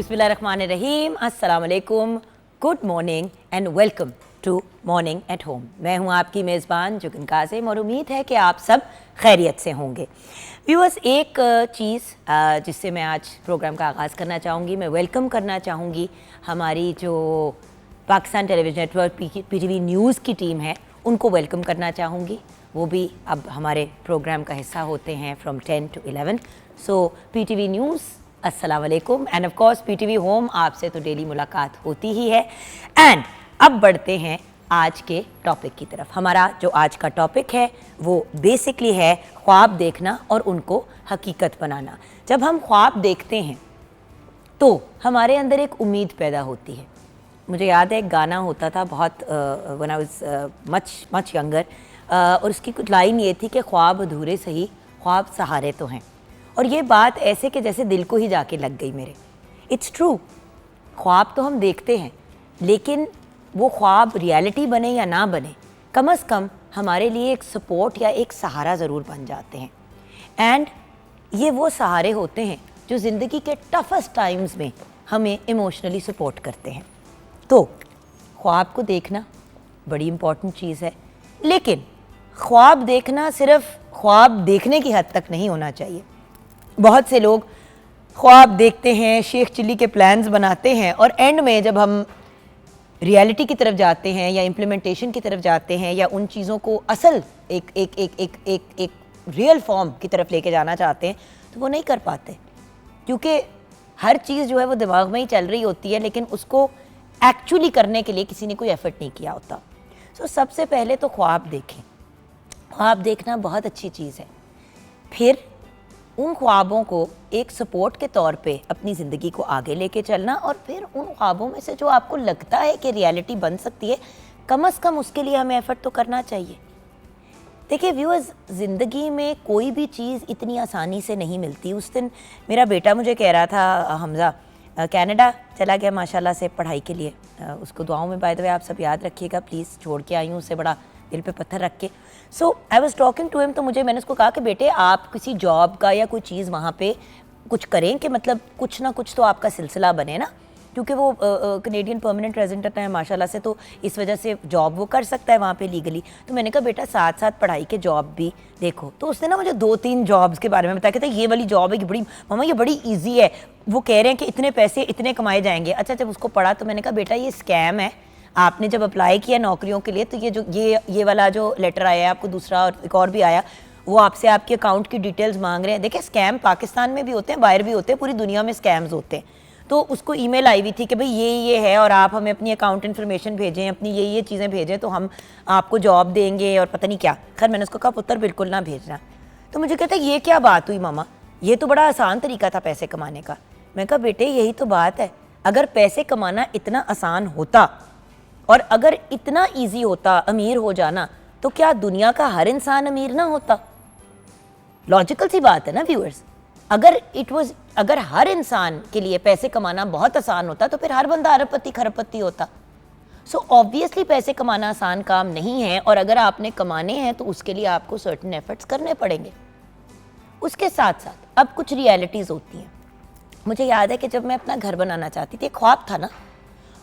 बिस्मिल्लाहिर्रहमानिर्रहीम, अस्सलाम वालेकुम, good morning and welcome to morning at home. मैं हूं आपकी मेज़बान जुगन कासिम और उम्मीद है कि आप सब खैरियत से होंगे। व्यूअर्स, एक चीज़ जिससे मैं आज प्रोग्राम का आगाज़ करना चाहूँगी, मैं वेलकम करना चाहूँगी हमारी जो Pakistan television network PTV news की टीम है, उनको वेलकम करना चाहूँगी। वो भी अब हमारे प्रोग्राम का हिस्सा होते हैं from 10 to 11। So PTV news अस्सलाम वालेकुम and of course PTV home, आपसे तो डेली मुलाकात होती ही है। एंड अब बढ़ते हैं आज के टॉपिक की तरफ। हमारा जो आज का टॉपिक है वो बेसिकली है ख्वाब देखना और उनको हकीकत बनाना। जब हम ख्वाब देखते हैं तो हमारे अंदर एक उम्मीद पैदा होती है। मुझे याद है एक गाना होता था बहुत when I was much younger, और उसकी कुछ लाइन ये थी कि ख्वाब अधूरे सही, ख्वाब सहारे तो हैं। और ये बात ऐसे कि जैसे दिल को ही जाके लग गई मेरे। इट्स ट्रू, ख्वाब तो हम देखते हैं, लेकिन वो ख्वाब रियलिटी बने या ना बने, कम से कम हमारे लिए एक सपोर्ट या एक सहारा ज़रूर बन जाते हैं। एंड ये वो सहारे होते हैं जो ज़िंदगी के टफेस्ट टाइम्स में हमें इमोशनली सपोर्ट करते हैं। तो ख्वाब को देखना बड़ी इम्पॉर्टेंट चीज़ है, लेकिन ख्वाब देखना सिर्फ ख्वाब देखने की हद तक नहीं होना चाहिए। बहुत से लोग ख्वाब देखते हैं, शेख चिल्ली के प्लान्स बनाते हैं, और एंड में जब हम रियलिटी की तरफ जाते हैं या इम्प्लीमेंटेशन की तरफ जाते हैं या उन चीज़ों को असल एक रियल फॉर्म की तरफ लेके जाना चाहते हैं, तो वो नहीं कर पाते, क्योंकि हर चीज़ जो है वो दिमाग में ही चल रही होती है, लेकिन उसको एक्चुअली करने के लिए किसी ने कोई एफर्ट नहीं किया होता। सो सबसे पहले तो ख्वाब देखें। ख्वाब देखना बहुत अच्छी चीज़ है। फिर उन ख्वाबों को एक सपोर्ट के तौर पे अपनी ज़िंदगी को आगे लेके चलना, और फिर उन ख्वाबों में से जो आपको लगता है कि रियलिटी बन सकती है, कम से कम उसके लिए हमें एफ़र्ट तो करना चाहिए। देखिए व्यूअर्स, ज़िंदगी में कोई भी चीज़ इतनी आसानी से नहीं मिलती। उस दिन मेरा बेटा मुझे कह रहा था, हमज़ा कनाडा चला गया माशाल्लाह से पढ़ाई के लिए। उसको दुआओं में बाय द वे आप सब याद रखिएगा प्लीज़। छोड़ के आई हूँ उसे बड़ा दिल पे पत्थर रख के। So I was talking to him, तो मैंने उसको कहा कि बेटे आप किसी जॉब का या कोई चीज़ वहाँ पे कुछ करें कि मतलब कुछ ना कुछ तो आपका सिलसिला बने ना, क्योंकि वो कनेडियन परमानेंट रेजिडेंट है माशाल्लाह से, तो इस वजह से जॉब वो कर सकता है वहाँ पे लीगली। तो मैंने कहा बेटा साथ साथ पढ़ाई के जॉब भी देखो। तो उसने ना मुझे 2-3 जॉब्स के बारे में बताया, कहता ये वाली जॉब है कि बड़ी मामा ये बड़ी ईजी है, वो कह रहे हैं कि इतने पैसे इतने कमाए जाएंगे। अच्छा, जब उसको पढ़ा तो मैंने कहा बेटा ये स्कैम है। आपने जब अप्लाई किया नौकरियों के लिए, तो ये वाला जो लेटर आया है आपको, दूसरा और एक और भी आया, वो आपसे आपके अकाउंट की डिटेल्स मांग रहे हैं। देखिए स्कैम पाकिस्तान में भी होते हैं, बाहर भी होते हैं, पूरी दुनिया में स्कैम्स होते हैं। तो उसको ईमेल आई हुई थी कि भाई ये है और आप हमें अपनी अकाउंट इन्फॉर्मेशन भेजें, अपनी ये चीज़ें भेजें तो हम आपको जॉब देंगे और पता नहीं क्या। खैर मैंने उसको कहा पुत्र बिल्कुल ना भेजना। तो मुझे कहता है ये क्या बात हुई मामा, ये तो बड़ा आसान तरीका था पैसे कमाने का। मैं कहा बेटे यही तो बात है, अगर पैसे कमाना इतना आसान होता और अगर इतना ईजी होता अमीर हो जाना, तो क्या दुनिया का हर इंसान अमीर ना होता? लॉजिकल सी बात है ना व्यूअर्स। अगर हर इंसान के लिए पैसे कमाना बहुत आसान होता, तो फिर हर बंदा अरबपति खरबपति होता। सो ऑब्वियसली पैसे कमाना आसान काम नहीं है, और अगर आपने कमाने हैं तो उसके लिए आपको सर्टेन एफर्ट्स करने पड़ेंगे। उसके साथ साथ अब कुछ रियलिटीज़ होती हैं। मुझे याद है कि जब मैं अपना घर बनाना चाहती थी, ख्वाब था ना,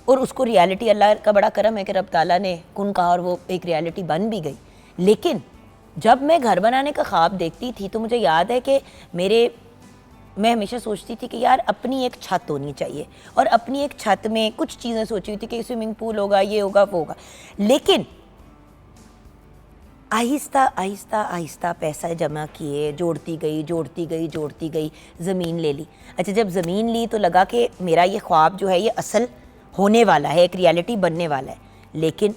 और उसको रियलिटी, अल्लाह का बड़ा करम है कि रब ताला ने कुन कहा और वो एक रियलिटी बन भी गई। लेकिन जब मैं घर बनाने का ख्वाब देखती थी तो मुझे याद है कि मैं हमेशा सोचती थी कि यार अपनी एक छत होनी चाहिए, और अपनी एक छत में कुछ चीज़ें सोची हुई थी कि स्विमिंग पूल होगा, ये होगा, वो होगा। लेकिन आहिस्ता आहिस्ता आहिस्ता पैसा जमा किए, जोड़ती गई, ज़मीन ले ली। अच्छा, जब ज़मीन ली तो लगा कि मेरा ये ख्वाब जो है ये असल होने वाला है, एक रियलिटी बनने वाला है। लेकिन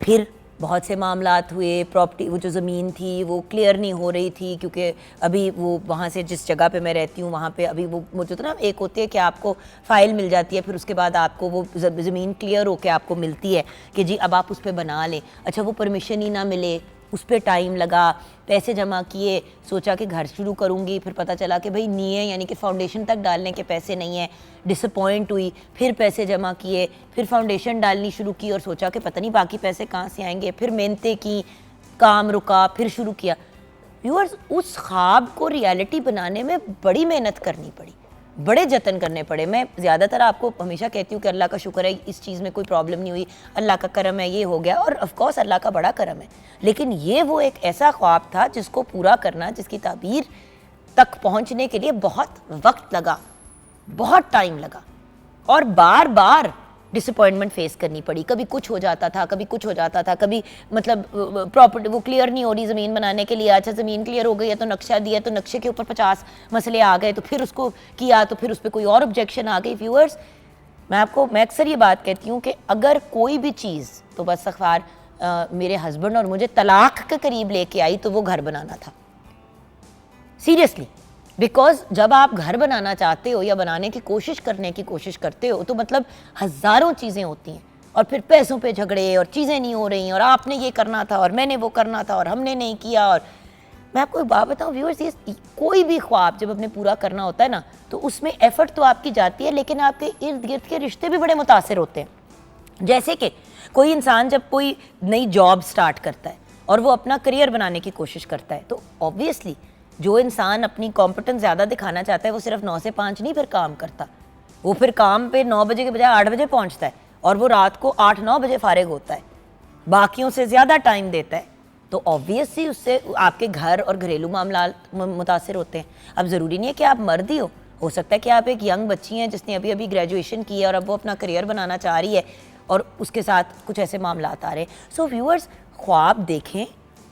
फिर बहुत से मामलात हुए, प्रॉपर्टी, वो जो ज़मीन थी वो क्लियर नहीं हो रही थी, क्योंकि अभी वो वहाँ से जिस जगह पे मैं रहती हूँ वहाँ पे अभी वो मुझे तो ना एक होती है कि आपको फ़ाइल मिल जाती है, फिर उसके बाद आपको वो ज़मीन क्लियर होकर आपको मिलती है कि जी अब आप उस पर बना लें। अच्छा, वो परमिशन ही ना मिले, उस पर टाइम लगा, पैसे जमा किए, सोचा कि घर शुरू करूँगी, फिर पता चला कि भाई नहीं है, यानी कि फाउंडेशन तक डालने के पैसे नहीं है। डिसअपॉइंट हुई, फिर पैसे जमा किए, फिर फाउंडेशन डालनी शुरू की और सोचा कि पता नहीं बाकी पैसे कहाँ से आएंगे। फिर मेहनतें की, काम रुका, फिर शुरू किया। व्यूअर्स, उस ख्वाब को रियलिटी बनाने में बड़ी मेहनत करनी पड़ी, बड़े जतन करने पड़े। मैं ज़्यादातर आपको हमेशा कहती हूँ कि अल्लाह का शुक्र है इस चीज़ में कोई प्रॉब्लम नहीं हुई, अल्लाह का करम है, ये हो गया, और ऑफ कोर्स अल्लाह का बड़ा करम है। लेकिन ये वो एक ऐसा ख्वाब था जिसको पूरा करना, जिसकी ताबीर तक पहुँचने के लिए बहुत वक्त लगा, बहुत टाइम लगा, और बार बार डिसअपॉइंटमेंट फेस करनी पड़ी। कभी कुछ हो जाता था, कभी कुछ हो जाता था, कभी मतलब प्रॉपर्टी वो क्लियर नहीं हो रही ज़मीन बनाने के लिए। अच्छा ज़मीन क्लियर हो गई है तो नक्शा दिया, तो नक्शे के ऊपर 50 मसले आ गए, तो फिर उसको किया, तो फिर उस पर कोई और ऑब्जेक्शन आ गई। व्यूअर्स, मैं अक्सर ये बात कहती हूँ कि अगर कोई भी चीज़ तो बस अखबार मेरे हस्बैंड और मुझे तलाक के करीब लेके आई तो वो घर बनाना था। सीरियसली, बिकॉज जब आप घर बनाना चाहते हो या बनाने की कोशिश करते हो तो मतलब हज़ारों चीज़ें होती हैं, और फिर पैसों पे झगड़े, और चीज़ें नहीं हो रही, और आपने ये करना था और मैंने वो करना था और हमने नहीं किया। और मैं आपको एक बात बताऊं व्यूअर्स, ये कोई भी ख्वाब जब अपने पूरा करना होता है ना, तो उसमें एफर्ट तो आपकी जाती है, लेकिन आपके इर्द गिर्द के रिश्ते भी बड़े मुतासिर होते हैं। जैसे कि कोई इंसान जब कोई नई जॉब स्टार्ट करता है और वो अपना करियर बनाने की कोशिश करता है, तो ऑब्वियसली जो इंसान अपनी कॉम्पिटेंस ज़्यादा दिखाना चाहता है वो सिर्फ 9 से 5 नहीं फिर काम करता, वो फिर काम पे 9 बजे के बजाय 8 बजे पहुंचता है, और वो रात को 8-9 बजे फारिग होता है, बाकियों से ज़्यादा टाइम देता है। तो ऑब्वियसली उससे आपके घर और घरेलू मामला मुतासिर होते हैं। अब ज़रूरी नहीं है कि आप मर्द ही हो सकता है कि आप एक यंग बच्ची हैं जिसने अभी अभी ग्रेजुएशन की है और अब वो अपना करियर बनाना चाह रही है, और उसके साथ कुछ ऐसे मामला आ रहे हैं। सो व्यूअर्स, ख्वाब देखें,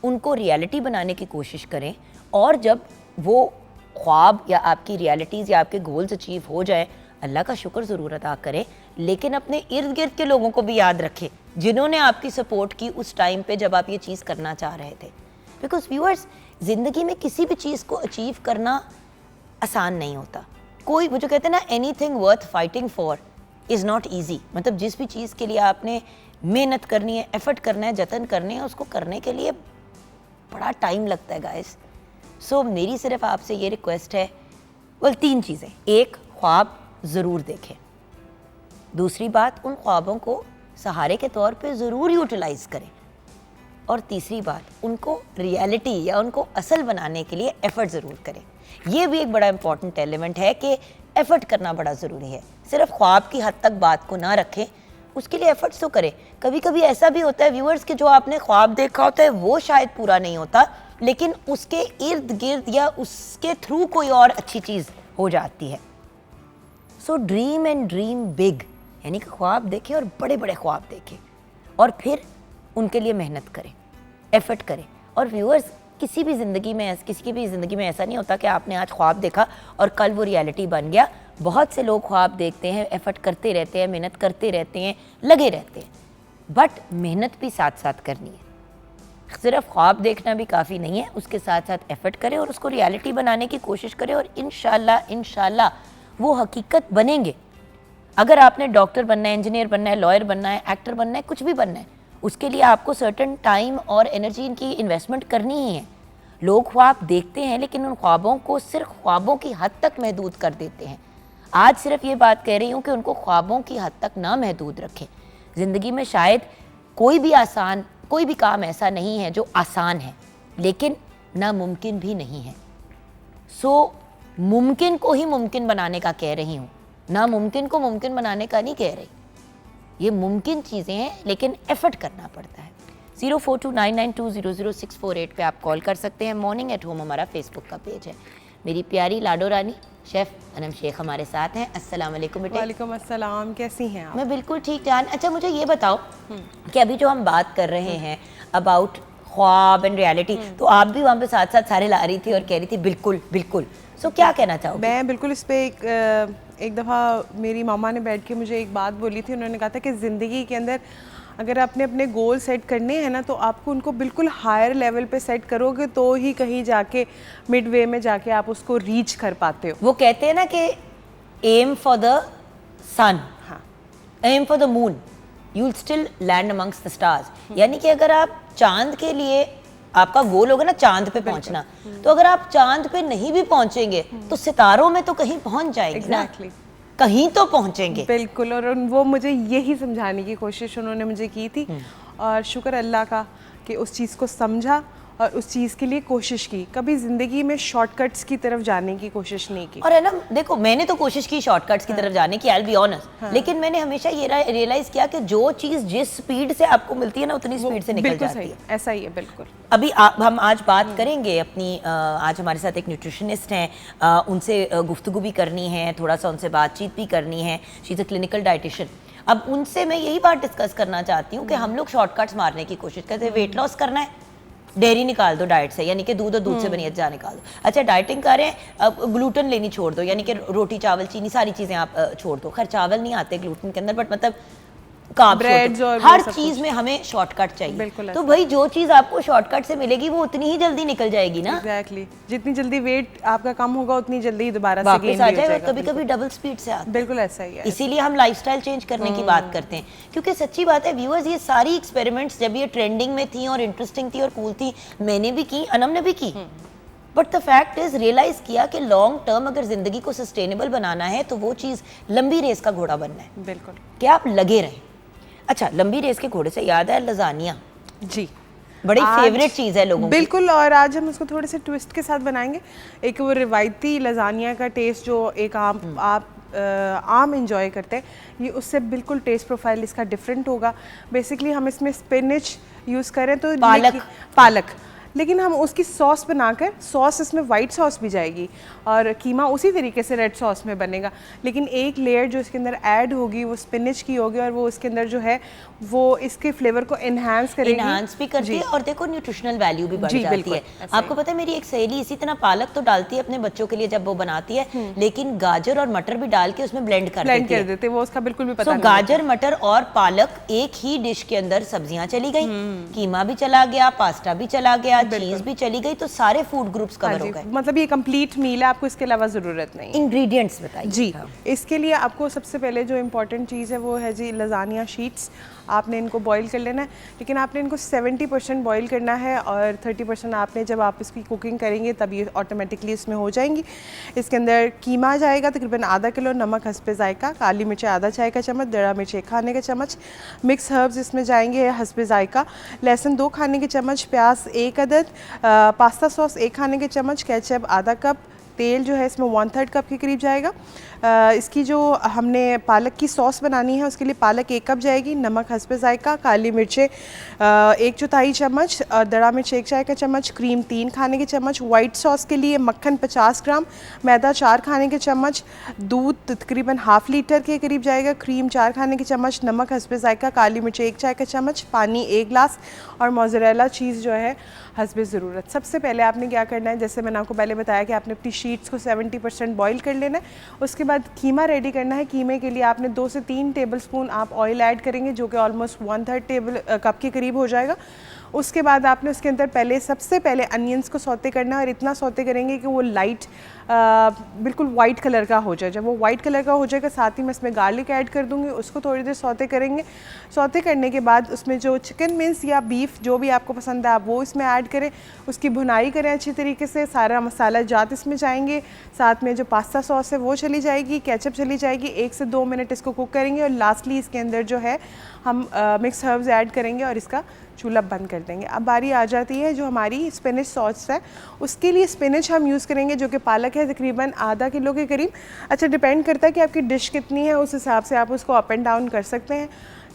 उनको रियलिटी बनाने की कोशिश करें, और जब वो ख्वाब या आपकी रियलिटीज़ या आपके गोल्स अचीव हो जाए, अल्लाह का शुक्र ज़रूर अदा करें, लेकिन अपने इर्द गिर्द के लोगों को भी याद रखें जिन्होंने आपकी सपोर्ट की उस टाइम पे जब आप ये चीज़ करना चाह रहे थे। बिकॉज व्यूअर्स, ज़िंदगी में किसी भी चीज़ को अचीव करना आसान नहीं होता। कोई वो जो कहते हैं ना, anything worth fighting for is not easy. मतलब जिस भी चीज़ के लिए आपने मेहनत करनी है, एफर्ट करना है, जतन करने हैं, उसको करने के लिए बड़ा टाइम लगता है गाइस। सो मेरी सिर्फ आपसे ये रिक्वेस्ट है, 3 चीज़ें। एक, ख्वाब ज़रूर देखें। दूसरी बात, उन ख्वाबों को सहारे के तौर पे ज़रूर यूटिलाइज़ करें। और तीसरी बात, उनको रियलिटी या उनको असल बनाने के लिए एफ़र्ट ज़रूर करें। ये भी एक बड़ा इंपॉर्टेंट एलिमेंट है कि एफ़र्ट करना बड़ा ज़रूरी है। सिर्फ ख्वाब की हद तक बात को ना रखें, उसके लिए एफ़र्ट्स तो करें। कभी कभी ऐसा भी होता है व्यूअर्स कि जो आपने ख्वाब देखा होता है वो शायद पूरा नहीं होता, लेकिन उसके इर्द गिर्द या उसके थ्रू कोई और अच्छी चीज़ हो जाती है। सो ड्रीम एंड ड्रीम बिग, यानी कि ख्वाब देखें और बड़े बड़े ख्वाब देखें, और फिर उनके लिए मेहनत करें, एफर्ट करें। और व्यूअर्स, किसी की भी ज़िंदगी में ऐसा नहीं होता कि आपने आज ख्वाब देखा और कल वो रियलिटी बन गया। बहुत से लोग ख्वाब देखते हैं, एफर्ट करते रहते हैं, मेहनत करते रहते हैं, लगे रहते हैं, बट मेहनत भी साथ साथ करनी है। सिर्फ ख्वाब देखना भी काफ़ी नहीं है, उसके साथ साथ एफर्ट करें और उसको रियलिटी बनाने की कोशिश करें, और इंशाल्लाह वो हकीकत बनेंगे। अगर आपने डॉक्टर बनना है, इंजीनियर बनना है, लॉयर बनना है, एक्टर बनना है, कुछ भी बनना है, उसके लिए आपको सर्टेन टाइम और एनर्जी की इन्वेस्टमेंट करनी ही है। लोग ख्वाब देखते हैं लेकिन उन ख्वाबों को सिर्फ ख्वाबों की हद तक महदूद कर देते हैं। आज सिर्फ ये बात कह रही हूँ कि उनको ख्वाबों की हद तक ना महदूद रखें। ज़िंदगी में शायद कोई भी काम ऐसा नहीं है जो आसान है, लेकिन नामुमकिन भी नहीं है। सो मुमकिन को ही मुमकिन बनाने का कह रही हूँ, नामुमकिन को मुमकिन बनाने का नहीं कह रही। ये मुमकिन चीज़ें हैं लेकिन एफर्ट करना पड़ता है। 042992000648 पे आप कॉल कर सकते हैं। मॉर्निंग एट होम हमारा फेसबुक का पेज है। मेरी प्यारी लाडो रानी शेफ़ अनम शेख हमारे साथ हैं। अस्सलाम वालेकुम बेटे। वालेकुम अस्सलाम, कैसी हैं आप? मैं बिल्कुल ठीक जान। अच्छा, मुझे ये बताओ कि अभी जो हम बात कर रहे हैं अबाउट ख्वाब एंड रियलिटी, तो आप भी वहाँ पे साथ साथ सारे ला रही थी और कह रही थी बिल्कुल बिल्कुल। सो क्या कहना चाहोगे? मैं बिल्कुल इस पर एक दफ़ा मेरी मामा ने बैठ के मुझे एक बात बोली थी। उन्होंने कहा था कि ज़िंदगी के अंदर अगर आपने अपने गोल सेट करने हैं ना, तो आपको उनको बिल्कुल हायर लेवल पे सेट करोगे तो ही कहीं जाके मिड वे में जाके आप उसको रीच कर पाते हो। वो कहते हैं ना कि एम फॉर द सन, हाँ, aim for the moon, you will still land amongst the stars. यानी कि अगर आप चांद के लिए आपका गोल होगा ना चांद पे पहुंचना, तो अगर आप चांद पे नहीं भी पहुंचेंगे तो सितारों में तो कहीं पहुंच जाएंगे ना, कहीं तो पहुंचेंगे। बिल्कुल। और वो मुझे यही समझाने की कोशिश उन्होंने मुझे की थी, और शुक्र अल्लाह का कि उस चीज़ को समझा और उस चीज़ के लिए कोशिश की, कभी ज़िंदगी में शॉर्टकट्स की तरफ जाने की कोशिश नहीं की। और है ना, देखो मैंने तो कोशिश की शॉर्टकट्स की तरफ जाने की, आई विल बी ऑनेस्ट, लेकिन मैंने हमेशा ये रियलाइज किया कि जो चीज़ जिस स्पीड से आपको मिलती है ना उतनी स्पीड से निकल बिल्कुल जाती सही, है। ऐसा ही है बिल्कुल। अभी हम आज बात करेंगे अपनी आज हमारे साथ एक न्यूट्रिशनिस्ट हैं, उनसे गुफ्तगू भी करनी है, थोड़ा सा उनसे बातचीत भी करनी है। She is a clinical dietitian. अब उनसे मैं यही बात डिस्कस करना चाहती हूँ कि हम लोग शॉर्टकट्स मारने की कोशिश करते हैं। वेट लॉस करना है, डेयरी निकाल दो डाइट से, यानी कि दूध और दूध से बनी अज्जा निकाल दो। अच्छा डाइटिंग कर रहे हैं, अब ग्लूटेन लेनी छोड़ दो, यानी कि रोटी चावल चीनी सारी चीज़ें आप छोड़ दो। खैर चावल नहीं आते ग्लूटेन के अंदर, बट मतलब Breads और हर वो सब चीज में हमें शॉर्टकट चाहिए। बिल्कुल तो भाई जो चीज आपको शॉर्टकट से मिलेगी वो उतनी ही जल्दी निकल जाएगी ना। एग्जैक्टली, जितनी जल्दी वेट आपका कम होगा उतनी जल्दी ही दोबारा से वापस गेन आ भी हो जाएगा, जाएगा। कभी कभी डबल स्पीड से आता है। बिल्कुल ऐसा ही है। इसीलिए हम लाइफस्टाइल चेंज करने की बात करते हैं, क्योंकि सच्ची बात है व्यूअर्स, ये सारी एक्सपेरिमेंट्स जब ये ट्रेंडिंग में थी और इंटरेस्टिंग थी और कूल थी, मैंने भी की, अनम ने भी की, but the fact is realize किया कि लॉन्ग टर्म अगर जिंदगी को सस्टेनेबल बनाना है तो वो चीज लंबी रेस का घोड़ा बनना है। बिल्कुल, क्या आप लगे रहें। अच्छा लंबी रेस के घोड़े से याद है लजानिया, जी बड़ी आज फेवरेट चीज़ है लोगों की। बिल्कुल, और आज हम उसको थोड़े से ट्विस्ट के साथ बनाएंगे। एक वो रिवायती लजानिया का टेस्ट जो एक आम इंजॉय करते हैं, ये उससे बिल्कुल टेस्ट प्रोफाइल इसका डिफरेंट होगा। बेसिकली हम इसमें स्पिनच यूज़ करें तो पालक, लेकिन हम उसकी सॉस बनाकर, सॉस इसमें वाइट सॉस भी जाएगी और कीमा उसी तरीके से रेड सॉस में बनेगा, लेकिन एक लेयर जो इसके अंदर ऐड होगी वो स्पिनच की होगी और वो इसके अंदर जो है वो इसके फ्लेवर को एनहांस करेगी, एनहांस भी करती है और देखो न्यूट्रिशनल वैल्यू भी बढ़ जी, जाती बिल्कुल, है। ऐसा आपको पता है मेरी एक सहेली इसी तरह पालक तो डालती है अपने बच्चों के लिए जब वो बनाती है, लेकिन गाजर और मटर भी डाल के उसमें ब्लेंड कर देते, वो उसका बिल्कुल भी पता नहीं। गाजर मटर और पालक एक ही डिश के अंदर सब्जियां चली गई, कीमा भी चला गया, पास्ता भी चला गया, चीज भी चली गई, तो सारे फूड ग्रुप्स कवर हो गए। मतलब ये कंप्लीट मील है, आपको इसके अलावा जरूरत नहीं। इंग्रेडिएंट्स बताइए जी। इसके लिए आपको सबसे पहले जो इम्पोर्टेंट चीज़ है वो है जी लजानिया शीट्स। आपने इनको बॉईल कर लेना है, लेकिन आपने इनको 70% बॉईल करना है और 30% आपने जब आप इसकी कुकिंग करेंगे तब ये ऑटोमेटिकली इसमें हो जाएंगी। इसके अंदर कीमा जाएगा तकरीबन आधा किलो, नमक हस्बे जायका, काली मिर्च आधा चाय का चम्मच, दड़ा मिर्च 1 खाने का चम्मच, मिक्स हर्ब्स इसमें जाएंगे हस्बे जायका, लहसुन 2 खाने के चम्मच, प्याज 1 अदद, पास्ता सॉस 1 खाने के चम्मच, केचप आधा कप, तेल जो है इसमें 1/3 कप के करीब जाएगा। इसकी जो हमने पालक की सॉस बनानी है उसके लिए पालक 1 कप जाएगी, नमक हस्बे जायका, काली मिर्चें 1/4 चम्मच, दड़ा मिर्च 1 चाय का चम्मच, क्रीम 3 खाने के चम्मच, वाइट सॉस के लिए मक्खन 50 ग्राम, मैदा 4 खाने के चम्मच, दूध तकरीबन ½ लीटर के करीब जाएगा, क्रीम 4 खाने के चम्मच, नमक हस्बे जायका, काली मिर्च 1 चाय का चम्मच, पानी 1 गिलास और मोज़रेला चीज़ जो है हस्बे ज़रूरत। सबसे पहले आपने क्या करना है, जैसे मैंने आपको पहले बताया कि आपने अपनी शीट्स को 70% बॉईल कर लेना है। उसके बाद कीमा रेडी करना है। कीमे के लिए आपने 2 से 3 टेबलस्पून आप ऑयल ऐड करेंगे जो कि ऑलमोस्ट 1/3 कप के करीब हो जाएगा। उसके बाद आपने उसके अंदर सबसे पहले अनियंस को सौते करना है और इतना सौते करेंगे कि वो लाइट बिल्कुल वाइट कलर का हो जाए। जब वो वाइट कलर का हो जाएगा साथ ही मैं इसमें गार्लिक ऐड कर दूंगी, उसको थोड़ी देर सौते करेंगे। सौते करने के बाद उसमें जो चिकन मिन्स या बीफ जो भी आपको पसंद है आप वो इसमें ऐड करें, उसकी भुनाई करें अच्छी तरीके से, सारा मसाला जात इसमें जाएंगे, साथ में जो पास्ता सॉस है वो चली जाएगी, केचप चली जाएगी, 1 से 2 मिनट इसको कुक करेंगे और लास्टली इसके अंदर जो है हम मिक्स हर्ब्स ऐड करेंगे और इसका चूल्हा बंद कर देंगे। अब बारी आ जाती है जो हमारी स्पिनच सॉस है, उसके लिए स्पिनच हम यूज़ करेंगे जो कि पालक है तकरीबन आधा किलो के करीब। अच्छा डिपेंड करता है कि आपकी डिश कितनी है, उस हिसाब से आप उसको अप एंड डाउन कर सकते हैं।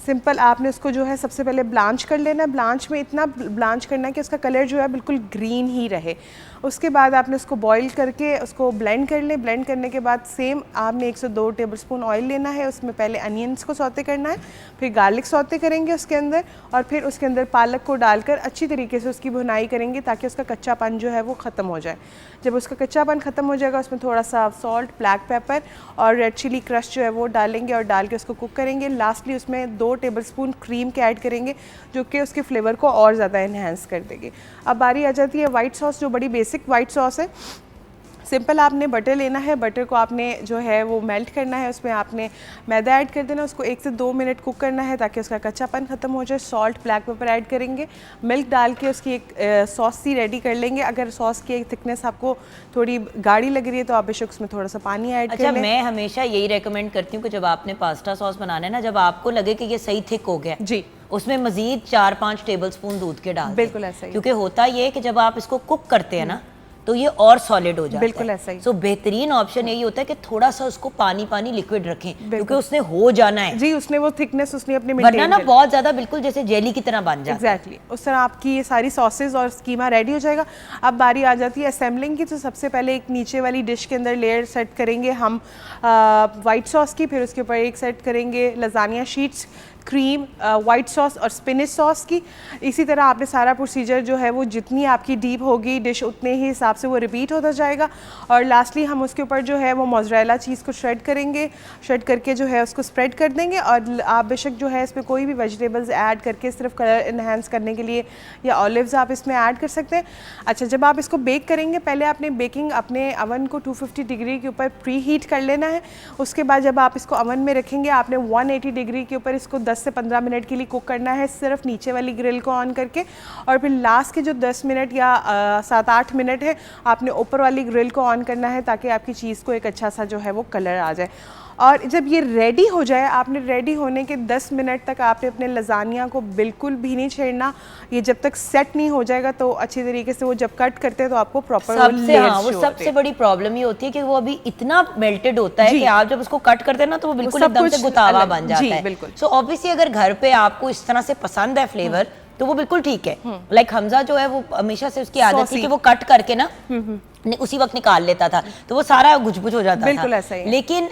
सिंपल आपने उसको जो है सबसे पहले ब्लांच कर लेना है। ब्लांच में इतना ब्लांच करना है कि उसका कलर जो है बिल्कुल ग्रीन ही रहे। उसके बाद आपने उसको बॉईल करके उसको ब्लेंड कर लें। ब्लेंड करने के बाद सेम आपने 1 से 2 टेबलस्पून ऑयल लेना है, उसमें पहले अनियंस को सौते करना है, फिर गार्लिक सौते करेंगे उसके अंदर और फिर उसके अंदर पालक को डालकर अच्छी तरीके से उसकी भुनाई करेंगे ताकि उसका कच्चापन जो है वो ख़त्म हो जाए। जब उसका कच्चापन ख़त्म हो जाएगा उसमें थोड़ा सा सॉल्ट, ब्लैक पेपर और रेड चिली क्रश जो है वो डालेंगे और डाल के उसको कुक करेंगे। लास्टली उसमें 2 टेबलस्पून क्रीम के ऐड करेंगे जो कि उसके फ्लेवर को और ज़्यादा इन्हेंस कर देगी। अब बारी आ जाती है वाइट सॉस, जो बड़ी बेसिक वाइट सॉस है। सिंपल आपने बटर लेना है, बटर को आपने जो है वो मेल्ट करना है, उसमें आपने मैदा ऐड कर देना, उसको 1 से 2 मिनट कुक करना है ताकि उसका कच्चापन ख़त्म हो जाए। सॉल्ट, ब्लैक पेपर ऐड करेंगे, मिल्क डाल के उसकी एक सॉस सी रेडी कर लेंगे। अगर सॉस की एक थिकनेस आपको थोड़ी गाढ़ी लग रही है तो आप बेशक उसमें थोड़ा सा पानी ऐड कर लें। मैं हमेशा यही रेकमेंड करती हूँ कि जब आपने पास्ता सॉस बनाना है ना, जब आपको लगे कि ये सही थिक हो गया जी, उसमें मजीद 4-5 टेबलस्पून दूध के डाल दें। बिल्कुल ऐसा ही, क्योंकि होता ये है कि जब आप इसको कुक करते हैं ना तो ये और सॉलिड हो जाता है। बिल्कुल ऐसा ही। सो बेहतरीन ऑप्शन यही होता है कि थोड़ा सा उसको पानी पानी लिक्विड रखें, क्योंकि उसने हो जाना है जी, उसने वो थिकनेस उसने अपने वरना ना बहुत ज्यादा बिल्कुल जैसे जेली की तरह बन जाता है। एग्जैक्टली उस तरह आपकी ये सारी सॉसेज और स्कीमा रेडी हो जाएगा। अब बारी आ जाती है असेंबलिंग की। तो सबसे पहले एक नीचे वाली डिश के अंदर लेयर सेट करेंगे हम वाइट सॉस की, फिर उसके ऊपर एक सेट करेंगे lasagne sheets, cream, white sauce और स्पिनिच सॉस की। इसी तरह आपने सारा प्रोसीजर जो है वो जितनी आपकी डीप होगी डिश उतने ही हिसाब से वो रिपीट होता जाएगा। और लास्टली हम उसके ऊपर जो है वो मोज़रेला चीज़ को श्रेड करेंगे, श्रेड करके जो है उसको स्प्रेड कर देंगे। और आप बेशक जो है इस पर कोई भी वेजिटेबल्स ऐड करके सिर्फ कलर इन्हेंस करने के लिए या ऑलिव्स आप इसमें ऐड कर सकते हैं। अच्छा, जब आप इसको बेक करेंगे पहले आपने बेकिंग अपने अवन को 250 डिग्री के ऊपर प्री हीट कर लेना है। उसके बाद जब आप इसको अवन में रखेंगे आपने 180 डिग्री के ऊपर इसको 10 से 15 मिनट के लिए कुक करना है, सिर्फ नीचे वाली ग्रिल को ऑन करके। और फिर लास्ट के जो 10 मिनट या 7-8 मिनट है आपने ऊपर वाली ग्रिल को ऑन करना है ताकि आपकी चीज़ को एक अच्छा सा जो है वो कलर आ जाए। और जब ये रेडी हो जाए, आपने रेडी होने के 10 मिनट तक आपने अपने लजानिया को बिल्कुल भी नहीं छेड़ना। ये जब तक सेट नहीं हो जाएगा तो अच्छी तरीके से वो जब कट करते हैं तो आपको प्रॉपर वो सबसे बड़ी प्रॉब्लम ये होती है कि वो अभी इतना मेल्टेड होता है कि आप जब उसको कट करते हैं ना तो वो बिल्कुल एकदम से गुतावा बन जाता है। सो ऑब्वियसली अगर घर पे आपको इस तरह से पसंद है फ्लेवर तो वो बिल्कुल ठीक है। लाइक हमजा जो है वो हमेशा से उसकी आदत थी कि वो कट करके ना उसी वक्त निकाल लेता था तो वो सारा गुजबुज हो जाता बिल्कुल था। ऐसा ही। लेकिन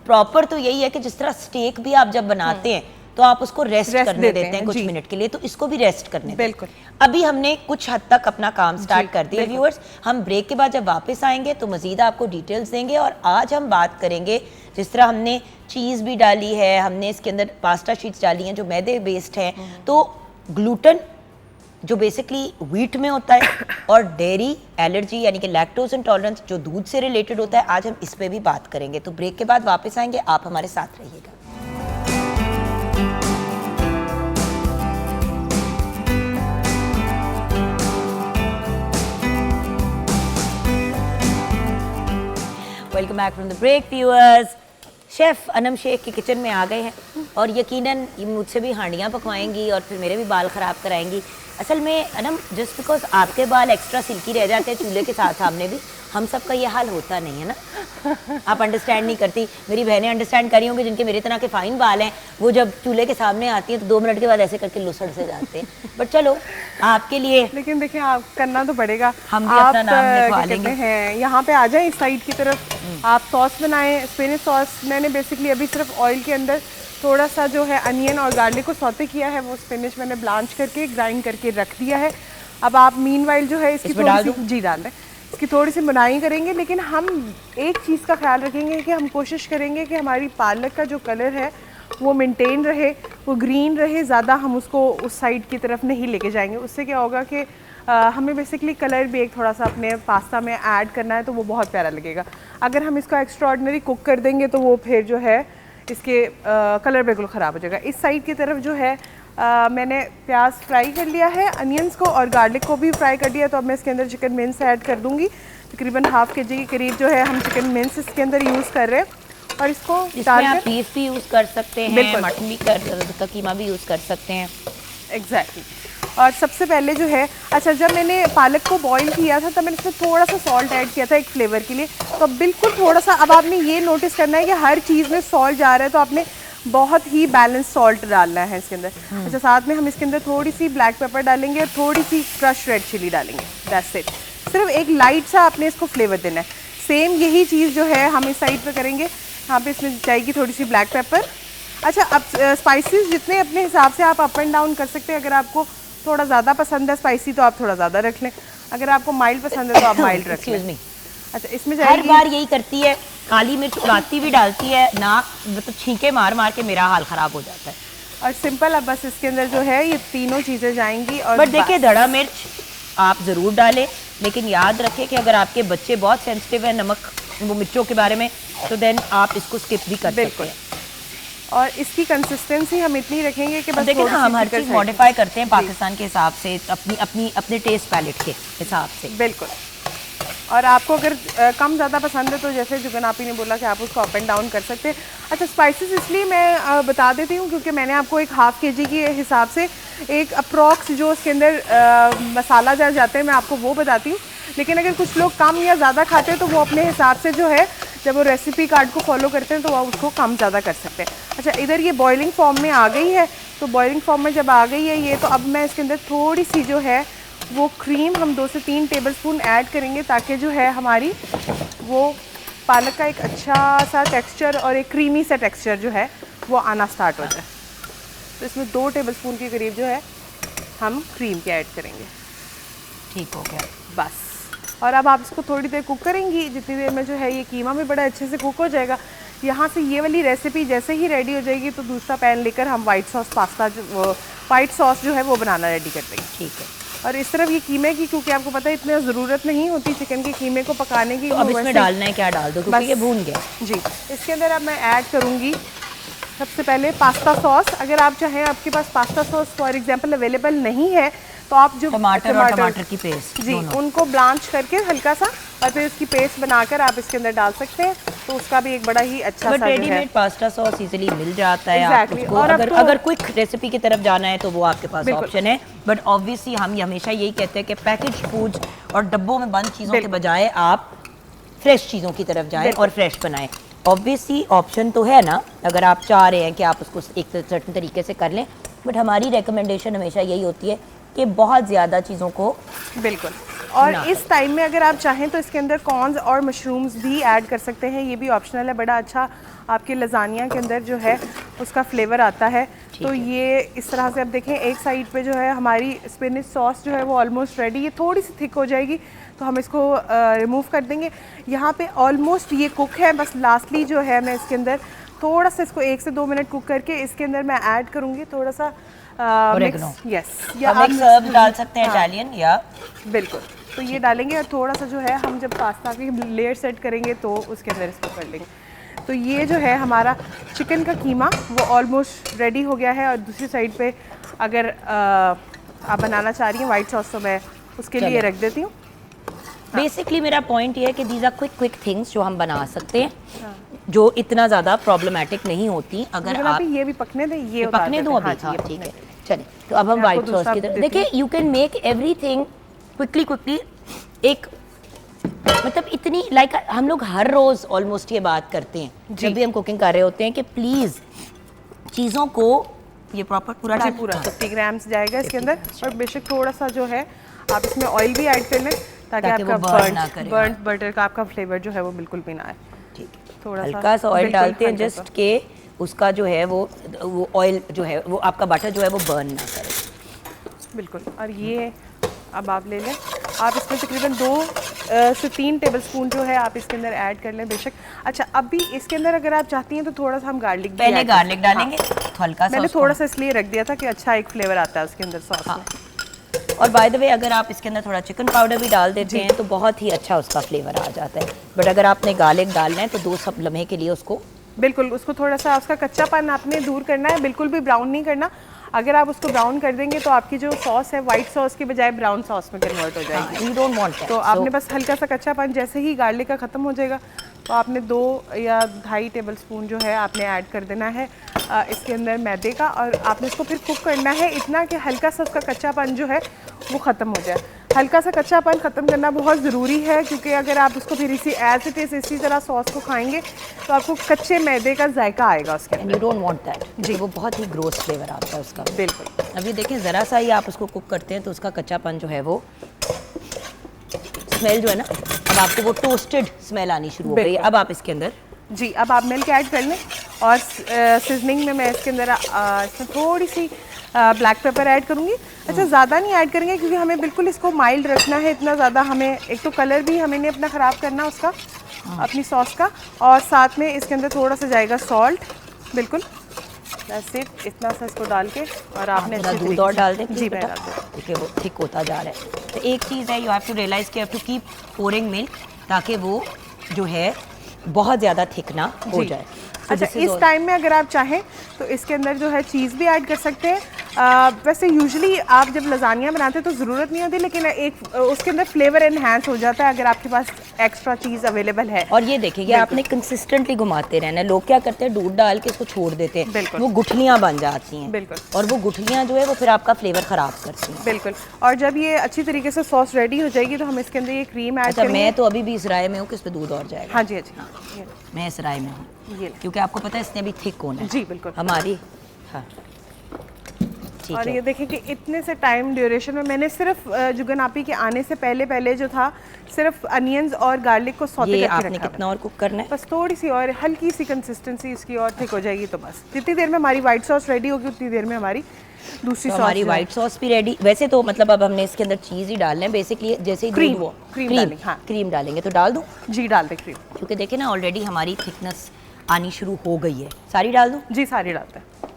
प्रॉपर तो यही है कि जिस तरह स्टेक भी आप जब बनाते हैं तो आप उसको रेस्ट करने देते हैं कुछ मिनट के लिए, तो इसको भी रेस्ट करने बिल्कुल। अभी हमने कुछ हद तक अपना काम स्टार्ट कर दिया व्यूअर्स। हम ब्रेक के बाद जब वापस आएंगे तो मजीद आपको डिटेल्स देंगे। और आज हम बात करेंगे, जिस तरह हमने चीज़ भी डाली है, हमने इसके अंदर पास्ता शीट्स डाली हैं जो मैदे बेस्ड हैं, तो ग्लूटन जो बेसिकली व्हीट में होता है और डेयरी एलर्जी यानी कि लैक्टोज इंटॉलरेंस जो दूध से रिलेटेड होता है, आज हम इस पे भी बात करेंगे। तो ब्रेक के बाद वापस आएंगे, आप हमारे साथ रहिएगा। Welcome back from the break viewers. Chef Anam Shaikh के किचन में आ गए हैं और यकीनन ये मुझसे भी हांडियाँ पकवाएंगी और फिर मेरे भी बाल ख़राब कराएंगी। असल में अनम, जस्ट बिकॉज आपके बाल एक्स्ट्रा सिल्की रह जाते हैं चूल्हे के साथ सामने भी, हम सब का ये हाल होता नहीं है ना। आप अंडरस्टैंड नहीं करती, मेरी बहनें अंडरस्टैंड करी होंगी जिनके मेरे तरह के फाइन बाल हैं, वो जब चूल्हे के सामने आती हैं तो 2 मिनट के बाद ऐसे करके लुसड़ से जाते हैं। बट चलो आपके लिए, लेकिन देखिए आप करना तो पड़ेगा, हम भी अपना नाम लिखवा लेंगे। हैं यहाँ पे आ जाए इस साइड की तरफ, आप सॉस बनाएं। स्पिनिच सॉस मैंने बेसिकली अभी सिर्फ ऑयल के अंदर थोड़ा सा जो है अनियन और गार्लिक को सौते किया है, वो स्पिनिच मैंने ब्लांच करके ग्राइंड करके रख दिया है। अब आप मीनवाइल जो है इसकी थोड़ी सी जी डाल दें, इसकी थोड़ी सी बुनाई करेंगे। लेकिन हम एक चीज़ का ख्याल रखेंगे कि हम कोशिश करेंगे कि हमारी पालक का जो कलर है वो मेंटेन रहे, वो ग्रीन रहे, ज़्यादा हम उसको उस साइड की तरफ नहीं लेके जाएंगे। उससे क्या होगा कि हमें बेसिकली कलर भी एक थोड़ा सा अपने पास्ता में ऐड करना है तो वो बहुत प्यारा लगेगा। अगर हम इसको एक्स्ट्राऑर्डिनरी कुक कर देंगे तो वो फिर जो है इसके कलर बिल्कुल ख़राब हो जाएगा। इस साइड की तरफ जो है मैंने प्याज फ्राई कर लिया है, अनियंस को और गार्लिक को भी फ्राई कर लिया। तो अब मैं इसके अंदर चिकन मिन्स ऐड कर दूंगी। तकरीबन ½ kg के करीब जो है हम चिकन मिन्स इसके अंदर यूज़ कर रहे हैं। और इसको इसमें आप बीफ भी यूज़ कर सकते हैं, मटन भी का कीमा भी यूज़ कर सकते हैं। एग्जैक्टली। और सबसे पहले जो है, अच्छा, जब मैंने पालक को बॉईल किया था तब मैंने इसमें थोड़ा सा सॉल्ट ऐड किया था एक फ्लेवर के लिए। तो बिल्कुल थोड़ा सा, अब आपने ये नोटिस करना है कि हर चीज़ में सॉल्ट जा रहा है, तो आपने बहुत ही बैलेंस सॉल्ट डालना है इसके अंदर। अच्छा, साथ में हम इसके अंदर थोड़ी सी ब्लैक पेपर डालेंगे और थोड़ी सी क्रश रेड चिली डालेंगे। That's it. सिर्फ एक लाइट सा आपने इसको फ्लेवर देना है। सेम यही चीज़ जो है हम इस साइड पे करेंगे। यहाँ पे इसमें जाएगी थोड़ी सी ब्लैक पेपर। अच्छा, अब स्पाइसेस जितने अपने हिसाब से आप अप एंड डाउन कर सकते हैं। अगर आपको थोड़ा ज़्यादा पसंद है स्पाइसी तो आप थोड़ा ज़्यादा रख लें, अगर आपको माइल्ड पसंद है तो आप माइल्ड रख लें। अच्छा, इसमें हर बार यही करती है, काली मिर्च उड़ाती भी डालती है, नाक मतलब छींके मार मार के मेरा हाल ख़राब हो जाता है। और सिंपल अब बस इसके अंदर जो है ये तीनों चीज़ें जाएंगी। और बट देखिए, धड़ा मिर्च आप ज़रूर डालें, लेकिन याद रखें कि अगर आपके बच्चे बहुत सेंसिटिव हैं नमक वो मिर्चों के बारे में, तो देन आप इसको स्किप भी कर सकते हैं। और इसकी कंसिस्टेंसी हम इतनी रखेंगे कि बस देखिए ना, थोड़ी हम सी हर thicker चीज़ side। मॉडिफाई करते हैं पाकिस्तान के हिसाब से, अपने टेस्ट पैलेट के हिसाब से। बिल्कुल। और आपको अगर कम ज़्यादा पसंद है तो जैसे जुगन आपी ने बोला कि आप उसको अप एंड डाउन कर सकते हैं। अच्छा, स्पाइसेस इसलिए मैं बता देती हूँ क्योंकि मैंने आपको एक हाफ़ kg के हिसाब से एक अप्रॉक्स जो उसके अंदर मसाला जार जाते हैं मैं आपको वो बताती हूँ। लेकिन अगर कुछ लोग कम या ज़्यादा खाते हैं तो वो अपने हिसाब से जो है जब वो रेसिपी कार्ड को फॉलो करते हैं तो वो उसको कम ज़्यादा कर सकते हैं। अच्छा, इधर ये बॉइलिंग फॉर्म में आ गई है, तो बॉइलिंग फॉर्म में जब आ गई है ये, तो अब मैं इसके अंदर थोड़ी सी जो है वो क्रीम हम 2 से 3 टेबलस्पून ऐड करेंगे ताकि जो है हमारी वो पालक का एक अच्छा सा टेक्सचर और एक क्रीमी सा टेक्सचर जो है वो आना स्टार्ट हो जाए। तो इसमें 2 टेबलस्पून के करीब जो है हम क्रीम के ऐड करेंगे। ठीक हो गया बस। और अब आप इसको थोड़ी देर कुक करेंगी, जितनी देर में जो है ये कीमा भी बड़ा अच्छे से कुक हो जाएगा। यहाँ से ये वाली रेसिपी जैसे ही रेडी हो जाएगी तो दूसरा पैन लेकर हम वाइट सॉस जो है वो बनाना रेडी कर देंगे। ठीक है। और इस तरफ ये कीमे की, क्योंकि आपको पता है इतनी ज़रूरत नहीं होती चिकन के कीमे को पकाने की, तो अब इसमें डालना है क्या डाल दो क्योंकि ये भून गया जी। इसके अंदर अब मैं ऐड करूँगी सबसे पहले पास्ता सॉस। अगर आप चाहें, आपके पास pasta sauce for example available नहीं है तो आप जो टमाटर की पेस्ट जी उनको ब्लांच करके हल्का सा और फिर उसकी पेस्ट बनाकर आप इसके अंदर डाल सकते हैं, तो उसका भी एक बड़ा ही अच्छा सा रेडीमेड पास्ता सॉस इजीली मिल जाता है Exactly. आपको। और अगर क्विक रेसिपी की तरफ जाना है तो वो आपके पास ऑप्शन है, बट ऑब्वियसली हम हमेशा यही कहते हैं कि पैकेज फूड्स और डब्बों में बंद चीज़ों के बजाय आप फ्रेश चीज़ों की तरफ जाएं और फ्रेश बनाएं। ऑब्वियसली ऑप्शन तो है ना, अगर आप चाह रहे हैं कि आप उसको एक सर्टेन तरीके से कर लें, बट हमारी रिकमेंडेशन हमेशा यही होती है कि बहुत ज़्यादा चीज़ों को बिल्कुल। और इस टाइम में अगर आप चाहें तो इसके अंदर कॉर्न्स और मशरूम्स भी ऐड कर सकते हैं, ये भी ऑप्शनल है। बड़ा अच्छा आपके लजानिया के अंदर जो है उसका फ्लेवर आता है। तो ये इस तरह से अब देखें, एक साइड पे जो है हमारी स्पिनिच सॉस जो है वो ऑलमोस्ट रेडी, ये थोड़ी सी थिक हो जाएगी तो हम इसको रिमूव कर देंगे। यहाँ पे ऑलमोस्ट ये कुक है, बस लास्टली जो है मैं इसके अंदर थोड़ा सा इसको 1 से 2 मिनट कुक करके इसके अंदर मैं ऐड करूँगी थोड़ा सा मिक्स हर्ब डाल सकते हैं इटालियन या बिल्कुल। तो ये डालेंगे और थोड़ा सा जो है हम जब पास्ता की लेयर सेट करेंगे तो उसके अंदर इसको कर लेंगे। तो ये जो है हमारा चिकन का कीमा वो ऑलमोस्ट रेडी हो गया है। और दूसरी साइड पे अगर आप बनाना चाह रही हैं वाइट सॉस तो मैं उसके लिए रख देती हूँ। बेसिकली मेरा पॉइंट ये है कि दीज आर क्विक थिंग्स जो हम बना सकते हैं, जो इतना ज़्यादा प्रॉब्लमेटिक नहीं होती। अगर आप ये भी पकने दें, ये पकने दो अभी। हाँ ठीक है, चलिए। तो अब हम वाइट सॉस की तरफ देखिए, you can make everything quickly. एक मतलब इतनी लाइक हम लोग हर रोज़ ऑलमोस्ट ये बात करते हैं जब भी हम कुकिंग कर रहे होते हैं कि प्लीज़ चीज़ों को ये प्रॉपर पूरा 50 ग्राम्स जाएगा इसके अंदर। और बेशक थोड़ा सा जो है आप इसमें ऑयल भी ऐड कर लें ताकि आपका बर्न्ड बटर का आपका फ्लेवर जो है वो बिल्कुल भी ना आए। ठीक है, थोड़ा हल्का सा ऑयल डालते हैं जस्ट के उसका जो है वो ऑयल जो है वो आपका बटर जो है वो बर्न ना करे। बिल्कुल। और ये अब आप ले लें, आप इसमें तकरीबन 2 से 3 टेबलस्पून जो है आप इसके अंदर ऐड कर लें बेशक। अच्छा, अभी इसके अंदर अगर आप चाहती हैं तो थोड़ा सा हम गार्लिक पहले गार्लिक डालेंगे। तो हल्का सा मैंने थोड़ा सा इसलिए रख दिया था कि अच्छा एक फ्लेवर आता है उसके अंदर सॉस में। और बाय द वे अगर आप इसके अंदर थोड़ा चिकन पाउडर भी डाल देते हैं तो बहुत ही अच्छा उसका फ्लेवर आ जाता है। बट अगर आपने गार्लिक डालना है तो 2 सब लम्हे के लिए उसको बिल्कुल उसको थोड़ा सा उसका कच्चापन आपने दूर करना है, बिल्कुल भी ब्राउन नहीं करना। अगर आप उसको ब्राउन कर देंगे तो आपकी जो सॉस है वाइट सॉस की बजाय ब्राउन सॉस में कन्वर्ट हो जाएगी। You don't want that. तो आपने बस हल्का सा कच्चापन, जैसे ही गार्लिक का ख़त्म हो जाएगा तो आपने 2 या 2.5 टेबलस्पून जो है आपने ऐड कर देना है इसके अंदर मैदे का। और आपने इसको फिर कुक करना है इतना कि हल्का सा उसका कच्चापन जो है वो ख़त्म हो जाए। हल्का सा कच्चापन ख़त्म करना बहुत ज़रूरी है, क्योंकि अगर आप उसको फिर एज इट इज़ इसी तरह सॉस को खाएंगे तो आपको कच्चे मैदे का जायका आएगा उसके अंदर। यू डोंट वांट दैट जी, वो बहुत ही ग्रोस फ्लेवर आता है उसका। बिल्कुल। अभी देखें ज़रा सा ही आप उसको कुक करते हैं तो उसका कच्चापन जो है वो स्मेल जो है ना, अब आपको वो टोस्टेड स्मेल आनी शुरू हो गई। अब आप इसके अंदर जी अब आप मिल्क ऐड कर लें। और सीजनिंग में मैं इसके अंदर इसमें थोड़ी सी ब्लैक पेपर ऐड करूँगी। अच्छा, ज़्यादा नहीं ऐड करेंगे क्योंकि हमें बिल्कुल इसको माइल्ड रखना है। इतना ज़्यादा हमें एक तो कलर भी हमें नहीं अपना ख़राब करना उसका अपनी सॉस का, और साथ में इसके अंदर थोड़ा सा जाएगा सॉल्ट। बिल्कुल बस इट, इतना सा इसको डाल के और आपने थोड़ा अच्छे दूध तरीके और से- डाल दें जी बेटा। मैं डाल दूँ। देखिए वो थिक होता जा रहा है। तो एक चीज़ है, यू हैव टू रियलाइज कि have to keep pouring milk ताकि वो जो है बहुत ज़्यादा थिक ना हो जी। जाए। So अच्छा, this is इस all- टाइम में अगर आप चाहें तो इसके अंदर जो है चीज़ भी ऐड कर सकते हैं। वैसे यूजुअली आप जब लजानिया बनाते हैं तो ज़रूरत नहीं होती, लेकिन एक उसके अंदर फ्लेवर एनहांस हो जाता है अगर आपके पास एक्स्ट्रा चीज़ अवेलेबल है। और ये देखिए, ये आपने कंसिस्टेंटली घुमाते रहना है। लोग क्या करते हैं, दूध डाल के इसको छोड़ देते हैं, बिल्कुल। वो गुठलियाँ बन जाती हैं। बिल्कुल। और वो गुठलियाँ जो है वो फिर आपका फ्लेवर ख़राब करती हैं। बिल्कुल। और जब ये अच्छी तरीके से सॉस रेडी हो जाएगी तो हम इसके अंदर ये क्रीम ऐड अच्छा, करेंगे। मैं तो अभी भी इस राय में हूँ कि इस पे दूध और जाएगा। हाँ जी, हाँ जी। ये मैं इस राय में हूँ, ये ले। क्योंकि आपको पता है इसने अभी थिक होना है। जी, बिल्कुल। हमारी, हाँ ठीक और है। ये देखें कि इतने से टाइम ड्यूरेशन में मैंने सिर्फ जुगन आपी के आने से पहले जो था सिर्फ अनियंस और गार्लिक को सौते ये करके आपने रखा कितना और कुक करना है? बस थोड़ी सी और हल्की सी कंसिस्टेंसी इसकी और थिक हो जाएगी तो बस जितनी देर में हमारी वाइट सॉस रेडी होगी उतनी देर में हमारी दूसरी तो सॉस हमारी वाइट सॉस भी रेडी। वैसे तो मतलब अब हमने इसके अंदर चीज़ ही डालना है बेसिकली, जैसे ही क्रीम, दूध वो क्रीम डालेंगे, हाँ। क्रीम डालेंगे तो डाल दूँ, जी डाल दे क्रीम। क्योंकि देखिए ना ऑलरेडी हमारी थिकनेस आनी शुरू हो गई है। सारी डाल दूँ? जी सारी डालते हैं।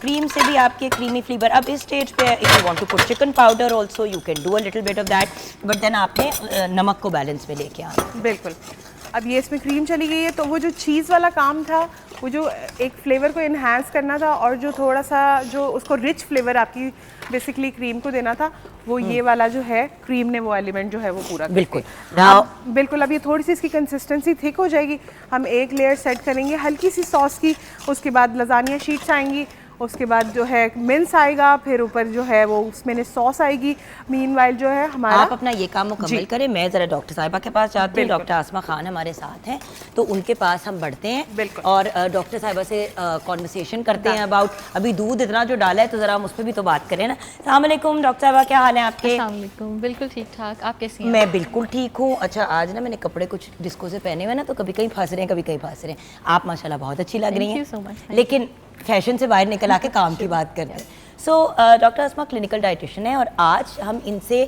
क्रीम से भी आपके क्रीमी फ्लेवर। अब इस स्टेज पे if you want to put chicken powder also you can do a little bit of that, but then आपने नमक को बैलेंस में लेके आना। बिल्कुल। अब ये इसमें क्रीम चली गई है तो वो जो चीज़ वाला काम था, वो जो एक फ्लेवर को इन्हांस करना था और जो थोड़ा सा जो उसको रिच फ्लेवर आपकी बेसिकली क्रीम को देना था, वो ये वाला जो है क्रीम ने वो एलिमेंट जो है वो पूरा कर बिल्कुल। दिया। अब बिल्कुल अब ये थोड़ी सी इसकी कंसिस्टेंसी थिक हो जाएगी, हम एक लेयर सेट करेंगे हल्की सी सॉस की, उसके बाद लजानिया शीट्स आएंगी, उसके बाद जो है मिन्स आएगा, फिर ऊपर जो है वो उसमें सॉस आएगी। मीनवाइल जो है हमारा आप अपना ये काम मुकम्मल करें, मैं ज़रा डॉक्टर साहिबा के पास जाती हूँ। डॉक्टर आसमा खान हमारे साथ हैं, तो उनके पास हम बढ़ते हैं बिल्कुल। और डॉक्टर साहिबा से कॉन्वर्सेशन करते हैं अबाउट अभी दूध इतना जो डाला है, तो ज़रा हम उस पर भी तो बात करें ना। अस्सलाम वालेकुम डॉक्टर साहिबा, क्या हाल है आपके? अस्सलाम वालेकुम। बिल्कुल ठीक ठाक, आप कैसी हैं? मैं बिल्कुल ठीक हूँ। अच्छा, आज ना मैंने कपड़े कुछ डिस्को से पहने हुए ना, तो कभी कहीं फंस रहे हैं, कभी कहीं फंस रहे हैं। आप माशाल्लाह बहुत अच्छी लग रही Thank हैं, you so much, thank लेकिन फैशन से बाहर निकल आके काम की बात कर रहे हैं। सो डॉक्टर आसमा क्लिनिकल डाइटिशियन है और आज हम इनसे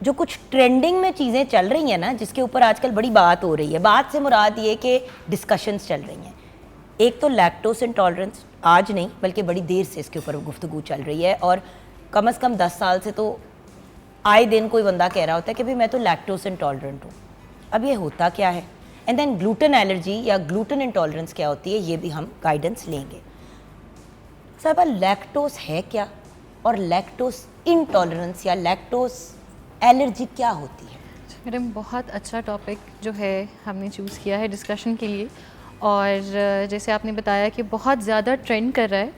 जो कुछ ट्रेंडिंग में चीज़ें चल रही हैं ना, जिसके ऊपर आजकल बड़ी बात हो रही है, बात से मुराद ये कि डिस्कशंस चल रही हैं। एक तो लैक्टोस इंटॉलरेंस, आज नहीं बल्कि बड़ी देर से इसके ऊपर गुफ्तगू चल रही है और कम से कम 10 साल से तो आए दिन कोई बंदा कह रहा होता है कि भाई मैं तो लैक्टोस इंटॉलरेंट हूँ। अब ये होता क्या है, एंड देन ग्लूटेन एलर्जी या ग्लूटेन इंटॉलरेंस क्या होती है, ये भी हम गाइडेंस लेंगे। साहब, लैक्टोस है क्या और लैक्टोस इंटॉलरेंस या लैक्टोस एलर्जी क्या होती है? मैडम, बहुत अच्छा टॉपिक जो है हमने चूज़ किया है डिस्कशन के लिए, और जैसे आपने बताया कि बहुत ज़्यादा ट्रेंड कर रहा है।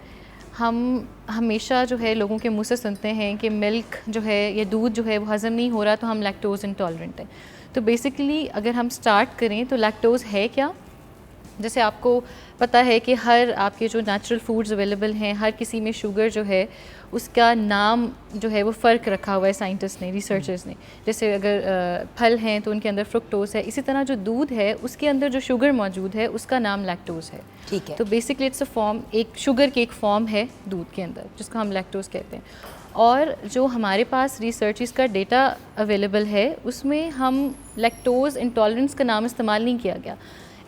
हम हमेशा जो है लोगों के मुंह से सुनते हैं कि मिल्क जो है या दूध जो है वो हज़म नहीं हो रहा तो हम लैक्टोज इंटॉलरेंट हैं। तो बेसिकली अगर हम स्टार्ट करें तो लैक्टोज है क्या। जैसे आपको पता है कि हर आपके जो नेचुरल फूड्स अवेलेबल हैं, हर किसी में शुगर जो है उसका नाम जो है वो फ़र्क रखा हुआ है साइंटिस्ट ने, रिसर्चर्स ने। जैसे अगर फल हैं तो उनके अंदर फ्रुक्टोज है, इसी तरह जो दूध है उसके अंदर जो शुगर मौजूद है उसका नाम लैक्टोज है। ठीक है। तो बेसिकली इट्स अ फॉर्म, एक शुगर की एक फॉर्म है दूध के अंदर जिसको हम लैक्टोज कहते हैं। और जो हमारे पास रिसर्चेस का डेटा अवेलेबल है उसमें हम लैक्टोज इंटॉलरेंस का नाम इस्तेमाल नहीं किया गया।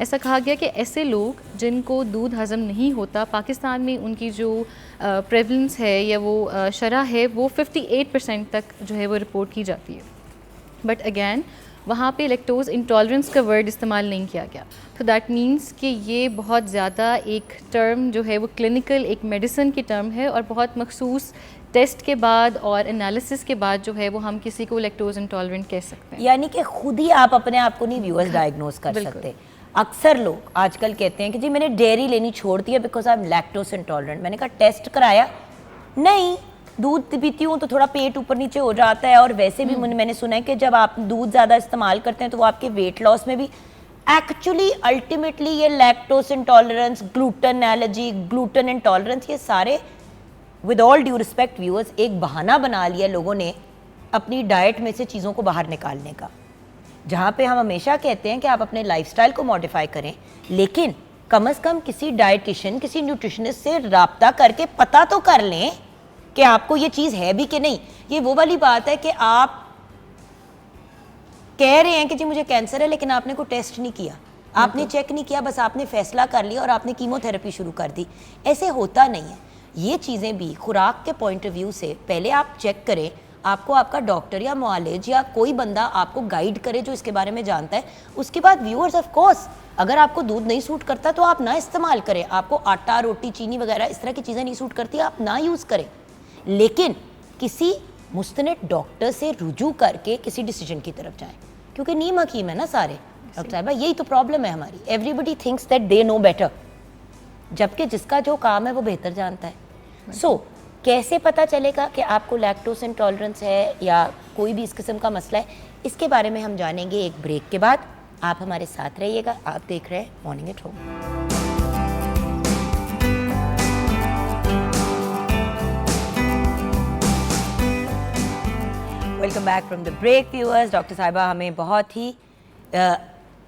ऐसा कहा गया कि ऐसे लोग जिनको दूध हज़म नहीं होता, पाकिस्तान में उनकी जो प्रेवलेंस है या वो शरह है वो 58% तक जो है वो रिपोर्ट की जाती है। बट अगैन वहाँ पे लैक्टोज इंटॉलरेंस का वर्ड इस्तेमाल नहीं किया गया। तो दैट मीन्स कि ये बहुत ज़्यादा एक टर्म जो है वो क्लिनिकल एक मेडिसिन की टर्म है और बहुत मखसूस टेस्ट के बाद और एनालिसिस के बाद जो है वो हम किसी को लैक्टोज इंटॉलरेंट कह सकते हैं। यानी कि खुद ही आप अपने आप को नहीं व्यूअर्स डायग्नोज कर सकते। अक्सर लोग आजकल कहते हैं कि जी मैंने डेयरी लेनी छोड़ दी है because I am lactose intolerant. मैंने कहा टेस्ट कराया? नहीं, दूध पीती हूँ तो थोड़ा पेट ऊपर नीचे हो जाता है और वैसे भी मैंने सुना है कि जब आप दूध ज़्यादा इस्तेमाल करते हैं तो वो आपके वेट लॉस में भी एक्चुअली अल्टीमेटली ये lactose intolerance, gluten allergy, gluten intolerance, ये सारे with all due respect viewers एक बहाना बना लिया लोगों ने अपनी डाइट में से चीज़ों को बाहर निकालने का। जहाँ पे हम हमेशा कहते हैं कि आप अपने लाइफस्टाइल को मॉडिफाई करें, लेकिन कम से कम किसी डाइटिशियन, किसी न्यूट्रिशनिस्ट से राब्ता करके पता तो कर लें कि आपको ये चीज़ है भी कि नहीं। ये वो वाली बात है कि आप कह रहे हैं कि जी मुझे कैंसर है लेकिन आपने कोई टेस्ट नहीं किया, आपने चेक नहीं किया, बस आपने फैसला कर लिया और आपने कीमोथेरेपी शुरू कर दी। ऐसे होता नहीं है। ये चीज़ें भी खुराक के पॉइंट ऑफ व्यू से पहले आप चेक करें, आपको आपका डॉक्टर या मुआलिज या कोई बंदा आपको गाइड करे जो इसके बारे में जानता है। उसके बाद व्यूअर्स, ऑफ कोर्स अगर आपको दूध नहीं सूट करता तो आप ना इस्तेमाल करें। आपको आटा, रोटी, चीनी वगैरह इस तरह की चीज़ें नहीं सूट करती, आप ना यूज़ करें। लेकिन किसी मुस्तनद डॉक्टर से रुजू करके किसी डिसीजन की तरफ जाएं, क्योंकि नीम हकीम है ना सारे। डॉक्टर साहिबा, यही तो प्रॉब्लम है हमारी। Everybody thinks that they know better, जबकि जिसका जो काम है वो बेहतर जानता है। सो कैसे पता चलेगा कि आपको लैक्टोज इंटॉलरेंस है या कोई भी इस किस्म का मसला है, इसके बारे में हम जानेंगे एक ब्रेक के बाद। आप हमारे साथ रहिएगा। आप देख रहे हैं morning at home. Welcome back from the break viewers. Doctor साहिबा हमें बहुत ही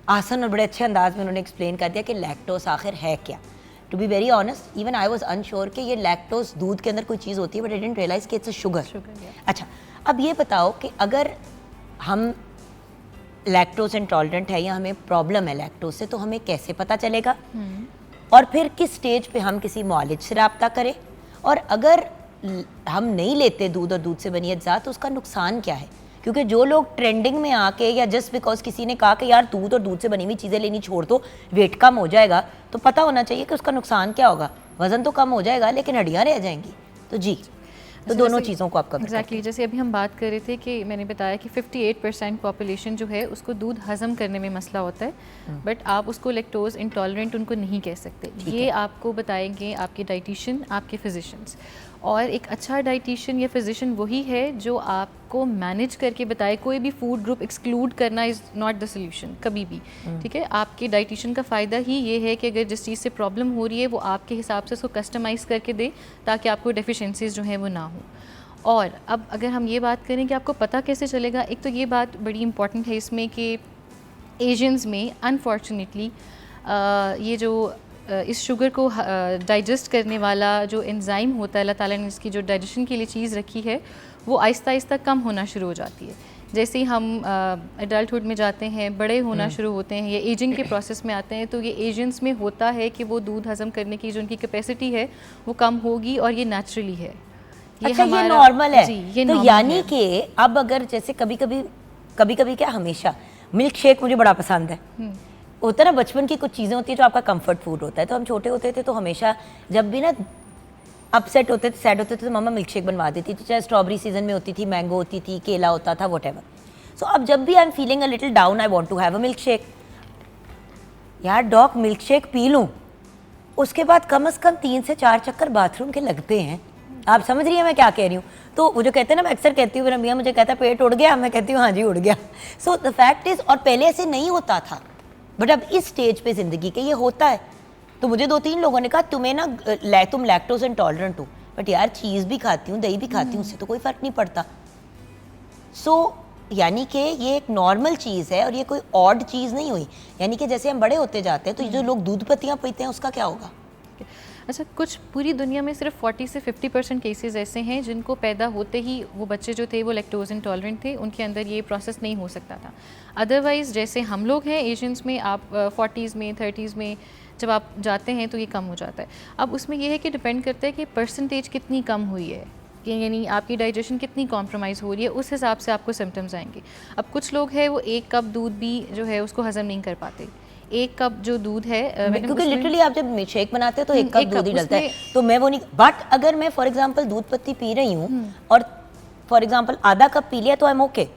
आसान और बड़े अच्छे अंदाज में उन्होंने एक्सप्लेन कर दिया कि लैक्टोज आखिर है क्या। To be very honest, even I was unsure कि ये लैक्टोज दूध के अंदर कोई चीज़ होती है, बट आई डिडंट रियलाइज कि इट्स अ शुगर। अच्छा, अब ये बताओ कि अगर हम लैक्टोज इंटॉलरेंट है या हमें प्रॉब्लम है लैक्टोज से, तो हमें कैसे पता चलेगा? और फिर किस स्टेज पे हम किसी मुआलिज से रब्ता करें? और अगर हम नहीं लेते दूध और दूध से बनी अज्जा तो उसका नुकसान क्या है? क्योंकि जो लोग ट्रेंडिंग में आके या जस्ट बिकॉज किसी ने कहा कि यार दूध और दूध से बनी हुई चीज़ें लेनी छोड़ दो, वेट कम हो जाएगा, तो पता होना चाहिए कि उसका नुकसान क्या होगा। वज़न तो कम हो जाएगा लेकिन हड्डियाँ रह जाएंगी। तो जी, तो दोनों चीज़ों को आप कवर एग्जैक्टली जैसे अभी हम बात कर रहे थे कि मैंने बताया कि 58% पॉपुलेशन जो है उसको दूध हज़म करने में मसला होता है, बट आप उसको लैक्टोज इंटॉलरेंट उनको नहीं कह सकते। ये आपको बताएंगे आपके डाइटिशियन, आपके फिजिशियंस। और एक अच्छा डाइटिशियन या फिजिशियन वही है जो आपको मैनेज करके बताए। कोई भी फूड ग्रुप एक्सक्लूड करना इज़ नॉट द सोल्यूशन कभी भी, ठीक है। आपके डाइटिशियन का फ़ायदा ही ये है कि अगर जिस चीज़ से प्रॉब्लम हो रही है वो आपके हिसाब से उसको कस्टमाइज़ करके दे ताकि आपको डेफिशिएंसीज जो हैं वो ना हो। और अब अगर हम ये बात करें कि आपको पता कैसे चलेगा, एक तो ये बात बड़ी इंपॉर्टेंट है इसमें कि एशियंस में अनफॉर्चुनेटली ये जो इस शुगर को डाइजेस्ट करने वाला जो एंजाइम होता है, अल्लाह ताला ने इसकी जो डाइजेशन के लिए चीज़ रखी है वो आहिस्ता आहिस्ता कम होना शुरू हो जाती है। जैसे ही हम एडल्टहुड में जाते हैं, बड़े होना शुरू होते हैं, ये एजिंग के प्रोसेस में आते हैं, तो ये एजेंट्स में होता है कि वो दूध हज़म करने की जो उनकी कैपेसिटी है वो कम होगी, और ये नेचुरली है। अच्छा, ये नॉर्मल है। जी, ये तो यानी कि अब अगर जैसे कभी कभी क्या, हमेशा मिल्क शेक मुझे बड़ा पसंद है। होता है ना, बचपन की कुछ चीज़ें होती है जो आपका कंफर्ट फूड होता है। तो हम छोटे होते थे तो हमेशा जब भी ना अपसेट होते थे, सैड होते थे, तो मम्मा मिल्क शेक बनवा देती थी। चाहे स्ट्रॉबेरी सीजन में होती थी, मैंगो होती थी, केला होता था, व्हाटएवर। सो अब जब भी I am feeling a little down, I want to have a milk shake. यार डॉग, मिल्क शेक पी लूँ, उसके बाद कम से कम 3 से 4 चक्कर बाथरूम के लगते हैं। आप समझ रही हैं मैं क्या कह रही हूँ? तो वो जो कहते हैं ना, मैं अक्सर कहती हूँ, मेरा मियाँ मुझे कहता है पेट उड़ गया, मैं कहती हूँ हाँ जी उड़ गया। सो द फैक्ट इज़, और पहले ऐसे नहीं होता था, बट अब इस स्टेज पे ज़िंदगी के ये होता है। तो मुझे 2-3 लोगों ने कहा तुम्हें ना तुम लैक्टोज इंटॉलरेंट हो, बट यार चीज़ भी खाती हूँ, दही भी खाती हूँ, उससे तो कोई फ़र्क नहीं पड़ता। सो यानी कि ये एक नॉर्मल चीज़ है और ये कोई ऑड चीज़ नहीं हुई। यानी कि जैसे हम बड़े होते जाते हैं तो जो लोग दूध पत्तियाँ पीते हैं उसका क्या होगा? अच्छा, कुछ पूरी दुनिया में सिर्फ 40 से 50% केसेस ऐसे हैं जिनको पैदा होते ही वो बच्चे जो थे वो लैक्टोज इंटॉलरेंट थे, उनके अंदर ये प्रोसेस नहीं हो सकता था। अदरवाइज़ जैसे हम लोग हैं एशियंस में, आप 40s में 30s में जब आप जाते हैं तो ये कम हो जाता है। अब उसमें यह है कि डिपेंड करता है कि परसेंटेज कितनी कम हुई है, यानी आपकी डाइजेशन कितनी कॉम्प्रोमाइज़ हो रही है, उस हिसाब से आपको सिम्टम्स आएंगे। अब कुछ लोग हैं वो 1 कप दूध भी जो है उसको हज़म नहीं कर पाते। 1 कप जो दूध है, क्योंकि लिटरली आप जब शेक बनाते हैं तो 1 कप दूध ही डलता है, तो मैं वो नहीं। बट अगर मैं फॉर एग्जांपल दूध पत्ती पी रही हूँ और फॉर एग्जांपल आधा कप पी लिया तो आई एम ओके।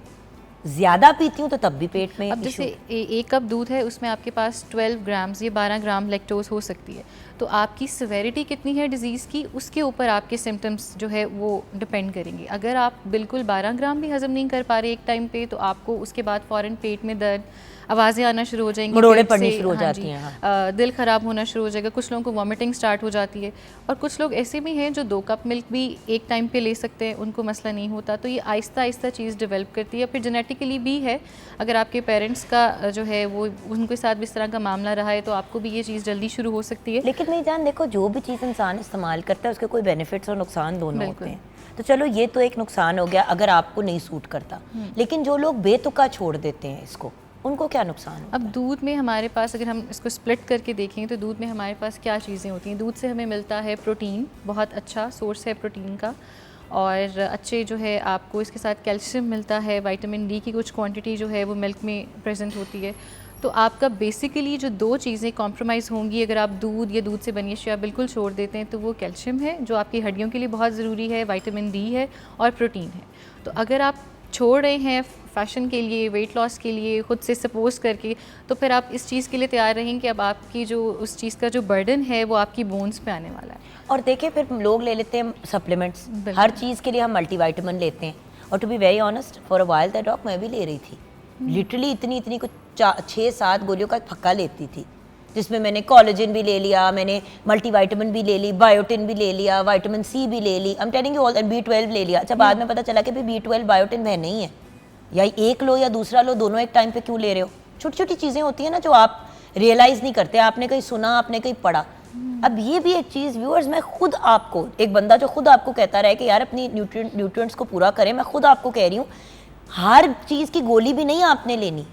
ज़्यादा पीती हूँ तो तब भी पेट में अब जैसे 1 कप दूध है उसमें आपके पास 12 ग्राम्स या 12 ग्राम लैक्टोज हो सकती है। तो आपकी सिवेरिटी कितनी है डिज़ीज़ की, उसके ऊपर आपके सिम्टम्स जो है वो डिपेंड करेंगे। अगर आप बिल्कुल 12 ग्राम भी हज़म नहीं कर पा रहे एक टाइम पे, तो आपको उसके बाद फ़ौरन पेट में दर्द, आवाज़ें आना शुरू हो जाएंगी, मरोड़े पड़नी शुरू हो जाती हैं, दिल ख़राब होना शुरू हो जाएगा, कुछ लोगों को वॉमिटिंग स्टार्ट हो जाती है। और कुछ लोग ऐसे भी हैं जो 2 कप मिल्क भी एक टाइम पे ले सकते हैं, उनको मसला नहीं होता। तो ये आहिस्ता आहिस्ता चीज़ डेवलप करती है। फिर जेनेटिकली भी है, अगर आपके पेरेंट्स का जो है वो उनके साथ भी इस तरह का मामला रहा है तो आपको भी ये चीज़ जल्दी शुरू हो सकती है। लेकिन नहीं जान, देखो जो भी चीज़ इंसान इस्तेमाल करता है उसके कोई बेनिफिट्स और नुकसान दोनों होते हैं। तो चलो ये तो एक नुकसान हो गया अगर आपको नहीं सूट करता, लेकिन जो लोग बेतुका छोड़ देते हैं इसको, उनको क्या नुकसान होता अब दूध में हमारे पास अगर हम इसको स्प्लिट करके देखें तो दूध में हमारे पास क्या चीज़ें होती हैं। दूध से हमें मिलता है प्रोटीन, बहुत अच्छा सोर्स है प्रोटीन का, और अच्छे जो है आपको इसके साथ कैल्शियम मिलता है, विटामिन डी की कुछ क्वांटिटी जो है वो मिल्क में प्रेजेंट होती है। तो आपका बेसिकली जो दो चीज़ें कॉम्प्रोमाइज़ होंगी अगर आप दूध या दूध से बनी अशिया बिल्कुल छोड़ देते हैं, तो वो कैल्शियम है जो आपकी हड्डियों के लिए बहुत ज़रूरी है, विटामिन डी है और प्रोटीन है। तो अगर आप छोड़ रहे हैं फैशन के लिए, वेट लॉस के लिए, खुद से सपोज करके, तो फिर आप इस चीज़ के लिए तैयार रहें कि अब आपकी जो उस चीज़ का जो बर्डन है वो आपकी बोन्स पे आने वाला है। और देखिए फिर लोग ले लेते हैं सप्लीमेंट्स, हर चीज़ के लिए हम मल्टीविटामिन लेते हैं। और to be very honest, for a while that dog मैं भी ले रही थी, लिटरली इतनी कुछ 6-7 गोलियों का एक फक्का लेती थी, जिसमें मैंने कोलेजन भी ले लिया, मैंने मल्टीविटामिन भी ले ली, बायोटिन भी ले लिया, विटामिन सी भी ले ली, I am telling you all, and B12 ले लिया। अच्छा बाद में पता चला कि भाई B12 बायोटिन वह नहीं है, या एक लो या दूसरा लो, दोनों एक टाइम पे क्यों ले रहे हो। छोटी छोटी चीज़ें होती हैं ना जो आप रियलाइज़ नहीं करते, आपने कहीं सुना, आपने कहीं पढ़ा। अब ये भी एक चीज़ व्यूअर्स, मैं खुद आपको, एक बंदा जो खुद आपको कहता रहे कि यार अपनी न्यूट्रिएंट्स को पूरा करें, मैं खुद आपको कह रही हूँ हर चीज़ की गोली भी नहीं आपने लेनी,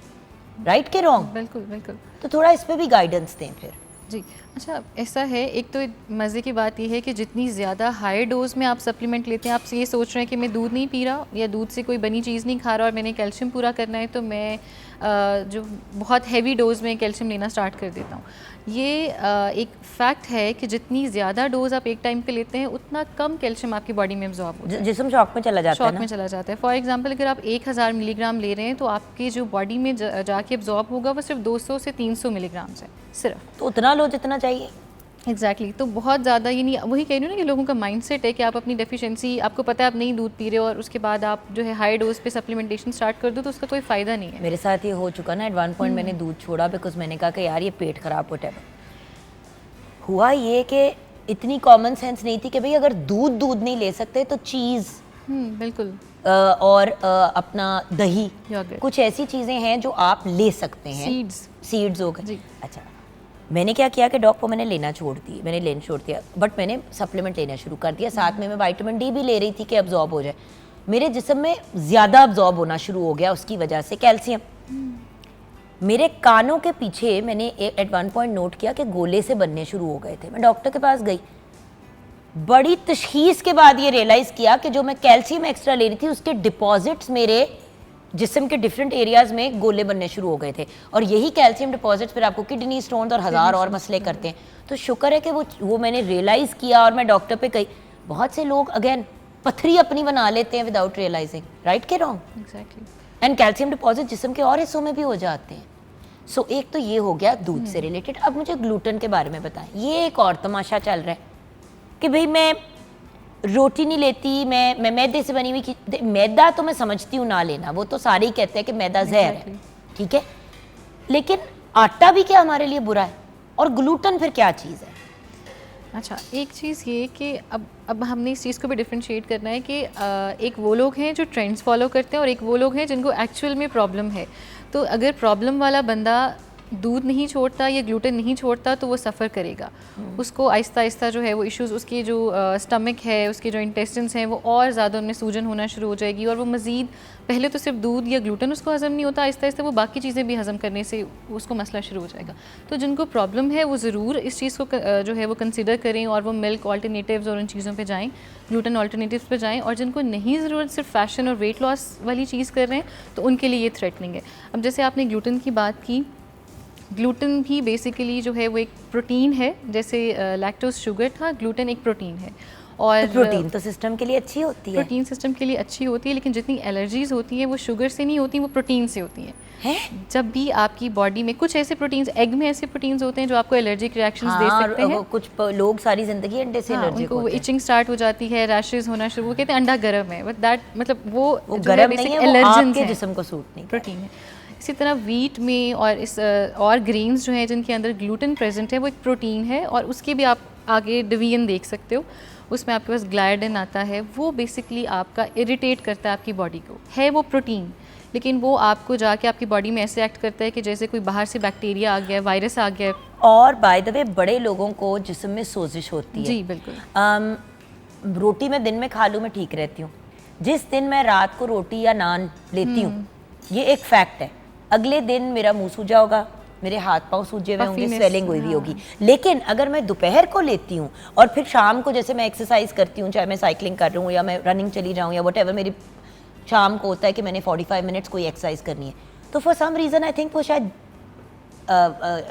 राइट के रॉन्ग। बिल्कुल बिल्कुल। तो थोड़ा इस पे भी गाइडेंस दें फिर। जी अच्छा, ऐसा है, एक तो मज़े की बात यह है कि जितनी ज़्यादा हाई डोज में आप सप्लीमेंट लेते हैं, आप ये सोच रहे हैं कि मैं दूध नहीं पी रहा या दूध से कोई बनी चीज़ नहीं खा रहा और मैंने कैल्शियम पूरा करना है, तो मैं जो बहुत हैवी डोज में कैल्शियम लेना स्टार्ट कर देता हूँ। ये एक फैक्ट है कि जितनी ज़्यादा डोज आप एक टाइम पे लेते हैं उतना कम कैल्शियम आपकी बॉडी में एब्जॉर्ब होता है, जिस्म शॉक में चला जाता है, शॉक में चला जाता है। फॉर एग्जांपल अगर आप 1000 मिलीग्राम ले रहे हैं तो आपकी जो बॉडी में जाके एब्जॉर्ब होगा वो सिर्फ 200 से 300 मिलीग्राम है सिर्फ। तो उतना लो जितना चाहिए। एग्जैक्टली तो बहुत ज़्यादा, ये नहीं, वही कह रही हूँ ना कि लोगों का माइंडसेट है कि आप अपनी डेफिशिएंसी, आपको पता है आप नहीं दूध पी रहे हो और उसके बाद आप जो है हाई डोज पे सप्लीमेंटेशन स्टार्ट कर दो तो उसका कोई फ़ायदा नहीं है। मेरे साथ ये हो चुका ना, एट वन पॉइंट मैंने दूध छोड़ा बिकॉज मैंने कहा कि यार ये पेट खराब व्हाटएवर। हुआ ये कि इतनी कॉमन सेंस नहीं थी कि भाई अगर दूध नहीं ले सकते तो चीज़ बिल्कुल और अपना दही, Yogurt. कुछ ऐसी चीज़ें हैं जो आप ले सकते हैं। सीड्स हो गए जी। अच्छा, मैंने क्या किया कि डॉग को मैंने लेना छोड़ दिया, बट मैंने सप्लीमेंट लेना शुरू कर दिया। साथ में मैं विटामिन डी भी ले रही थी कि अब्जॉर्ब हो जाए। मेरे जिस्म में ज़्यादा अब्जॉर्ब होना शुरू हो गया उसकी वजह से कैल्शियम। मेरे कानों के पीछे मैंने एट वन पॉइंट नोट किया कि गोले से बनने शुरू हो गए थे। मैं डॉक्टर के पास गई, बड़ी तशखीस के बाद ये रियलाइज़ किया कि जो मैं कैल्शियम एक्स्ट्रा ले रही थी उसके डिपॉजिट्स मेरे जिस्म के डिफरेंट एरियाज में गोले बनने शुरू हो गए थे, और यही कैल्शियम डिपॉजिट्स फिर आपको किडनी स्टोन और हज़ार और मसले करते हैं। तो शुक्र है कि वो मैंने रियलाइज़ किया और मैं डॉक्टर पे गई। बहुत से लोग अगेन पथरी अपनी बना लेते हैं विदाउट रियलाइजिंग, राइट के wrong. Exactly. And calcium deposit जिस्म के और हिस्सों में भी हो जाते हैं। सो एक तो ये हो गया दूध से रिलेटेड। अब मुझे ग्लूटेन के बारे में बताएं। ये एक और तमाशा चल रहा है कि भाई मैं रोटी नहीं लेती, मैं मैदे से बनी हुई, मैदा तो मैं समझती हूँ ना लेना, वो तो सारे ही कहते हैं कि मैदा जहर है, ठीक है, लेकिन आटा भी क्या हमारे लिए बुरा है, और ग्लूटेन फिर क्या चीज़ है? अच्छा, एक चीज़ ये कि अब हमने इस चीज़ को भी डिफ्रेंशिएट करना है कि एक वो लोग हैं जो ट्रेंड्स फॉलो करते हैं और एक वो लोग हैं जिनको एक्चुअल में प्रॉब्लम है। तो अगर प्रॉब्लम वाला बंदा दूध नहीं छोड़ता या ग्लूटेन नहीं छोड़ता तो वो सफ़र करेगा। उसको आहिस्ता आहिस्ता जो है वो इश्यूज़, उसकी जो स्टमक है, उसके जो इंटेस्टिन्स हैं वो और ज़्यादा उनमें सूजन होना शुरू हो जाएगी, और वो मज़ीद पहले तो सिर्फ दूध या ग्लूटेन उसको हज़म नहीं होता, आहिस्ता आहिस्ता वो बाकी चीज़ें भी हज़म करने से उसको मसला शुरू हो जाएगा। तो जिनको प्रॉब्लम है वो ज़रूर इस चीज़ को जो है वो कंसिडर करें और वो मिल्क ऑल्टरनेटिव्स और उन चीज़ों पे जाएं, ग्लूटेन ऑल्टरनेटिव्स पे जाएं। और जिनको नहीं ज़रूरत, सिर्फ फैशन और वेट लॉस वाली चीज़ कर रहे हैं, तो उनके लिए ये थ्रेटनिंग है। अब जैसे आपने ग्लूटेन की बात की, ग्लूटेन भी बेसिकली जो है वो एक प्रोटीन है, जैसे लैक्टोज शुगर था, ग्लूटेन एक प्रोटीन है। और तो प्रोटीन तो सिस्टम के लिए अच्छी होती है, प्रोटीन सिस्टम के लिए अच्छी होती है, लेकिन जितनी एलर्जीज़ होती हैं वो शुगर से नहीं होती, वो प्रोटीन से होती हैं। जब भी आपकी बॉडी में कुछ ऐसे प्रोटीन्स, एग में ऐसे प्रोटीन्स होते हैं जो आपको एलर्जिक रिएक्शंस दे सकते हैं। कुछ लोग सारी जिंदगी अंडे से एलर्जिक होते हैं, इचिंग स्टार्ट हो जाती है, रैशेस होना शुरू, वो कहते हैं अंडा गर्म है, बट दैट मतलब वो गर्म नहीं है, वो आपके जिस्म को सूट नहीं, प्रोटीन है। इसी तरह वीट में और ग्रेन्स जो हैं जिनके अंदर ग्लूटेन प्रेजेंट है वो एक प्रोटीन है, और उसके भी आप आगे डिवीजन देख सकते हो। उसमें आपके पास ग्लाइडिन आता है, वो बेसिकली आपका इरिटेट करता है आपकी बॉडी को, है वो प्रोटीन, लेकिन वो आपको जाके आपकी बॉडी में ऐसे एक्ट करता है कि जैसे कोई बाहर से बैक्टीरिया आ गया है, वायरस आ गया है। और बाय द वे बड़े लोगों को जिस्म में सोजिश होती है। जी बिल्कुल। रोटी मैं दिन में खा लूँ मैं ठीक रहती हूँ, जिस दिन मैं रात को रोटी या नान लेती हूँ, ये एक फैक्ट है, अगले दिन मेरा मुंह सूजा होगा, मेरे हाथ पांव सूजे हुए होंगे, Puffiness, स्वेलिंग हुई भी होगी। लेकिन अगर मैं दोपहर को लेती हूँ और फिर शाम को जैसे मैं एक्सरसाइज करती हूँ, चाहे मैं साइकिलिंग कर रही हूँ या मैं रनिंग चली जाऊँ या वट एवर, मेरी शाम को होता है कि मैंने 45 मिनट्स कोई एक्सरसाइज करनी है, तो for some reason I think वो शायद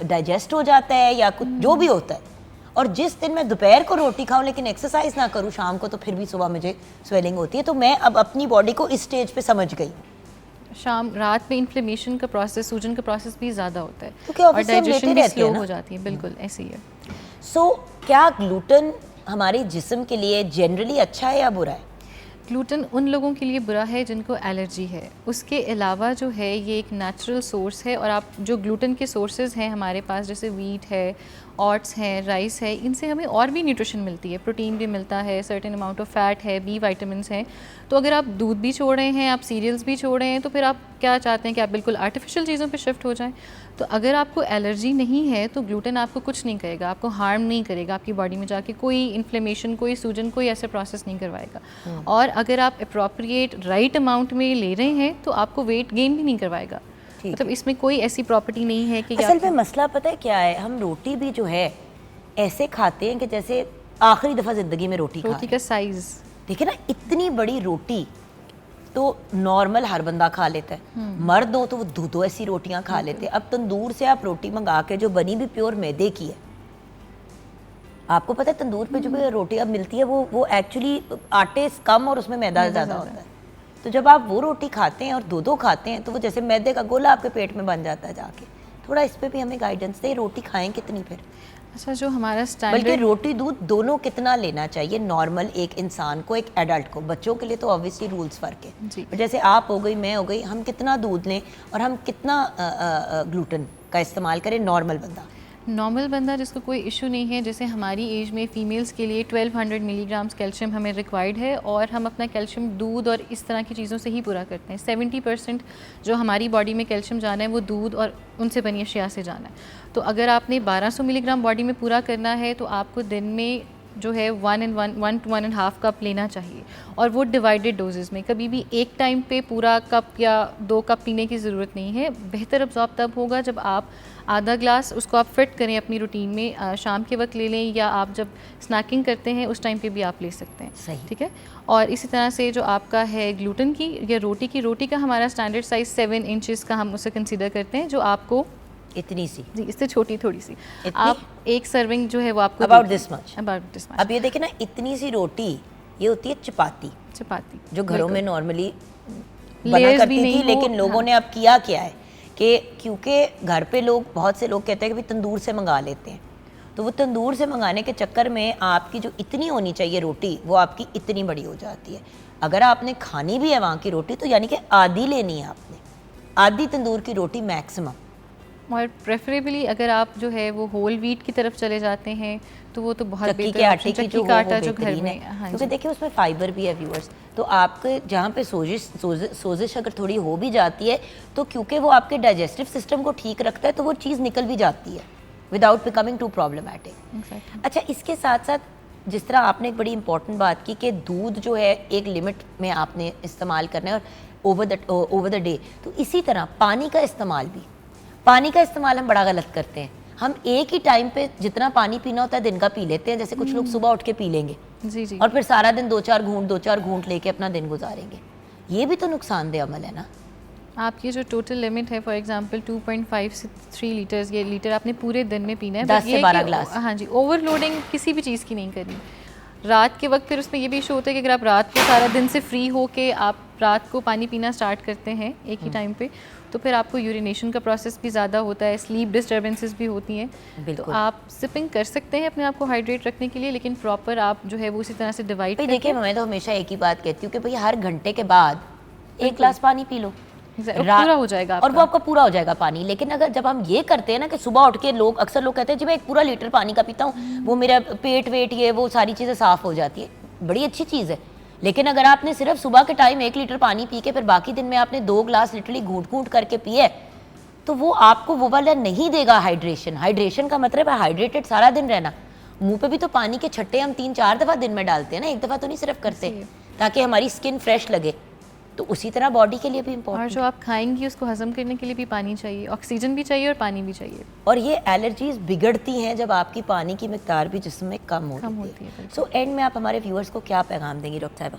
डाइजेस्ट हो जाता है या कुछ जो भी होता है। और जिस दिन मैं दोपहर को रोटी खाऊं लेकिन एक्सरसाइज ना करूं शाम को, तो फिर भी सुबह मुझे स्वेलिंग होती है। तो मैं अब अपनी बॉडी को इस स्टेज पे समझ गई हूं। शाम रात में इन्फ्लेमेशन का प्रोसेस, सूजन का प्रोसेस भी ज़्यादा होता है क्योंकि और obviously हम डाइजेशन लेटे भी रहते स्लो हैं ना। हो जाती है। बिल्कुल ऐसे ही है। सो क्या ग्लूटेन हमारे जिस्म के लिए जनरली अच्छा है या बुरा है? ग्लूटेन उन लोगों के लिए बुरा है जिनको एलर्जी है। उसके अलावा जो है ये एक नेचुरल सोर्स है, और आप जो ग्लूटेन के सोर्सेज हैं हमारे पास, जैसे वीट है, ऑट्स हैं, राइस है, इनसे हमें और भी न्यूट्रिशन मिलती है, प्रोटीन भी मिलता है, सर्टेन अमाउंट ऑफ फैट है, बी विटामिन्स हैं। तो अगर आप दूध भी छोड़ रहे हैं, आप सीरियल्स भी छोड़ रहे हैं, तो फिर आप क्या चाहते हैं कि आप बिल्कुल आर्टिफिशियल चीज़ों पे शिफ्ट हो जाएं? तो अगर आपको एलर्जी नहीं है तो ग्लूटेन आपको कुछ नहीं करेगा, आपको हार्म नहीं करेगा, आपकी बॉडी में जाके कोई इन्फ्लेमेशन, कोई सूजन, कोई ऐसे प्रोसेस नहीं करवाएगा। और अगर आप अप्रोप्रिएट राइट अमाउंट में ले रहे हैं तो आपको वेट गेन भी नहीं करवाएगा। मतलब इसमें कोई ऐसी प्रॉपर्टी नहीं है कि असल में मसला पता है क्या है, हम रोटी भी जो है ऐसे खाते हैं कि जैसे आखिरी दफ़ा ज़िंदगी में रोटी खा रोटी का साइज़ देखिए ना, इतनी बड़ी रोटी तो नॉर्मल हर बंदा खा लेता है, मर्द हो तो वो दो ऐसी रोटियां खा लेते हैं। अब तंदूर से आप रोटी मंगा के, जो बनी भी प्योर मैदे की है, आपको पता है तंदूर पे जो भी रोटी अब मिलती है वो एक्चुअली आटे कम और उसमें मैदा ज़्यादा होता है। तो जब आप वो रोटी खाते हैं और दो खाते हैं तो वो जैसे मैदे का गोला आपके पेट में बन जाता है जाके। थोड़ा इस पे भी हमें गाइडेंस दे, रोटी खाएं कितनी फिर? अच्छा, जो हमारा बल्कि स्टैंडर्ड रोटी दूध दोनों कितना लेना चाहिए नॉर्मल एक इंसान को, एक एडल्ट को? बच्चों के लिए तो ऑब्वियसली रूल्स फ़र्क है, जी। पर जैसे आप हो गई, मैं हो गई, हम कितना दूध लें और हम कितना ग्लूटेन का इस्तेमाल करें नॉर्मल बंदा? नॉर्मल बंदा जिसको कोई इशू नहीं है, जैसे हमारी एज में फ़ीमेल्स के लिए 1200 मिलीग्राम्स कैल्शियम हमें रिक्वायर्ड है, और हम अपना कैल्शियम दूध और इस तरह की चीज़ों से ही पूरा करते हैं। 70% जो हमारी बॉडी में कैल्शियम जाना है वो दूध और उनसे बनी अशिया से जाना है। तो अगर आपने 1200 मिलीग्राम बॉडी में पूरा करना है तो आपको दिन में जो है 1 to 1.5 कप लेना चाहिए, और वो डिवाइडेड डोजेज़ में। कभी भी एक टाइम पे पूरा कप या 2 कप पीने की ज़रूरत नहीं है। बेहतर अब्जॉर्ब तब होगा जब आप आधा ग्लास उसको आप फिट करें अपनी रूटीन में, शाम के वक्त ले लें, या आप जब स्नैकिंग करते हैं उस टाइम पे भी आप ले सकते हैं। सही। ठीक है। और इसी तरह से जो आपका है ग्लूटेन की या रोटी का हमारा स्टैंडर्ड साइज़ 7 इंचेस का हम उसे कंसिडर करते हैं, जो आपको इतनी सी, जी इससे छोटी थोड़ी सी, इतनी? आप एक सर्विंग जो है वो आपको अबाउट दिस मच। अब अब ये देखिए ना, इतनी सी रोटी, ये होती है चपाती, चपाती जो घरों में नॉर्मली बना Layers करती भी नहीं थी, हो, लेकिन लोगों हाँ। ने अब किया क्या है कि क्योंकि घर पे लोग, बहुत से लोग कहते हैं कि भाई तंदूर से मंगा लेते हैं, तो वो तंदूर से मंगाने के चक्कर में आपकी जो इतनी होनी चाहिए रोटी, वो आपकी इतनी बड़ी हो जाती है। अगर आपने खानी भी है वहाँ की रोटी तो यानी कि आधी लेनी है आपने, आधी तंदूर की रोटी मैक्सिमम। और प्रेफरेबली अगर आप जो है वो होल व्हीट की तरफ चले जाते हैं तो वो तो बहुत चक्की बेहतर के आटे option, की चक्की जो का वो आटा जो घर बेहतरीन में, है, हाँ क्योंकि जी। देखिए उसमें फाइबर भी है व्यूअर्स। तो आपके जहाँ पे सोजिश अगर थोड़ी हो भी जाती है तो क्योंकि वो आपके डाइजेस्टिव सिस्टम को ठीक रखता है तो वो चीज़ निकल भी जाती है without becoming too problematic. Exactly. अच्छा, इसके साथ साथ जिस तरह आपने एक बड़ी इंपॉर्टेंट बात की कि दूध जो है एक लिमिट में आपने इस्तेमाल करना है और ओवर द डे, तो इसी तरह पानी का इस्तेमाल भी, पानी का इस्तेमाल हम बड़ा गलत करते हैं। हम एक ही टाइम पे जितना पानी पीना होता है दिन का पी लेते हैं, जैसे कुछ लोग सुबह उठ के पी लेंगे जी जी। और फिर सारा दिन 2-4 घूंट लेके अपना दिन गुजारेंगे। ये भी तो नुकसानदेह अमल है ना। आपकी जो टोटल लिमिट है फॉर एग्जांपल 2.5 से 3 लीटर्स, ये लीटर आपने पूरे दिन में पीना है। 10 बट से ये 12 कि- ग्लास। हाँ जी, ओवरलोडिंग किसी भी चीज़ की नहीं करनी। रात के वक्त फिर उसमें ये भी इशू होता है कि अगर आप रात को सारा दिन से फ्री हो के आप रात को पानी पीना स्टार्ट करते हैं एक ही टाइम पे, तो फिर आपको यूरिनेशन का प्रोसेस भी ज़्यादा होता है, स्लीप डिस्टर्बेंसेस भी होती हैं। तो बिल्कुल। आप सिपिंग कर सकते हैं अपने आप को हाइड्रेट रखने के लिए, लेकिन प्रॉपर आप जो है वो उसी तरह से डिवाइड भाई देखिए, मैं तो हमेशा एक ही बात कहती हूँ कि भाई हर घंटे के बाद एक गिलास पानी पी लो, पूरा हो जाएगा और वो आपका पूरा हो जाएगा पानी। लेकिन अगर जब हम ये करते हैं ना कि सुबह उठ के लोग, अक्सर लोग कहते हैं जी मैं एक पूरा लीटर पानी का पीता हूँ, वो मेरा पेट वेट ये वो सारी चीज़ें साफ़ हो जाती है, बड़ी अच्छी चीज़ है। लेकिन अगर आपने सिर्फ सुबह के टाइम 1 लीटर पानी पी के फिर बाकी दिन में आपने 2 गिलास लिटरली घूंट घूंट करके पिए, तो वो आपको वो वाला नहीं देगा हाइड्रेशन। हाइड्रेशन का मतलब है हाइड्रेटेड सारा दिन रहना। मुंह पे भी तो पानी के छट्टे हम 3-4 दफ़ा दिन में डालते हैं ना, एक दफ़ा तो नहीं सिर्फ करते, ताकि हमारी स्किन फ्रेश लगे। तो उसी तरह बॉडी के लिए भी और इम्पोर्टेंट जो आप खाएंगी उसको हजम करने के लिए भी पानी चाहिए, ऑक्सीजन भी चाहिए और पानी भी चाहिए। और ये एलर्जीज बिगड़ती हैं जब आपकी पानी की मिकदार भी जिस्म में कम होती है। बिल्कुल। सो एंड में आप हमारे व्यूअर्स को क्या पैगाम देंगी डॉक्टर साहिबा?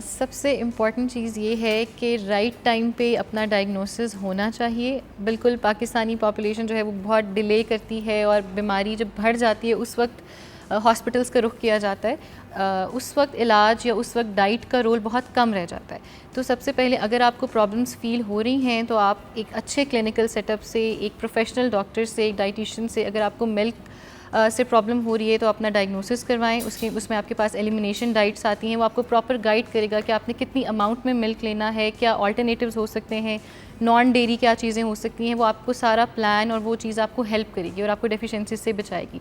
सबसे इम्पॉर्टेंट चीज़ ये है कि राइट टाइम पे अपना डायग्नोसिस होना चाहिए। बिल्कुल पाकिस्तानी पॉपुलेशन जो है वो बहुत डिले करती है और बीमारी जब बढ़ जाती है उस वक्त हॉस्पिटल्स का रुख किया जाता है, उस वक्त इलाज या उस वक्त डाइट का रोल बहुत कम रह जाता है। तो सबसे पहले अगर आपको प्रॉब्लम्स फ़ील हो रही हैं तो आप एक अच्छे क्लिनिकल सेटअप से, एक प्रोफेशनल डॉक्टर से, एक डाइटिशियन से, अगर आपको मिल्क से प्रॉब्लम हो रही है तो अपना डायग्नोसिस करवाएं। उसमें आपके पास एलिमिनेशन डाइट्स आती हैं, वो आपको प्रॉपर गाइड करेगा कि आपने कितनी अमाउंट में मिल्क लेना है, क्या ऑल्टरनेटिव्स हो सकते हैं, नॉन डेयरी क्या चीज़ें हो सकती हैं। वो आपको सारा प्लान और वो चीज़ आपको हेल्प करेगी और आपको डेफिशिएंसी से बचाएगी।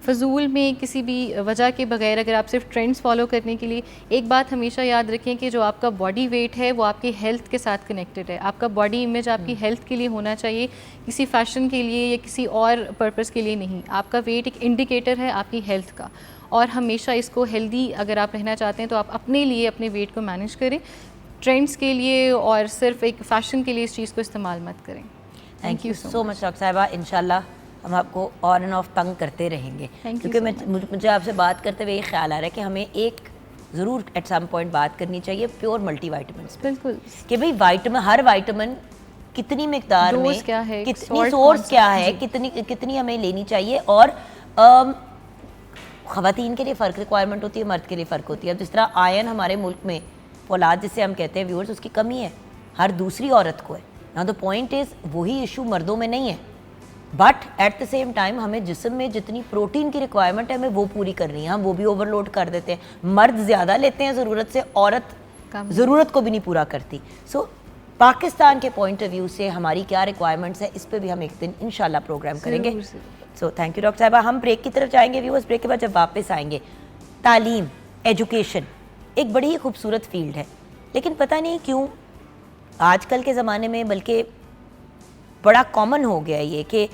फ़जूल में किसी भी वजह के बगैर अगर आप सिर्फ ट्रेंड्स फॉलो करने के लिए, एक बात हमेशा याद रखें कि जो आपका बॉडी वेट है वो आपकी हेल्थ के साथ कनेक्टेड है। आपका बॉडी इमेज आपकी हेल्थ के लिए होना चाहिए, किसी फैशन के लिए या किसी और पर्पज़ के लिए नहीं। आपका वेट एक इंडिकेटर है आपकी हेल्थ का, और हमेशा इसको हेल्दी अगर आप रहना चाहते हैं तो आप अपने लिए अपने वेट को मैनेज करें, ट्रेंड्स के लिए और सिर्फ एक फ़ैशन के लिए इस चीज़ को इस्तेमाल मत करें। Thank you so much doctor साहिबा। इंशाल्लाह हम आपको ऑन एंड ऑफ तंग करते रहेंगे, क्योंकि मुझे आपसे बात करते हुए ये ख्याल आ रहा है कि हमें एक ज़रूर एट सम पॉइंट बात करनी चाहिए प्योर मल्टीविटामिन। बिल्कुल, कि भाई विटामिन, हर विटामिन कितनी मिकदार में, क्या है, कितनी सोर्स क्या है, कितनी हमें लेनी चाहिए। और ख़वातीन के लिए फ़र्क रिक्वायरमेंट होती है, मर्द के लिए फ़र्क होती है। अब जिस तरह आयरन हमारे मुल्क में फौलाद जिसे हम कहते हैं व्यूअर्स, उसकी कमी है, हर दूसरी औरत को है। नाउ द पॉइंट इज़ वही इशू मर्दों में नहीं है, but at the same time हमें जिस्म में जितनी प्रोटीन की रिक्वायरमेंट है हमें वो पूरी करनी है। हम वो भी ओवरलोड कर देते हैं, मर्द ज़्यादा लेते हैं ज़रूरत से, औरत ज़रूरत को भी नहीं पूरा करती। सो पाकिस्तान के पॉइंट ऑफ व्यू से हमारी क्या रिक्वायरमेंट्स है, इस पर भी हम एक दिन इंशाल्लाह प्रोग्राम करेंगे। सो थैंक यू डॉक्टर साहिबा। हम ब्रेक की तरफ जाएंगे व्यूअर्स। ब्रेक के बाद जब वापस आएंगे, तालीम, एजुकेशन एक बड़ी ही खूबसूरत फील्ड है, लेकिन पता नहीं क्यों आजकल के ज़माने में बल्कि बड़ा कॉमन हो गया ये कि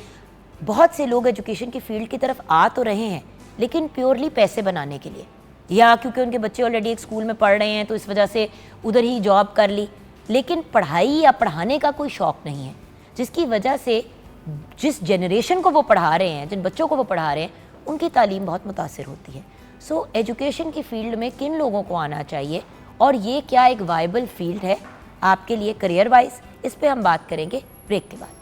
बहुत से लोग एजुकेशन की फील्ड की तरफ आ तो रहे हैं, लेकिन प्योरली पैसे बनाने के लिए, या क्योंकि उनके बच्चे ऑलरेडी एक स्कूल में पढ़ रहे हैं तो इस वजह से उधर ही जॉब कर ली, लेकिन पढ़ाई या पढ़ाने का कोई शौक़ नहीं है, जिसकी वजह से जिस जनरेशन को वो पढ़ा रहे हैं, जिन बच्चों को वो पढ़ा रहे हैं, उनकी तालीम बहुत मुतासिर होती है। सो एजुकेशन की फील्ड में किन लोगों को आना चाहिए और ये क्या एक वाइबल फील्ड है आपके लिए करियर वाइज, इस पर हम बात करेंगे ब्रेक के बाद।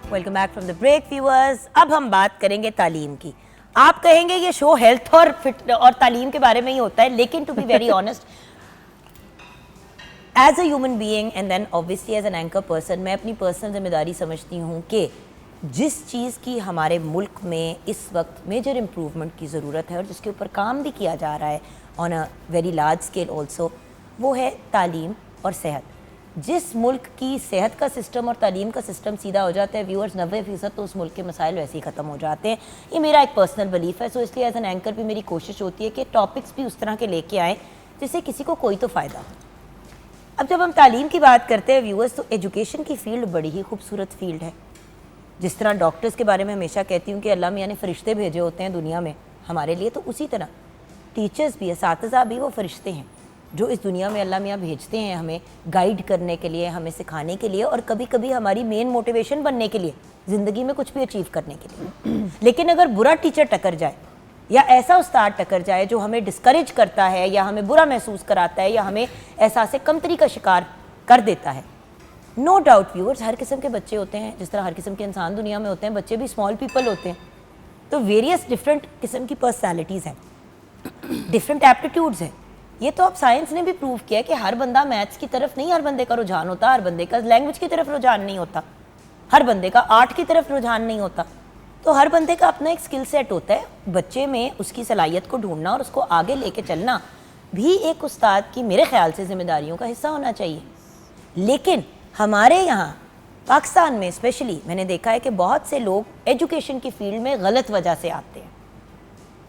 Welcome back from the break viewers. अब हम बात करेंगे तालीम की। आप कहेंगे ये शो हेल्थ और फिट और तालीम के बारे में ही होता है, लेकिन to be very honest, as a human being and then obviously as an anchor person, मैं अपनी पर्सनल जिम्मेदारी समझती हूँ कि जिस चीज़ की हमारे मुल्क में इस वक्त मेजर इम्प्रूवमेंट की ज़रूरत है और जिसके ऊपर काम भी किया जा रहा है on a very large scale also, वो है तालीम और सेहत। जिस मुल्क की सेहत का सिस्टम और तालीम का सिस्टम सीधा हो जाता है व्यूअर्स, 90% तो उस मुल्क के मसाइल वैसे ही ख़त्म हो जाते हैं। ये मेरा एक पर्सनल बिलीफ है। सो इसलिए एज एन एंकर भी मेरी कोशिश होती है कि टॉपिक्स भी उस तरह के लेके आएँ जिससे किसी को कोई तो फ़ायदा हो। अब जब हम तालीम की बात करते हैं व्यूअर्स, तो एजुकेशन की फ़ील्ड बड़ी ही खूबसूरत फील्ड है। जिस तरह डॉक्टर्स के बारे में हमेशा कहती हूँ कि अल्लाह मियाँ ने फ़रिश्ते भेजे होते हैं दुनिया में हमारे लिए, तो उसी तरह टीचर्स भी, असातिज़ा भी वो फ़रिश्ते हैं जो इस दुनिया में अल्लाह मियाँ भेजते हैं हमें गाइड करने के लिए, हमें सिखाने के लिए और कभी कभी हमारी मेन मोटिवेशन बनने के लिए, ज़िंदगी में कुछ भी अचीव करने के लिए। लेकिन अगर बुरा टीचर टकर जाए या ऐसा उस्ताद टकर जाए जो हमें डिस्करेज करता है या हमें बुरा महसूस कराता है या हमें एहसास कमतरी का शिकार कर देता है, नो डाउट व्यूअर्स, हर किस्म के बच्चे होते हैं, जिस तरह हर किस्म के इंसान दुनिया में होते हैं, बच्चे भी स्मॉल पीपल होते हैं, तो वेरियस डिफरेंट किस्म की पर्सनैलिटीज़ हैं, डिफरेंट एप्टीट्यूड्स हैं। ये तो अब साइंस ने भी प्रूव किया है कि हर बंदा मैथ्स की तरफ नहीं, हर बंदे का रुझान होता, हर बंदे का लैंग्वेज की तरफ रुझान नहीं होता, हर बंदे का आर्ट की तरफ रुझान नहीं होता। तो हर बंदे का अपना एक स्किल सेट होता है। बच्चे में उसकी सलाहियत को ढूंढना और उसको आगे लेके चलना भी एक उस्ताद की मेरे ख्याल से जिम्मेदारियों का हिस्सा होना चाहिए। लेकिन हमारे यहाँ पाकिस्तान में स्पेशली मैंने देखा है कि बहुत से लोग एजुकेशन की फील्ड में गलत वजह से आते हैं।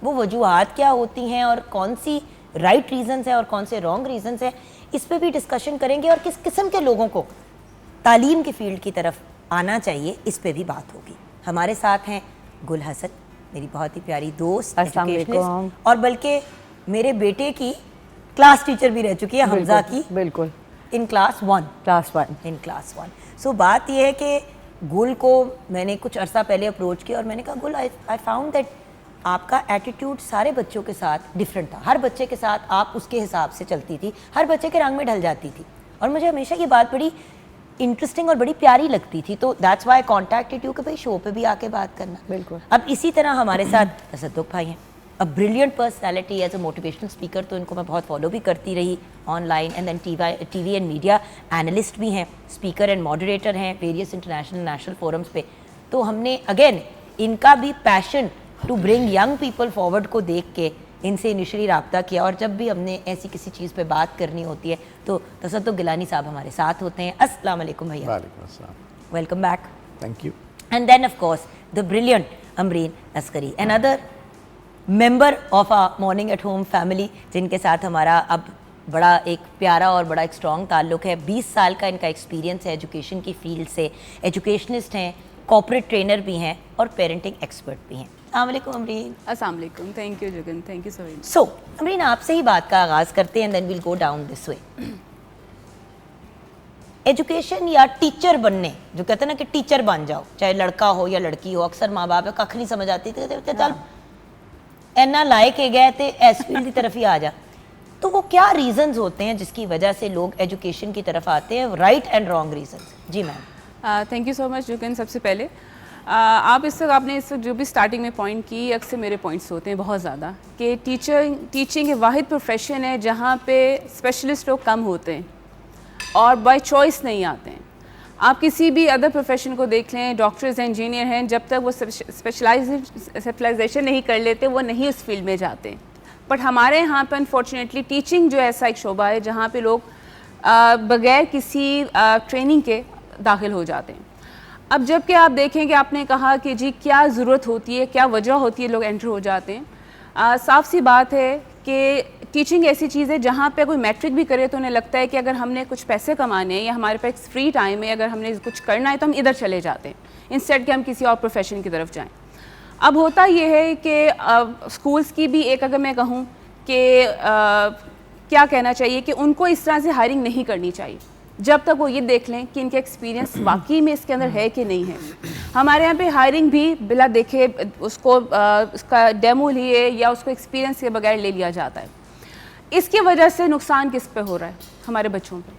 वो वजूहात क्या होती हैं और कौन सी राइट रीजंस है और कौन से रॉन्ग रीजंस है, इस पे भी डिस्कशन करेंगे और किस किस्म के लोगों को तालीम की फील्ड की तरफ आना चाहिए, इस पे भी बात होगी। हमारे साथ हैं गुल हसन, मेरी बहुत ही प्यारी दोस्त, अस्सलाम वालेकुम। एजुकेशनिस्ट, और बल्कि मेरे बेटे की क्लास टीचर भी रह चुकी है, हमजा की, बिल्कुल इन क्लास 1। In class 1। सो बात यह है कि गुल को मैंने कुछ अरसा पहले अप्रोच किया और मैंने कहा गुल, आई फाउंड दैट आपका एटीट्यूड सारे बच्चों के साथ डिफरेंट था। हर बच्चे के साथ आप उसके हिसाब से चलती थी, हर बच्चे के रंग में ढल जाती थी, और मुझे हमेशा ये बात बड़ी इंटरेस्टिंग और बड़ी प्यारी लगती थी। तो दैट्स वाई कॉन्टैक्टेड यू कि भाई शो पे भी आके बात करना। बिल्कुल। अब इसी तरह हमारे साथ तसद्दुक भाई हैं, a brilliant personality as a motivational speaker, तो इनको मैं बहुत फॉलो भी करती रही online, and then TV and media analyst भी हैं, स्पीकर एंड मॉडरेटर हैं वेरियस इंटरनेशनल नेशनल फोरम्स पे। तो हमने अगेन इनका भी passion to bring young people forward को देख के इनसे इनिशियली रब्ता किया, और जब भी हमने ऐसी किसी चीज़ पे बात करनी होती है तो तसद्दुक गिलानी साहब हमारे साथ होते हैं। अस्सलाम वालेकुम भैया। वालेकुम अस्सलाम। Welcome back. Thank you. And then of course the brilliant Amreen Askari, another member of a morning at home family, जिनके साथ हमारा अब बड़ा एक प्यारा और बड़ा एक स्ट्रॉन्ग ताल्लुक़ है। 20 साल का इनका एक्सपीरियंस है एजुकेशन की फील्ड से, एजुकेशनिस्ट हैं, कॉर्पोरेट ट्रेनर भी हैं और पेरेंटिंग एक्सपर्ट भी हैं। अस्सलाम वालेकुम अमरीन। अस्सलाम वालेकुम, thank you Jugan, thank you so much. So Amreen, आपसे ही बात का आगाज़ करते हैं, then will go down this way. Education या टीचर बनने, जो कहते हैं ना कि टीचर बन जाओ, चाहे लड़का हो या लड़की हो, अक्सर माँ बाप कख नहीं समझ आती थी, चल इन्ना लायक है गए तो इस फील्ड की तरफ ही आ जा। तो वो क्या रीजंस होते हैं जिसकी वजह से लोग एजुकेशन की तरफ आते हैं, राइट एंड रॉन्ग रीजंस? जी ma'am. Thank you so much Jugan. सबसे पहले आप इस वक्त आपने इस वक्त जो भी स्टार्टिंग में पॉइंट की, अक्सर मेरे पॉइंट्स होते हैं बहुत ज़्यादा कि टीचिंग एक वाहिद प्रोफेशन है जहाँ पे स्पेशलिस्ट लोग कम होते हैं और बाय चॉइस नहीं आते हैं। आप किसी भी अदर प्रोफेशन को देख लें, डॉक्टर्स इंजीनियर हैं, जब तक वो स्पेशलाइजेशन नहीं कर लेते वो नहीं उस फील्ड में जाते। बट हमारे यहाँ पर अनफॉर्चुनेटली टीचिंग जो ऐसा एक शोबा है जहाँ पे लोग बगैर किसी ट्रेनिंग के दाखिल हो जाते हैं। अब जब कि आप देखें कि आपने कहा कि जी क्या ज़रूरत होती है, क्या वजह होती है लोग एंटर हो जाते हैं, साफ सी बात है कि टीचिंग ऐसी चीज़ है जहाँ पे कोई मैट्रिक भी करे तो उन्हें लगता है कि अगर हमने कुछ पैसे कमाने हैं या हमारे पास फ्री टाइम है, अगर हमने कुछ करना है तो हम इधर चले जाते हैं इंस्टेड कि हम किसी और प्रोफेशन की तरफ जाएं। अब होता यह है कि स्कूल्स की भी एक, अगर मैं कहूँ कि क्या कहना चाहिए कि उनको इस तरह से हायरिंग नहीं करनी चाहिए जब तक वो ये देख लें कि इनका एक्सपीरियंस वाकई में इसके अंदर है कि नहीं है। हमारे यहाँ पे हायरिंग भी बिला देखे उसको उसका डेमो लिए या उसको एक्सपीरियंस के बगैर ले लिया जाता है। इसकी वजह से नुकसान किस पे हो रहा है? हमारे बच्चों पे।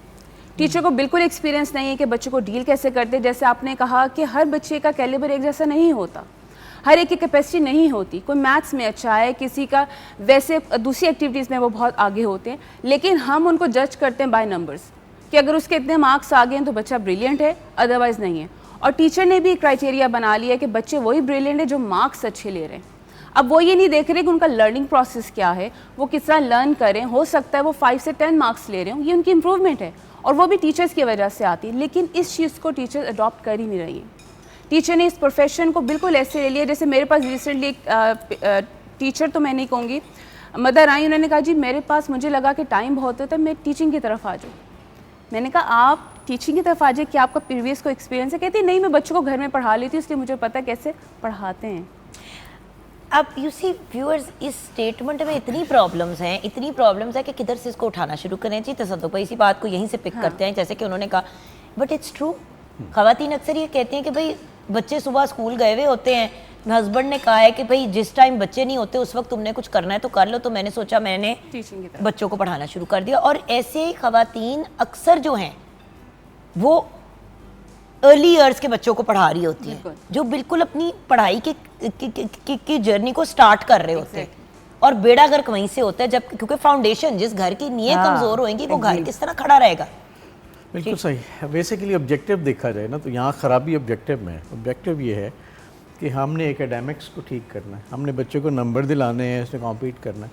टीचर को बिल्कुल एक्सपीरियंस नहीं है कि बच्चों को डील कैसे करते। जैसे आपने कहा कि हर बच्चे का कैलिबर एक जैसा नहीं होता, हर एक की कैपेसिटी नहीं होती। कोई मैथ्स में अच्छा है, किसी का वैसे दूसरी एक्टिविटीज़ में वो बहुत आगे होते हैं, लेकिन हम उनको जज करते हैं बाय नंबर्स कि अगर उसके इतने मार्क्स आ गए हैं तो बच्चा ब्रिलियंट है, अदरवाइज़ नहीं है। और टीचर ने भी क्राइटेरिया बना लिया कि बच्चे वही ब्रिलियंट है जो मार्क्स अच्छे ले रहे हैं। अब वो ये नहीं देख रहे कि उनका लर्निंग प्रोसेस क्या है, वो किस तरह लर्न करें। हो सकता है वो 5 से 10 मार्क्स ले रहे हों, ये उनकी इंप्रूवमेंट है और वो भी टीचर्स की वजह से आती है। लेकिन इस चीज़ को टीचर अडॉप्ट कर ही नहीं रही है। टीचर ने इस प्रोफेशन को बिल्कुल ऐसे ले लिया। जैसे मेरे पास रिसेंटली एक टीचर, तो मैं नहीं कहूँगी, मदर आई, उन्होंने कहा जी मेरे पास, मुझे लगा कि टाइम बहुत होता है, मैं टीचिंग की तरफ आ जाऊँ। मैंने कहा आप टीचिंग की तरफ आ जाए, क्या आपका प्रीवियस को एक्सपीरियंस है? कहती नहीं, मैं बच्चों को घर में पढ़ा लेती हूँ, इसलिए मुझे पता है कैसे पढ़ाते हैं। अब यू सी व्यूअर्स, इस स्टेटमेंट में इतनी प्रॉब्लम्स हैं कि किधर से इसको उठाना शुरू करें। जी तसद्दुक भाई इसी बात को यहीं से पिक करते हैं, जैसे कि उन्होंने कहा, बट इट्स ट्रू। ख़वातीन अक्सर ये कहती हैं कि भाई बच्चे सुबह स्कूल गए हुए होते हैं, हस्बैंड ने कहा है कि भाई जिस टाइम बच्चे नहीं होते उस वक्त तुमने कुछ करना है तो कर लो, तो मैंने सोचा मैंने टीचिंग की तरफ बच्चों को पढ़ाना शुरू कर दिया। और ऐसे ही ख़वातीन अक्सर जो हैं वो अर्ली ईयर्स के बच्चों को पढ़ा रही होती हैं, जो बिल्कुल अपनी पढ़ाई की जर्नी को स्टार्ट कर रहे होते हैं, और बेड़ा गर्क वहीं से होता है। जब क्योंकि फाउंडेशन, जिस घर की नींवें कमज़ोर होंगी वो घर किस तरह खड़ा रहेगा। बिल्कुल सही। बेसिकली ऑब्जेक्टिव देखा जाए ना तो यहाँ ख़राबी ऑब्जेक्टिव में है। ऑब्जेक्टिव ये है कि हमने एकेडमिक्स को ठीक करना है, हमने बच्चों को नंबर दिलाने हैं, इसमें कॉम्पीट करना है।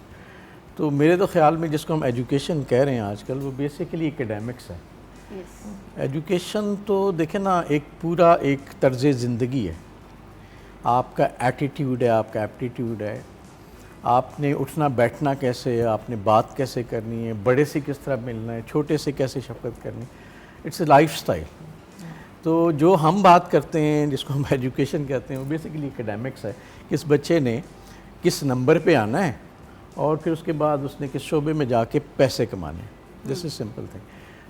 तो मेरे तो ख्याल में जिसको हम एजुकेशन कह रहे हैं आजकल, वो बेसिकली एकेडमिक्स है। एजुकेशन तो देखें ना, एक पूरा एक तर्ज़ ज़िंदगी है। आपका एटीट्यूड है, आपका एप्टीट्यूड है, आपने उठना बैठना कैसे है, आपने बात कैसे करनी है, बड़े से किस तरह मिलना है, छोटे से कैसे शफकत करनी है। It's a life style. तो जो हम बात करते हैं, जिसको हम एजुकेशन कहते हैं, वो बेसिकली एकेडमिक्स है कि इस बच्चे ने किस नंबर पे आना है और फिर उसके बाद उसने किस शोबे में जाके पैसे कमाने। This is simple thing.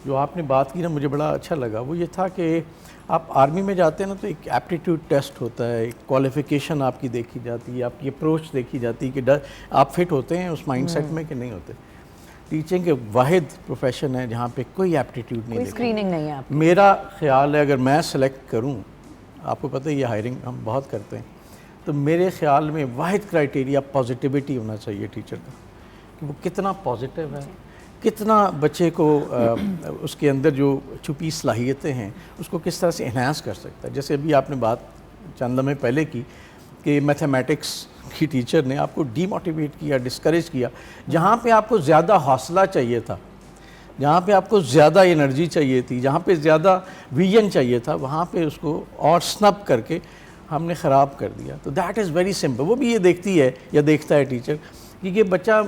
जो आपने बात की ना, मुझे बड़ा अच्छा लगा, वो ये था कि आप आर्मी में जाते हैं ना, तो एक एप्टीट्यूड टेस्ट होता है, एक क्वालिफ़िकेशन आपकी देखी जाती है, आपकी अप्रोच देखी जाती है कि आप फिट होते हैं उस माइंडसेट में कि नहीं होते। टीचिंग एक वाहिद प्रोफेशन है जहाँ पे कोई एप्टीट्यूड नहीं, कोई स्क्रीनिंग नहीं है आपकी। मेरा ख्याल है अगर मैं सेलेक्ट करूँ, आपको पता है ये हायरिंग हम बहुत करते हैं, तो मेरे ख्याल में वाहिद क्राइटेरिया पॉजिटिविटी होना चाहिए टीचर का, कि वो कितना पॉजिटिव है, कितना बच्चे को उसके अंदर जो छुपी सलाहियतें हैं उसको किस तरह से इन्हांस कर सकता है। जैसे अभी आपने बात चंद लम्हे पहले की कि मैथमेटिक्स की टीचर ने आपको डीमोटिवेट किया, डिस्करेज किया। जहाँ पे आपको ज़्यादा हौसला चाहिए था, जहाँ पे आपको ज़्यादा एनर्जी चाहिए थी, जहाँ पे ज़्यादा विजन चाहिए था, वहाँ पे उसको और स्नब करके हमने ख़राब कर दिया। तो दैट इज़ वेरी सिंपल। वो भी ये देखती है या देखता है टीचर कि ये बच्चा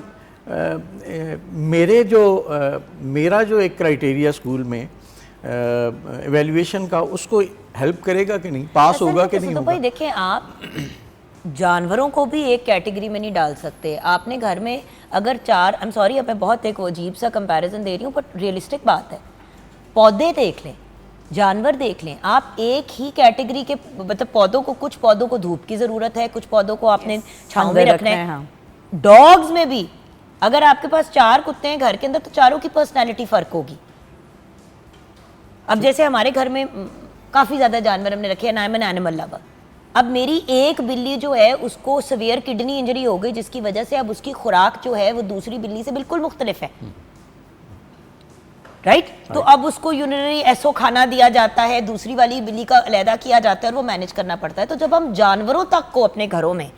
मेरा जो एक क्राइटेरिया स्कूल में एवेल्यूएशन का, उसको हेल्प करेगा कि नहीं, पास होगा कि नहीं तो होगा। भाई देखें, आप जानवरों को भी एक कैटेगरी में नहीं डाल सकते। आपने घर में अगर 4, आई एम सॉरी अब मैं बहुत एक अजीब सा कंपैरिजन दे रही हूँ, बट रियलिस्टिक बात है, पौधे देख लें, जानवर देख लें, आप एक ही कैटेगरी के, मतलब पौधों को, कुछ पौधों को धूप की ज़रूरत है, कुछ पौधों को आपने छांव में रखना है। हाँ। डॉग्स में भी अगर आपके पास 4 कुत्ते हैं घर के अंदर, तो चारों की पर्सनैलिटी फ़र्क होगी। अब जैसे हमारे घर में काफ़ी ज़्यादा जानवर हमने रखे हैं, I am an animal lover. अब मेरी एक बिल्ली जो है उसको सवियर किडनी इंजरी हो गई, जिसकी वजह से अब उसकी खुराक जो है वो दूसरी बिल्ली से बिल्कुल मुख्तलिफ है, राइट? तो अब उसको यूरिनरी एसओ खाना दिया जाता है, दूसरी वाली बिल्ली का अलहदा किया जाता है और वो मैनेज करना पड़ता है। तो जब हम जानवरों तक को अपने घरों में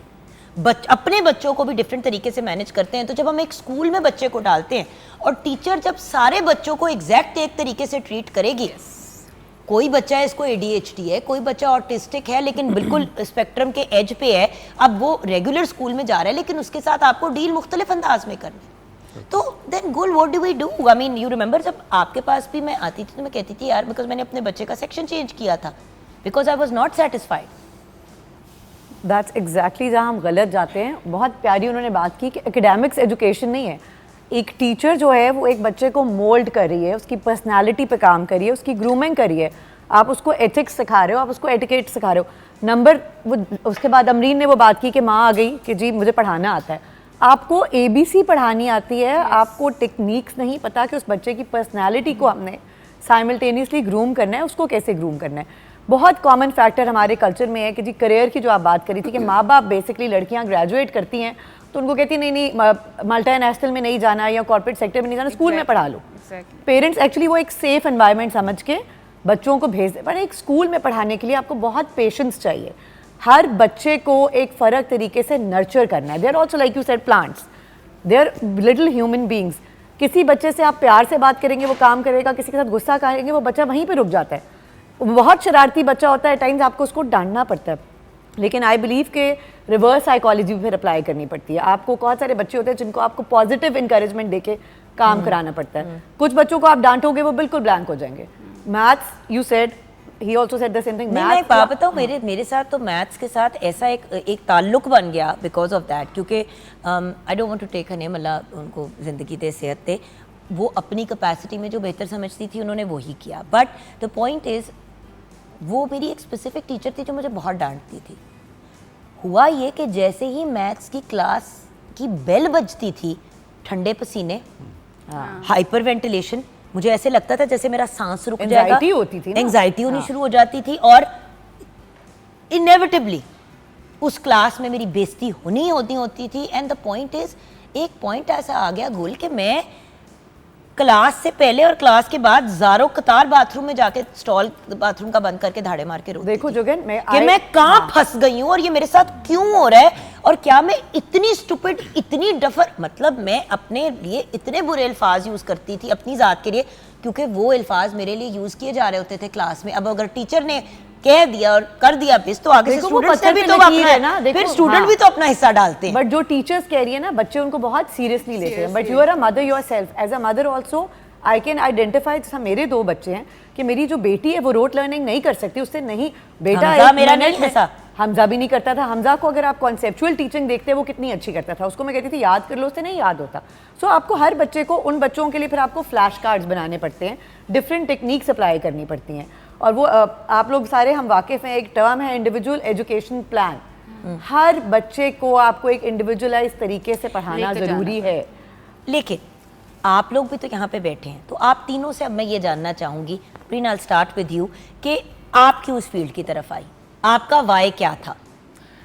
अपने बच्चों को भी डिफरेंट तरीके से मैनेज करते हैं, तो जब हम एक स्कूल में बच्चे को डालते हैं और टीचर जब सारे बच्चों को एग्जैक्ट एक तरीके से ट्रीट करेगी, कोई बच्चा है इसको ADHD है, कोई बच्चा ऑटिस्टिक है लेकिन बिल्कुल स्पेक्ट्रम के एज पे है, अब वो रेगुलर स्कूल में जा रहा है लेकिन उसके साथ आपको डील मुख्तलिफ अंदाज में करना है। तो then Gul what do we do? I mean you remember जब आपके पास भी मैं आती थी तो मैं कहती थी यार, बिकॉज मैंने अपने बच्चे का सेक्शन चेंज किया था because I was not satisfied. That's exactly जहाँ हम गलत जाते हैं। बहुत प्यारी उन्होंने बात की कि एकेडमिक्स एजुकेशन नहीं है। एक टीचर जो है वो एक बच्चे को मोल्ड कर रही है, उसकी पर्सनालिटी पे काम कर रही है, उसकी ग्रूमिंग कर रही है। आप उसको एथिक्स सिखा रहे हो, आप उसको एटिकेट सिखा रहे हो। नंबर वो उसके बाद अमरीन ने वो बात की कि माँ आ गई कि जी मुझे पढ़ाना आता है। आपको ABC पढ़ानी आती है, आपको टेक्निक्स नहीं पता कि उस बच्चे की पर्सनैलिटी को हमने साइमल्टेनियसली ग्रूम करना है, उसको कैसे ग्रूम करना है। बहुत कॉमन फैक्टर हमारे कल्चर में है कि जी करियर की जो आप बात करी थी कि माँ बाप बेसिकली लड़कियाँ ग्रेजुएट करती हैं तो उनको कहती नहीं मल्टीनेशनल में नहीं जाना या कॉर्पोरेट सेक्टर में नहीं जाना, स्कूल में पढ़ा लो। पेरेंट्स एक्चुअली वो एक सेफ एनवायरनमेंट समझ के बच्चों को भेज दे, पर एक स्कूल में पढ़ाने के लिए आपको बहुत पेशेंस चाहिए। हर बच्चे को एक फ़र्क तरीके से नर्चर करना है। They are also like you said plants, they are little human beings. किसी बच्चे से आप प्यार से बात करेंगे वो काम करेगा, किसी के साथ गुस्सा करेंगे वो बच्चा वहीं पर रुक जाता है। बहुत शरारती बच्चा होता है, टाइम्स आपको उसको डांटना पड़ता है, लेकिन आई बिलीव के रिवर्स साइकोलॉजी भी फिर अप्लाई करनी पड़ती है। आपको बहुत सारे बच्चे होते हैं जिनको आपको पॉजिटिव इंकरेजमेंट देके काम कराना पड़ता है। कुछ बच्चों को आप डांटोगे वो बिल्कुल ब्लैंक हो जाएंगे। Maths you said, he also said the same thing. मैं एक बात बताऊं, मेरे साथ तो मैथ्स के साथ ऐसा एक ताल्लुक बन गया बिकॉज ऑफ दैट, क्योंकि I don't want to take her name, Allah उनको ज़िंदगी दे, सेहत दे। वो अपनी कैपेसिटी में जो बेहतर समझती थी उन्होंने वही किया। बट द पॉइंट इज़ वो मेरी एक स्पेसिफिक टीचर थी जो मुझे बहुत डांटती थी। हुआ ये कि जैसे ही मैथ्स की क्लास की बेल बजती थी, ठंडे पसीने, हाइपर वेंटिलेशन, मुझे ऐसे लगता था जैसे मेरा सांस रुक जाएगा, एंजाइटी होती थी ना, एंजाइटी होनी शुरू हो जाती थी और इनएविटेबली उस क्लास में मेरी बेइज्जती होती थी। एंड द पॉइंट इज, एक पॉइंट ऐसा आ गया गोल कि मैं क्लास से पहले और क्लास के बाद ज़ारो कतार बाथरूम में जाके स्टॉल बाथरूम का बंद करके धाड़े मार के रोती देखो थी जोगन, मैं कहाँ फंस गई हूँ और ये मेरे साथ क्यों हो रहा है, और क्या मैं इतनी स्टूपिड, इतनी डफर, मतलब मैं अपने लिए इतने बुरे अल्फाज यूज़ करती थी अपनी ज़ात के लिए, क्योंकि वो अल्फाज मेरे लिए यूज़ किए जा रहे होते थे क्लास में। अब अगर टीचर ने कह दिया और कर दिया बिस, तो आगे से स्टूडेंट्स भी तो अपना, फिर स्टूडेंट भी तो अपना हिस्सा डालते हैं। बट जो टीचर्स कह रही है ना, बच्चे उनको बहुत सीरियसली लेते हैं। But you are a mother yourself, as a mother also I can identify, जैसा मेरे 2 बच्चे हैं कि मेरी जो बेटी है वो रोट लर्निंग नहीं कर सकती, उससे नहीं, बेटा हमजा एक मेरा मिनट नहीं में- ऐसा। हमजा भी नहीं करता था। हमजा को अगर आप कॉन्सेप्चुअल टीचिंग देखते हैं वो कितनी अच्छी करता था, उसको मैं कहती थी याद कर लो, उससे नहीं याद होता। सो आपको हर बच्चे को, उन बच्चों के लिए फिर आपको फ्लैश कार्ड्स बनाने पड़ते हैं, डिफरेंट टेक्निक्स अप्लाई करनी पड़ती हैं। और वो आप लोग सारे हम वाकिफ़ हैं, एक टर्म है इंडिविजुअल एजुकेशन प्लान। हर बच्चे को आपको एक इंडिविजुअलाइज तरीके से पढ़ाना लेके ज़रूरी है। लेकिन आप लोग भी तो यहाँ पे बैठे हैं, तो आप तीनों से अब मैं ये जानना चाहूँगी, preen I start with you, कि आप क्यों इस फील्ड की तरफ आई, आपका वाई क्या था?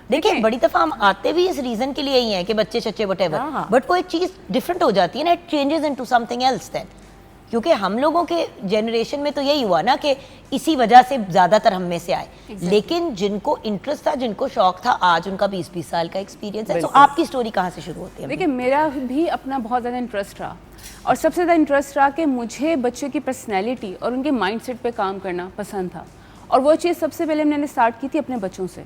देखिए बड़ी दफ़ा हम आते भी इस रीज़न के लिए ही हैं कि बच्चे चच्चे वटेवर, हाँ। बट वो एक चीज़ डिफरेंट हो जाती है ना, it changes into something else then. क्योंकि हम लोगों के जनरेशन में तो यही हुआ ना कि इसी वजह से ज़्यादातर हम में से आए, लेकिन जिनको इंटरेस्ट था, जिनको शौक था, आज उनका 20-20 साल का एक्सपीरियंस है। तो आपकी स्टोरी कहाँ से शुरू होती है? देखिए मेरा भी अपना बहुत ज़्यादा इंटरेस्ट रहा, और सबसे ज़्यादा इंटरेस्ट रहा कि मुझे बच्चों की पर्सनैलिटी और उनके माइंडसेट पे काम करना पसंद था। और वो चीज़ सबसे पहले मैंने स्टार्ट की थी अपने बच्चों से।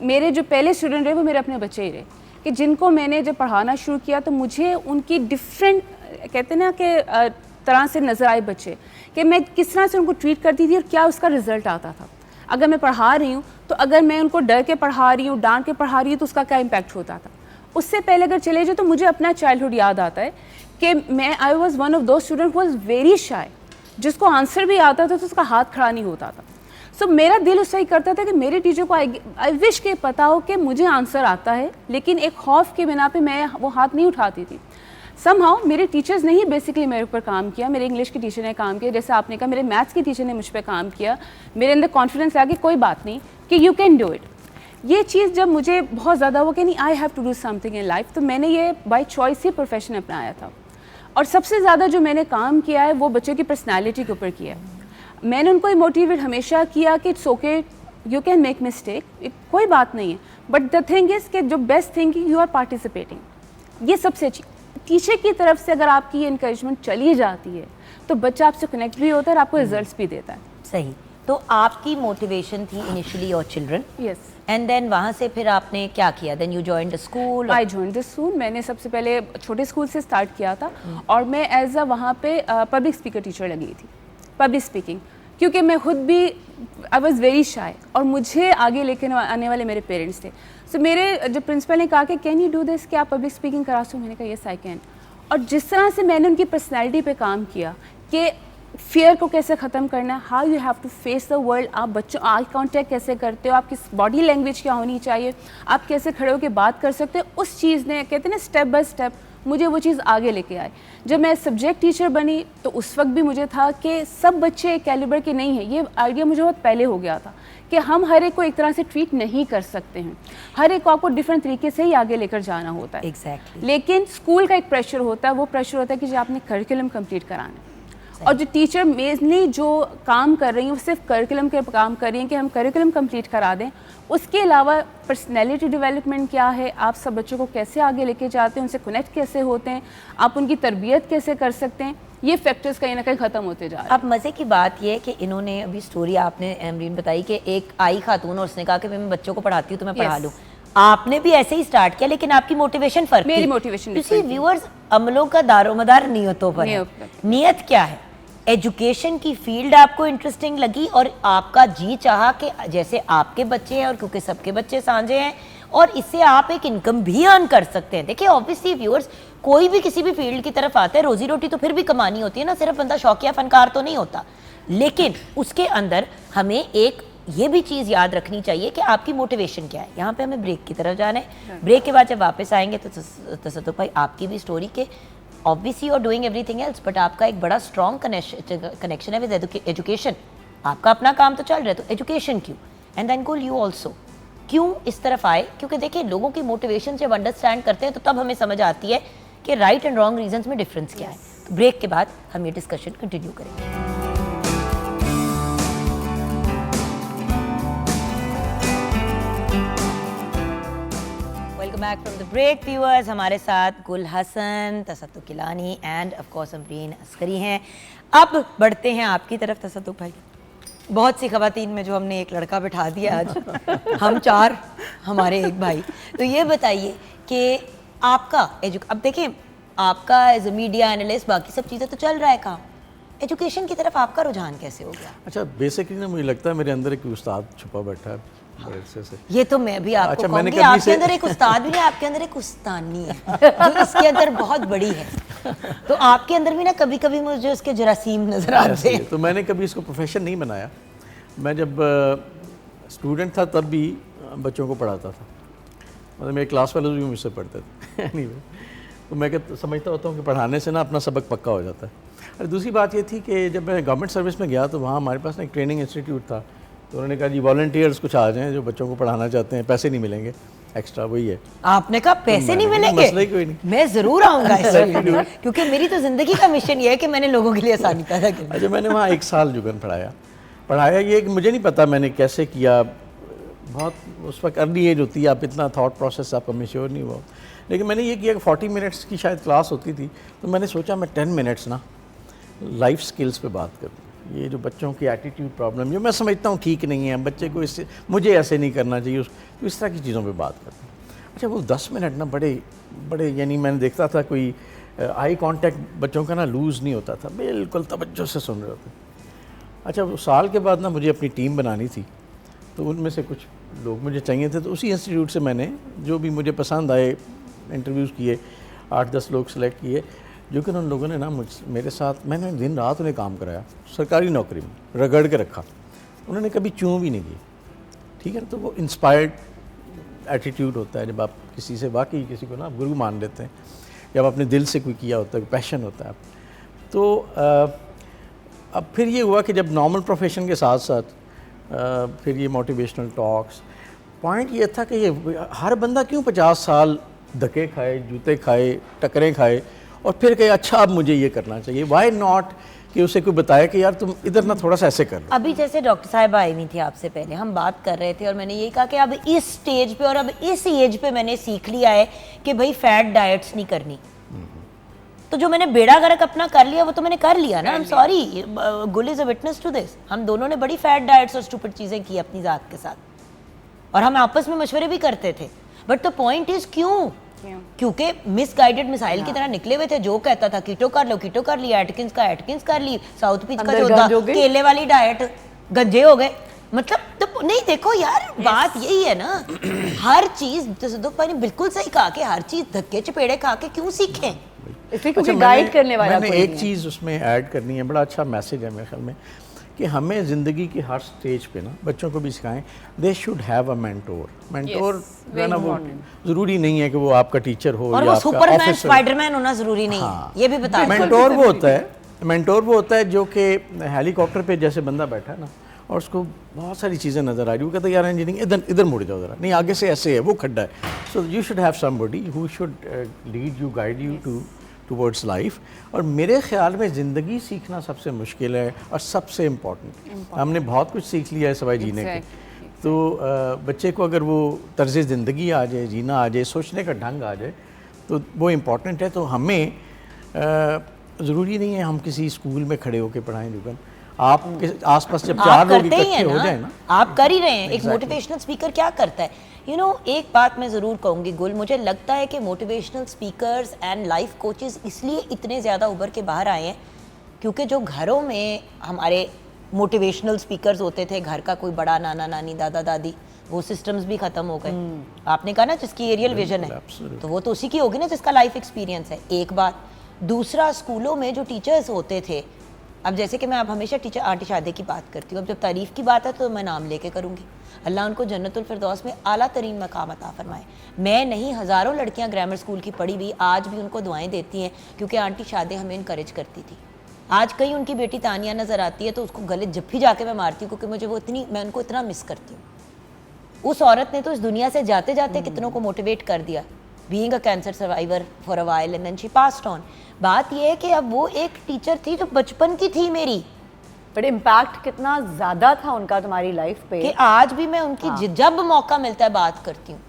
मेरे जो पहले स्टूडेंट रहे वो मेरे अपने बच्चे ही रहे, कि जिनको मैंने जब पढ़ाना शुरू किया तो मुझे उनकी डिफरेंट, कहते हैं ना कि तरह से नज़र आए बच्चे, कि मैं किस तरह से उनको ट्रीट करती थी और क्या उसका रिजल्ट आता था। अगर मैं पढ़ा रही हूँ तो अगर मैं उनको डर के पढ़ा रही हूँ, डांट के पढ़ा रही हूँ, तो उसका क्या इम्पैक्ट होता था। उससे पहले अगर चले जाए तो मुझे अपना चाइल्डहुड याद आता है कि मैं आई वॉज वन ऑफ दो स्टूडेंट वॉज वेरी शाय, जिसको आंसर भी आता था तो उसका हाथ खड़ा नहीं होता था। सो मेरा दिल उससे ही करता था कि मेरे टीचर को आई विश के पता हो कि मुझे आंसर आता है, लेकिन एक खौफ के बिना पे मैं वो हाथ नहीं उठाती थी। समहाउ मेरे टीचर्स ने ही बेसिकली मेरे ऊपर काम किया, मेरे इंग्लिश के टीचर ने काम किया, जैसे आपने कहा मेरे मैथ्स के टीचर ने मुझ पर काम किया, मेरे अंदर कॉन्फिडेंस आ गया कोई बात नहीं कि यू कैन डू इट। ये चीज़ जब मुझे बहुत ज़्यादा हो कि नहीं I have to do something in life, तो मैंने ये बाय चॉइस ही प्रोफेशन अपनाया था। और सबसे ज़्यादा जो मैंने काम किया है वो बच्चों की पर्सनैलिटी के ऊपर किया है। मैंने उनको ये मोटिवेट हमेशा किया कि it's okay, you can make mistake, कोई बात नहीं है, बट द थिंग इज़ कि जो best thinking you are participating, ये सबसे अच्छी। टीचर की तरफ से अगर आपकी ये इंकरेजमेंट चली जाती है तो बच्चा आपसे कनेक्ट भी होता है और आपको रिजल्ट्स भी देता है। सही। तो आपकी मोटिवेशन थी initially your children, yes, and then वहाँ से फिर आपने क्या किया? Then you joined the school? I joined the school. मैंने सबसे पहले छोटे स्कूल से स्टार्ट किया था, और मैं एज अ वहाँ पे पब्लिक स्पीकर टीचर लगी थी, पब्लिक स्पीकिंग, क्योंकि मैं खुद भी आई वॉज वेरी शाय और मुझे आगे लेके आने वाले मेरे पेरेंट्स थे। सो मेरे जो प्रिंसिपल ने कहा कि कैन यू डू दिस, क्या आप पब्लिक स्पीकिंग करा सकते? मैंने कहा यस आई कैन। और जिस तरह से मैंने उनकी पर्सनैलिटी पे काम किया कि फियर को कैसे ख़त्म करना है, how you have to face the world, आप बच्चों आई कांटेक्ट कैसे करते हो, आपकी बॉडी लैंग्वेज क्या होनी चाहिए, आप कैसे खड़े होकर बात कर सकते हो, उस चीज़ ने कहते हैं ना स्टेप बाय स्टेप मुझे वो चीज़ आगे लेके आई। जब मैं सब्जेक्ट टीचर बनी तो उस वक्त भी मुझे था कि सब बच्चे एक कैलिबर के नहीं हैं। ये आइडिया मुझे बहुत पहले हो गया था कि हम हर एक को एक तरह से ट्रीट नहीं कर सकते हैं, हर एक को आपको डिफरेंट तरीके से ही आगे लेकर जाना होता है। Exactly. लेकिन स्कूल का एक प्रेशर होता है, वो प्रेशर होता है कि जो आपने करिकुलम कंप्लीट कराना है, और जो टीचर मेनली जो काम कर रही हैं वो सिर्फ करिकुलम के काम कर रही हैं कि हम करिकुलम कंप्लीट करा दें। उसके अलावा पर्सनैलिटी डेवलपमेंट क्या है, आप सब बच्चों को कैसे आगे लेके जाते हैं, उनसे कनेक्ट कैसे होते हैं, आप उनकी तरबियत कैसे कर सकते हैं, ये फैक्टर्स कहीं ना कहीं ख़त्म होते जा रहे हैं। अब मज़े की बात यह है कि इन्होंने अभी स्टोरी आपने अमरीन बताई कि एक आई खातून और उसने कहा कि मैं बच्चों को पढ़ाती हूँ तो मैं पढ़ा Yes. लूँ। आपने भी ऐसे ही स्टार्ट किया, लेकिन आपकी मोटिवेशन फर्क मेरी थी। motivation किसी different थी। व्यूअर्स अमलों का दारोमदार नियतों पर है। नियत पर। नियत क्या है? एजुकेशन की फील्ड आपको इंटरेस्टिंग लगी और आपका जी चाहा कि जैसे आपके बच्चे हैं, और क्योंकि सबके बच्चे साझे हैं और इससे आप एक इनकम भी अर्न कर सकते हैं। देखिए ऑब्वियसली व्यूअर्स, कोई भी किसी भी फील्ड की तरफ आता है, रोजी रोटी तो फिर भी कमानी होती है ना, सिर्फ बंदा शौकिया फनकार तो नहीं होता। लेकिन उसके अंदर हमें एक ये भी चीज़ याद रखनी चाहिए कि आपकी मोटिवेशन क्या है। यहाँ पे हमें ब्रेक की तरफ जाना है। ब्रेक के बाद जब वापस आएंगे तो तसद्दुक़ भाई आपकी भी स्टोरी के obviously you are doing everything else, but आपका एक बड़ा स्ट्रॉन्ग कनेक्शन है विद एजुकेशन। आपका अपना काम तो चल रहा है, तो एजुकेशन क्यों? एंड देन कुल यू ऑल्सो क्यों इस तरफ आए? क्योंकि देखिए लोगों की मोटिवेशन जब अंडरस्टैंड करते हैं तो तब हमें समझ आती है कि राइट एंड रॉन्ग रीजंस में डिफरेंस क्या है। तो ब्रेक के बाद हम ये डिस्कशन कंटिन्यू करेंगे। Welcome back from the break viewers. हमारे साथ Gul Hasan, Tasadduq Kilani and of course Amreen Askari हैं। अब बढ़ते हैं आपकी तरफ तसद्दुक़ भाई। बहुत सी ख़वातीन में जो हमने एक लड़का बिठा दिया आज, हम चार, हमारे एक भाई। तो ये बताइए कि आपका अब देखिए आपका एज अ मीडिया एनालिस्ट बाकी सब चीज़ें तो चल रहा है काम, एजुकेशन की तरफ आपका रुझान कैसे हो गया? अच्छा, बेसिकली ना मुझे लगता है मेरे अंदर एक उस्ताद छुपा बैठा है बड़े अरसे से। ये तो मैं भी आपको अच्छा, मैंने कहूँगी, कभी आपके से- अंदर एक उस्ताद भी नहीं, आपके अंदर एक उस्तानी है जो इसके अंदर बहुत बड़ी है। तो आपके अंदर भी ना कभी कभी मुझे उसके जरासीम नजर आते ऐसे ही हैं। है। तो मैंने कभी इसको प्रोफेशन नहीं बनाया। मैं जब स्टूडेंट था तब भी बच्चों को पढ़ाता था, मतलब मेरे क्लास वाले भी मुझसे पढ़ते थे। anyway, तो मैं समझता होता हूँ कि पढ़ाने से ना अपना सबक पक्का हो जाता है। और दूसरी बात ये थी कि जब मैं गवर्नमेंट सर्विस में गया तो वहाँ हमारे पास ना एक ट्रेनिंग इंस्टीट्यूट था, तो उन्होंने कहा जी वॉलंटियर्स कुछ आ जाएँ जो बच्चों को पढ़ाना चाहते हैं, पैसे नहीं मिलेंगे एक्स्ट्रा, वही है। आपने कहा पैसे नहीं मैंने कहा, मिलेंगे, मसला ही कोई नहीं। मैं जरूर आऊंगा इस फील्ड में, क्योंकि मेरी तो जिंदगी का मिशन ये है कि मैंने लोगों के लिए आसानी पैदा की। अच्छा, मैंने वहाँ 1 साल जुगन पढ़ाया ये कि मुझे नहीं पता मैंने कैसे किया, बहुत उस वक्त अर्ली एज होती है, आप इतना थॉट प्रोसेस आपका मेच्योर नहीं हुआ, लेकिन मैंने ये किया कि 40 मिनट्स की शायद क्लास होती थी, तो मैंने सोचा मैं 10 मिनट्स ना लाइफ स्किल्स पे बात करूँ। ये जो बच्चों की एटीट्यूड प्रॉब्लम जो मैं समझता हूँ ठीक नहीं है, बच्चे को इससे मुझे ऐसे नहीं करना चाहिए, तो इस तरह की चीज़ों पे बात करता हूँ। अच्छा, वो 10 मिनट ना बड़े यानी मैंने देखता था कोई आई कांटेक्ट बच्चों का ना लूज़ नहीं होता था, बिल्कुल तवज्जो से सुन रहे होते। अच्छा, वो साल के बाद ना मुझे अपनी टीम बनानी थी, तो उनमें से कुछ लोग मुझे चाहिए थे, तो उसी इंस्टीट्यूट से मैंने जो भी मुझे पसंद आए इंटरव्यूज़ किए, 8-10 लोग सेलेक्ट किए, जो कि उन लोगों ने ना मेरे साथ, मैंने दिन रात उन्हें काम कराया, सरकारी नौकरी में रगड़ के रखा, उन्होंने कभी चूँ भी नहीं की, ठीक है ना। तो वो इंस्पायर्ड एटीट्यूड होता है जब आप किसी से वाकई किसी को ना आप गुरु मान लेते हैं, जब आपने दिल से कोई किया होता है, पैशन होता है आप। तो अब फिर ये हुआ कि जब नॉर्मल प्रोफेशन के साथ साथ फिर ये मोटिवेशनल टॉक्स, पॉइंट ये था कि ये हर बंदा क्यों 50 साल धक्के खाए, जूते खाए, टकरें खाए और फिर कहे अच्छा अब मुझे ये करना चाहिए, वाई नॉट कि उसे कोई बताया कि यार तुम इधर ना थोड़ा सा ऐसे कर लो। अभी जैसे डॉक्टर साहब आई हुई थी आपसे पहले, हम बात कर रहे थे और मैंने यही कहा कि अब इस स्टेज पे और अब इस एज पे मैंने सीख लिया है कि भाई फैट डाइट्स नहीं करनी। तो जो मैंने बेड़ा गर्क अपना कर लिया वो तो मैंने कर लिया ना, I am sorry, Gul is a witness to this. हम दोनों ने बड़ी फैट डाइट्स और स्टूपिड चीजें की अपनी जात के साथ, और हम आपस में मशवरे भी करते थे, बट द पॉइंट इज क्यों? क्योंकि मिसगाइडेड मिसाइल की तरह निकले हुए थे। जो कहता था कीटो कर लो, कीटो कर लिया, एटकिंस का एटकिंस कर ली, साउथ पिच का जो था केले वाली डाइट, गंजे हो गए। मतलब तो नहीं, देखो यार बात यही है ना, हर चीज बिल्कुल सही कहा कि हर चीज धक्के चपेड़े खा के क्यों सीखें। इसलिए क्योंकि गाइड करने वाला मैंने कोई एक नहीं है। चीज़ उसमें ऐड करनी है, बड़ा अच्छा मैसेज है मेरे ख्याल में, कि हमें ज़िंदगी की हर स्टेज पे ना बच्चों को भी सिखाएं, they should have a mentor. Mentor जो है ना वो ज़रूरी नहीं है कि वो आपका टीचर हो और या वो आपका सुपरमैन ऑफिसर। स्पाइडरमैन होना जरूरी नहीं हाँ। है, ये भी बता दें। मेंटोर वो होता है जो कि हेलीकॉप्टर पे जैसे बंदा बैठा है ना और उसको बहुत सारी चीज़ें नज़र आ रही, वो कहता है यार इंजीनियरिंग इधर मुड़ जाओ ज़रा, नहीं आगे से ऐसे है, वो खड्डा है। So you should have somebody who should lead you, guide you towards life. और मेरे ख्याल में ज़िंदगी सीखना सबसे मुश्किल है और सबसे इम्पॉर्टेंट। हमने बहुत कुछ सीख लिया है सवाई जीने के, तो बच्चे को अगर वो तर्ज़ ज़िंदगी आ जाए, जीना आ जाए, सोचने का ढंग आ जाए, तो वो इम्पॉर्टेंट है। तो हमें ज़रूरी नहीं है हम किसी स्कूल में खड़े होकर पढ़ाएं जुगन, आपके आसपास जब 4 लोग इकट्ठे हो जाए ना, आप कर ही रहे हैं। एक मोटिवेशनल स्पीकर क्या करता है, एक बात मैं ज़रूर कहूँगी गुल, मुझे लगता है कि motivational speakers and life coaches इसलिए इतने ज़्यादा उभर के बाहर आए हैं क्योंकि जो घरों में हमारे मोटिवेशनल स्पीकर्स होते थे, घर का कोई बड़ा नाना नानी दादा दादी, वो सिस्टम्स भी ख़त्म हो गए। आपने कहा ना जिसकी एरियल विजन है, तो वो तो उसी की होगी ना जिसका लाइफ एक्सपीरियंस है। एक बात, दूसरा, स्कूलों में जो टीचर्स होते थे, अब जैसे कि मैं अब हमेशा टीचर आंटी शादी की बात करती हूँ, अब जब तारीफ़ की बात है तो मैं नाम लेके करूँगी। अल्लाह उनको जन्नतुल फिरदौस में आला तरीन मकाम अता फरमाए। मैं नहीं, हज़ारों लड़कियाँ ग्रामर स्कूल की पढ़ी हुई आज भी उनको दुआएं देती हैं क्योंकि आंटी शादी हमें इनकरेज करती थी। आज कहीं उनकी बेटी तानिया नज़र आती है तो उसको गले जप्फी जाके मैं मारती हूँ क्योंकि मैं उनको इतना मिस करती हूँ। उस औरत ने तो इस दुनिया से जाते जाते कितनों को मोटिवेट कर दिया, being a cancer survivor for a while and then she passed on. बात यह है कि अब वो एक टीचर थी जो बचपन की थी मेरी, बट इम्पैक्ट कितना ज़्यादा था उनका तुम्हारी लाइफ पे कि आज भी मैं उनकी जब मौका मिलता है बात करती हूँ।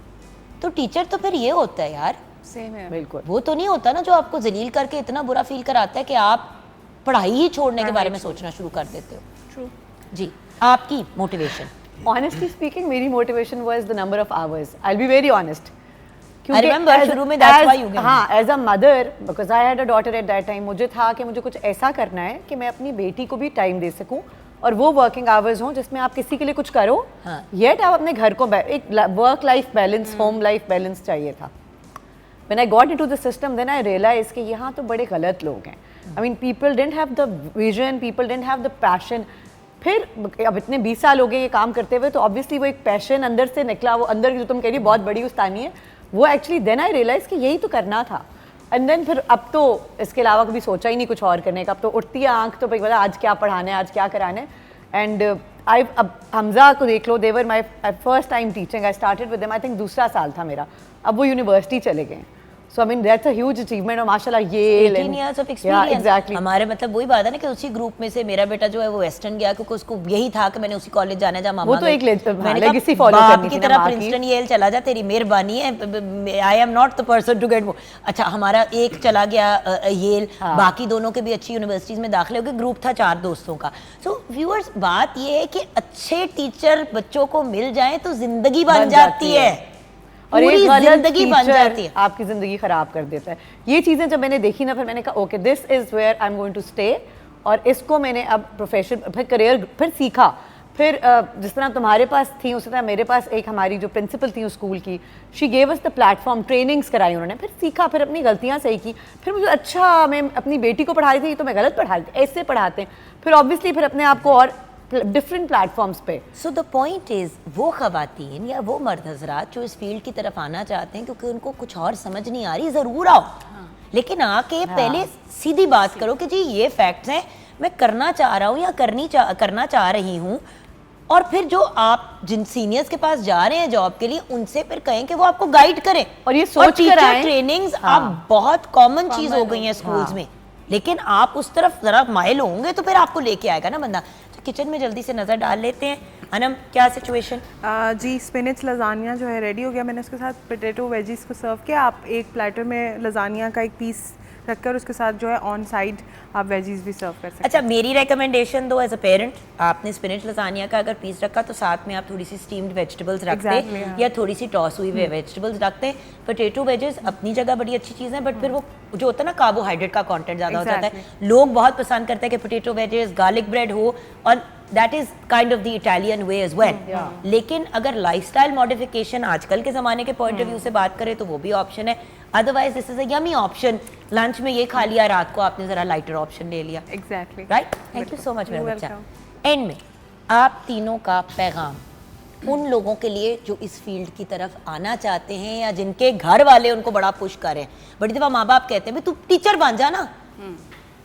तो टीचर तो फिर ये होता है यार, सेम है, बिल्कुल। वो तो नहीं होता ना जो आपको जलील करके इतना बुरा फील कराता है कि आप पढ़ाई ही छोड़ने के बारे में सोचना शुरू कर देते हो। ट्रू। जी, आपकी मोटिवेशन? Honestly speaking, मेरी motivation was the number of hours. I'll be very honest. I remember शुरू में that's why you gave me. हाँ, as a mother, because I had a daughter at that time, मुझे था कि मुझे कुछ ऐसा करना है कि मैं अपनी बेटी को भी टाइम दे सकूं और वो वर्किंग आवर्स हों जिसमें आप किसी के लिए कुछ करो, येट आप अपने घर को एक work life balance, home life balance चाहिए था. When I got into the system, then I realized कि यहाँ तो बड़े गलत लोग हैं. I mean, people didn't have the vision, people didn't have the passion. फिर अब इतने 20 साल हो गए ये काम करते हुए, तो ऑब्वियसली वो एक पैशन अंदर से निकला, वो अंदर की जो तुम कह रही बहुत बड़ी उस्तानी है, वो एक्चुअली देन आई रियलाइज कि यही तो करना था. एंड देन फिर अब तो इसके अलावा कभी सोचा ही नहीं कुछ और करने का. अब तो उठती है आंख तो भाई बोला आज क्या पढ़ाना है, आज क्या कराना है. एंड अब हमजा को देख लो, they were my first time teaching, I started with them, I think दूसरा साल था मेरा. अब वो यूनिवर्सिटी चले गए. So I mean that's a huge achievement और माशाल्लाह ये 18 years of experience. Yeah, exactly. हमारे मतलब वही बात है ना कि उसी ग्रुप में से मेरा बेटा जो है वो वेस्टर्न गया क्योंकि उसको यही था कि मैंने उसी कॉलेज जाना है जहाँ मामा वो तो गए. एक मैंने legacy कहा, follow बाप करनी की थी ना तरह माँ की. प्रिंसटन येल चला जा, तेरी मेहरबानी है, I am not the person to get. अच्छा हमारा एक चला गया येल, बाकी दोनों के भी अच्छी यूनिवर्सिटीज में दाखिले हो गए. ग्रुप था 4 दोस्तों का. सो व्यूअर्स, बात ये है कि अच्छे टीचर बच्चों को मिल जाए तो जिंदगी बन जाती है और पूरी एक गलत जिंदगी बन जाती है. आपकी जिंदगी खराब कर देता है. ये चीजें जब मैंने देखी ना, फिर मैंने कहा okay this is where I am going to stay. और इसको मैंने अब प्रोफेशन, फिर करियर, फिर सीखा. फिर जिस तरह तुम्हारे पास थी उसी तरह मेरे पास एक हमारी जो प्रिंसिपल थी उस स्कूल की, she gave us the platform, trainings कराई उन्होंने. फिर सीखा, फिर अपनी गलतियाँ सही की. फिर मुझे अच्छा, मैं अपनी बेटी को पढ़ा रही थी तो मैं गलत पढ़ा रही थी, ऐसे पढ़ाते हैं. फिर ऑब्वियसली फिर अपने आप को और डिफरेंट प्लेटफॉर्म्स पे. सो द पॉइंट इज, वो खवातीन या वो मर्द हजरात जो इस फील्ड की तरफ आना चाहते हैं क्योंकि उनको कुछ और समझ नहीं आ रही, ज़रूर आओ. लेकिन आके पहले सीधी बात करो कि जी ये फैक्ट्स हैं, मैं करना चाह रहा हूँ या करना चाह रही हूँ. और फिर जो आप जिन सीनियर्स के पास जा रहे हैं जॉब के लिए, उनसे फिर कहें कि वो आपको गाइड करें. और ये सोच कर आएं. ट्रेनिंग्स अब बहुत कॉमन चीज़ हो गई है स्कूल्स में. लेकिन आप उस तरफ जरा माइल होंगे तो फिर आपको लेके आएगा ना बंदा. तो किचन में जल्दी से नज़र डाल लेते हैं. अनम, क्या सिचुएशन? जी, स्पिनच लजानिया जो है रेडी हो गया. मैंने उसके साथ पोटैटो वेजीज को सर्व किया. आप एक प्लेटर में लजानिया का एक पीस रखकर उसके साथ जो है ऑन साइड आप वेजीज भी सर्व कर सकते हैं. अच्छा, मेरी रिकमेंडेशन दो एज अ पेरेंट, आपने स्पिनच लजानिया का अगर पीस रखा तो साथ में आप थोड़ी सी स्टीम्ड वेजिटेबल्स रखते हैं या थोड़ी सी टॉस हुई वेजिटेबल्स रखते हैं. पोटैटो वेजेस अपनी जगह बड़ी अच्छी चीज़ है, बट फिर वो जो होता है ना कार्बोहाइड्रेट का कंटेंट ज़्यादा हो जाता है. लोग बहुत पसंद करते हैं कि पोटैटो वेजेस, गार्लिक ब्रेड हो, और that is kind of the Italian way as well. लेकिन अगर लाइफस्टाइल मॉडिफिकेशन आजकल के ज़माने के पॉइंट ऑफ व्यू से बात करें तो वो भी ऑप्शन है. Otherwise this is a yummy option. Lunch में ये खा लिया, रात को आपने ज़रा लाइटर ऑप्शन ले लिया. Exactly, right. Thank you so much मेरा बच्चा. एंड में आप तीनों का पैगाम उन लोगों के लिए जो इस फील्ड की तरफ आना चाहते हैं या जिनके घर वाले उनको बड़ा पुश कर रहे हैं. बड़ी दफ़ा माँ बाप कहते हैं भाई तू टीचर बन जा ना.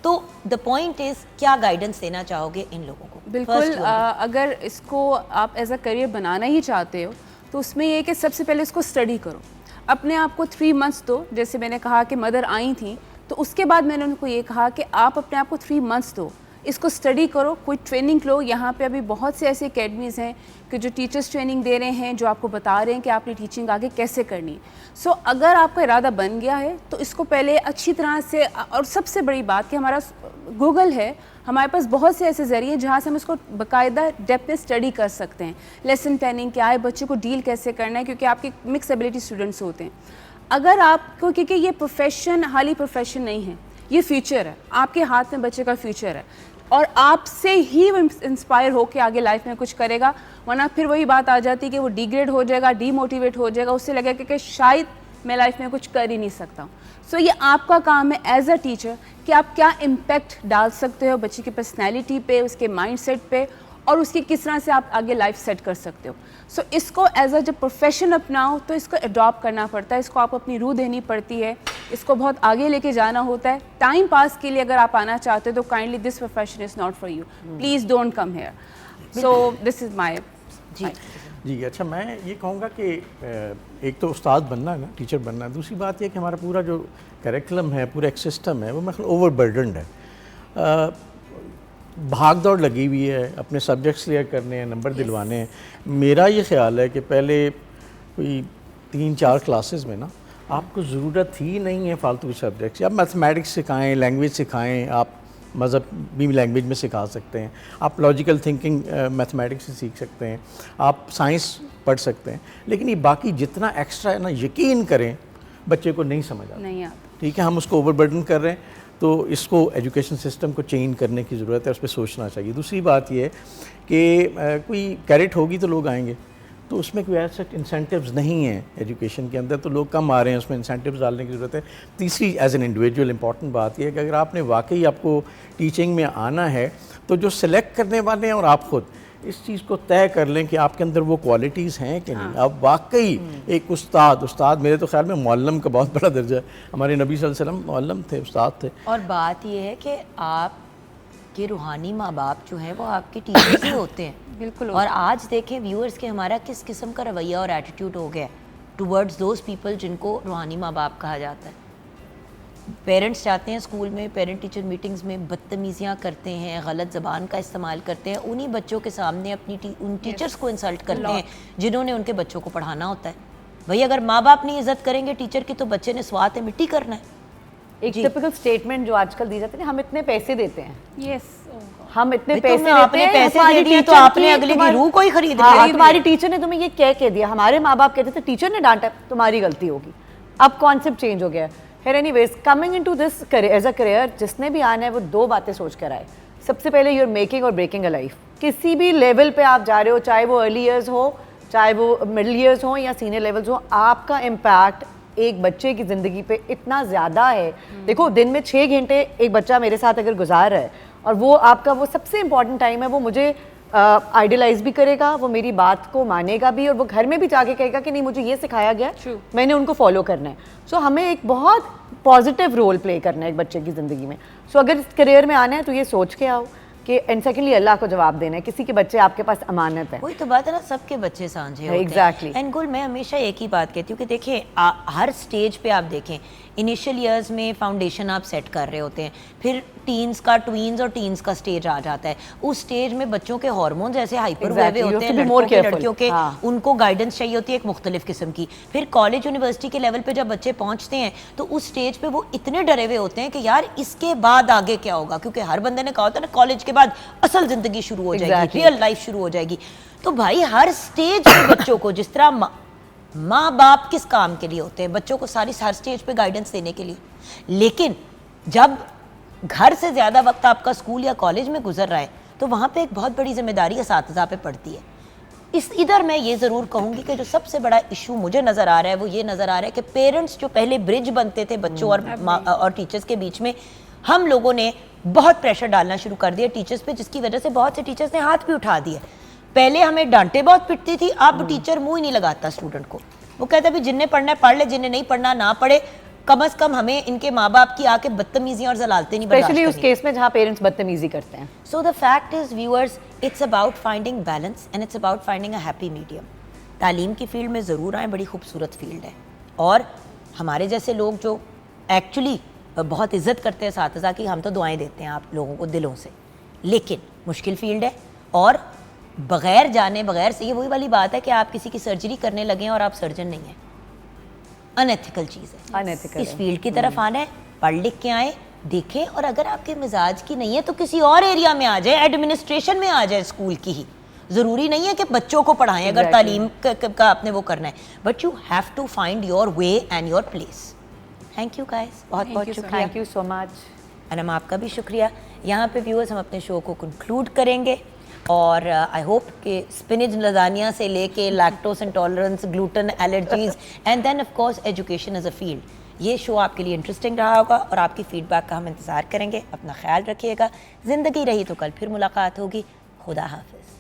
तो द पॉइंट इज, क्या गाइडेंस देना चाहोगे इन लोगों को? बिल्कुल, अगर इसको आप एज अ करियर बनाना ही चाहते हो तो उसमें ये है कि सबसे पहले इसको स्टडी करो. अपने आप को 3 मंथ्स दो. जैसे मैंने कहा कि मदर आई थी तो उसके बाद मैंने उनको ये कहा कि आप अपने आप को 3 मंथ्स दो, इसको स्टडी करो, कोई ट्रेनिंग लो. यहाँ पे अभी बहुत से ऐसे अकेडमीज़ हैं कि जो टीचर्स ट्रेनिंग दे रहे हैं, जो आपको बता रहे हैं कि आपने टीचिंग आगे कैसे करनी. सो अगर आपका इरादा बन गया है तो इसको पहले अच्छी तरह से, और सबसे बड़ी बात कि हमारा गूगल है, हमारे पास बहुत से ऐसे ज़रिए जहाँ से हम इसको बाकायदा डेप्थ में स्टडी कर सकते हैं. लेसन प्लानिंग क्या है, बच्चे को डील कैसे करना है, क्योंकि आपके मिक्स एबिलिटी स्टूडेंट्स होते हैं. अगर आपको, क्योंकि ये प्रोफेशन हाली प्रोफेशन नहीं है, ये फ्यूचर है, आपके हाथ में बच्चे का फ्यूचर है और आपसे ही इंस्पायर होकर आगे लाइफ में कुछ करेगा. वरना फिर वही बात आ जाती है कि वो डिग्रेड हो जाएगा, डीमोटिवेट हो जाएगा, उससे लगेगा कि शायद मैं लाइफ में कुछ कर ही नहीं सकता हूँ. सो ये आपका काम है एज अ टीचर कि आप क्या इम्पैक्ट डाल सकते हो बच्चे की पर्सनैलिटी पे, उसके माइंडसेट पे, और उसकी किस तरह से आप आगे लाइफ सेट कर सकते हो. सो इसको एज अ जब प्रोफेशन अपनाओ तो इसको अडॉप्ट करना पड़ता है, इसको आपको अपनी रूह देनी पड़ती है, इसको बहुत आगे लेके जाना होता है. टाइम पास के लिए अगर आप आना चाहते हो तो kindly this profession is not for you, please don't come here. So this is my जी. अच्छा, मैं ये कहूँगा कि एक तो उस्ताद बनना है ना, टीचर बनना है. दूसरी बात यह कि हमारा पूरा जो करिकुलम है, पूरा एक सिस्टम है, वो मतलब ओवरबर्डनड है. भाग दौड़ लगी हुई है, अपने सब्जेक्ट्स क्लियर करने हैं, नंबर दिलवाने हैं. मेरा ये ख्याल है कि पहले कोई 3-4 क्लासेस में ना आपको ज़रूरत ही नहीं है फालतू के सब्जेक्ट्स. आप मैथमेटिक्स सिखाएं, लैंग्वेज सिखाएं, आप मज़हबी लैंग्वेज में सिखा सकते हैं, आप लॉजिकल थिंकिंग मैथमेटिक्स से सीख सकते हैं, आप साइंस पढ़ सकते हैं. लेकिन ये बाकी जितना एक्स्ट्रा है ना, यकीन करें बच्चे को नहीं समझ आता, नहीं आता। ठीक है, हम उसको ओवरबर्डन कर रहे हैं, तो इसको एजुकेशन सिस्टम को चेंज करने की ज़रूरत है, उस पर सोचना चाहिए। दूसरी बात ये है कि कोई कैरेट होगी तो लोग आएंगे, तो उसमें कोई ऐसा इंसेंटिव्स नहीं है एजुकेशन के अंदर, तो लोग कम आ रहे हैं, उसमें इंसेंटिव्स डालने की ज़रूरत है। तीसरी एज एन इंडिविजुअल इंपॉर्टेंट बात यह है कि अगर आपने वाकई आपको टीचिंग में आना है, तो जो सिलेक्ट करने वाले हैं और आप खुद इस चीज़ को तय कर लें कि आपके अंदर वो क्वालिटीज़ हैं कि नहीं। आप वाकई एक उस्ताद मेरे तो ख्याल में मुअल्लम का बहुत बड़ा दर्जा है, हमारे नबी सल्लल्लाहु अलैहि वसल्लम मुअल्लम थे, उस्ताद थे। और बात ये है कि आपके रूहानी माँ बाप जो हैं वो आपके टीचर्स ही होते हैं। बिल्कुल। और आज देखें व्यूअर्स के हमारा किस किस्म का रवैया और एटीट्यूड हो गया टुवर्ड्स दोज पीपल जिनको रूहानी माँ बाप कहा जाता है। पेरेंट्स जाते हैं स्कूल में, पेरेंट टीचर मीटिंग्स में बदतमीज़ियाँ करते हैं, गलत ज़बान का इस्तेमाल करते हैं, उन्हीं बच्चों के सामने उन टीचर्स को इंसल्ट करते हैं जिन्होंने उनके बच्चों को पढ़ाना होता है। भाई अगर माँ बाप नहीं इज्जत करेंगे टीचर की तो बच्चे ने स्वात है मिट्टी करना है। एक टिपिकल स्टेटमेंट जो आजकल दी जाती है, हम इतने पैसे देते हैं, यस, हम इतने भाई पैसे तुमने देते आपने हैं, पैसे हमारी दे दिए तो टीचर आपने की- अगले की तुम्हारी- रूह को ही खरीद हाँ, लिया। तुम्हारी टीचर ने तुम्हें ये कह दिया, हमारे माँ बाप कहते थे टीचर ने डांटा तुम्हारी गलती होगी। अब कॉन्सेप्ट चेंज हो गया है। खैर anyways, coming into this as a career, जिसने भी आना है वो दो बातें सोच कर आए। सबसे पहले यूर मेकिंग और ब्रेकिंग अ लाइफ। किसी भी लेवल पे आप जा रहे हो, चाहे वो अर्ली ईयर्स हो, चाहे वो मिडिल ईयर्स हो या सीनियर लेवल्स हो, आपका इम्पैक्ट एक बच्चे की ज़िंदगी पे इतना ज़्यादा है। देखो, दिन में 6 घंटे एक बच्चा मेरे साथ अगर गुजार रहा है और वो आपका वो सबसे इम्पॉर्टेंट टाइम है, वो मुझे आइडियलाइज भी करेगा, वो मेरी बात को मानेगा भी, और वो घर में भी जाके कहेगा कि नहीं मुझे ये सिखाया गया, मैंने उनको फॉलो करना है। सो हमें एक बहुत पॉजिटिव रोल प्ले करना है एक बच्चे की ज़िंदगी में। सो अगर इस करियर में आना है तो ये सोच के आओ कि एंड सेकेंडली अल्लाह को जवाब देना है, किसी के बच्चे आपके पास अमानत है। वही तो बात है ना, सबके बच्चे सांझे होते हैं। Exactly. एंड गुल, मैं हमेशा एक ही बात कहती हूँ कि देखिए हर स्टेज पे आप देखें, इनिशियल ईयर्स में फाउंडेशन आप सेट कर रहे होते हैं, फिर टीन्स का, ट्वीन्स और टीन्स का स्टेज आ जाता है। उस स्टेज में बच्चों के हार्मोन्स ऐसे हाइपर हुए Exactly. You होते have हैं, to be more लड़कों के careful. लड़कियों के, हाँ. उनको गाइडेंस चाहिए होती है एक मुख्तलिफ किस्म की। फिर कॉलेज यूनिवर्सिटी के लेवल पे जब बच्चे पहुंचते हैं तो उस स्टेज पे वो इतने डरे हुए होते हैं कि यार इसके बाद आगे क्या होगा, क्योंकि हर बंदे ने कहा होता है ना कॉलेज के बाद असल जिंदगी शुरू हो जाएगी, Exactly. रियल लाइफ शुरू हो जाएगी। तो भाई हर स्टेज पे बच्चों को, जिस तरह माँ बाप किस काम के लिए होते हैं, बच्चों को सारी हर स्टेज पे गाइडेंस देने के लिए, लेकिन जब घर से ज़्यादा वक्त आपका स्कूल या कॉलेज में गुजर रहा है तो वहाँ पे एक बहुत बड़ी जिम्मेदारी असातिज़ा पे पड़ती है। इधर मैं ये ज़रूर कहूँगी कि जो सबसे बड़ा इशू मुझे नज़र आ रहा है वो ये नज़र आ रहा है कि पेरेंट्स जो पहले ब्रिज बनते थे बच्चों और टीचर्स के बीच में, हम लोगों ने बहुत प्रेशर डालना शुरू कर दिया टीचर्स पे, जिसकी वजह से बहुत से टीचर्स ने हाथ भी उठा दिए। पहले हमें डांटे बहुत पिटती थी, अब टीचर मुंह ही नहीं लगाता स्टूडेंट को। वो कहता है जिनने पढ़ना है पढ़ ले, जिनने नहीं पढ़ना ना पढ़े, कम से कम हमें इनके माँ बाप की आके बदतमीजियां और जलालते नहीं बर्दाश्त स्पेशली उस करनी। केस में जहाँ पेरेंट्स बदतमीजी करते हैं। So the fact is viewers, it's about finding balance and it's about finding a happy medium. तालीम की फील्ड में ज़रूर आए, बड़ी खूबसूरत फील्ड है, और हमारे जैसे लोग जो एक्चुअली बहुत इज्जत करते हैं असातिज़ा की, हम तो दुआएं देते हैं आप लोगों को दिलों से, लेकिन मुश्किल फील्ड है। और बग़ैर जाने बग़ैर से, ये वही वाली बात है कि आप किसी की सर्जरी करने लगे और आप सर्जन नहीं हैं, अनएथिकल चीज़ है। Unethical इस है। फील्ड की तरफ आना है, पढ़ लिख के आए, देखें, और अगर आपके मिजाज की नहीं है तो किसी और एरिया में आ जाए, एडमिनिस्ट्रेशन में आ जाए स्कूल की ही। ज़रूरी नहीं है कि बच्चों को पढ़ाएं अगर तालीम का आपने वो करना है, but you have to find your way and your place. Thank you guys, बहुत बहुत शुक्रिया। Thank you so much. और हम आपका भी शुक्रिया। यहाँ पे व्यूअर्स हम अपने शो को कंक्लूड करेंगे, और आई होप कि स्पिनिच लजानिया से लेके lactose intolerance, gluten allergies and then of course education as a field, ये शो आपके लिए इंटरेस्टिंग रहा होगा, और आपकी फीडबैक का हम इंतज़ार करेंगे। अपना ख्याल रखिएगा। ज़िंदगी रही तो कल फिर मुलाकात होगी। खुदा हाफिज़।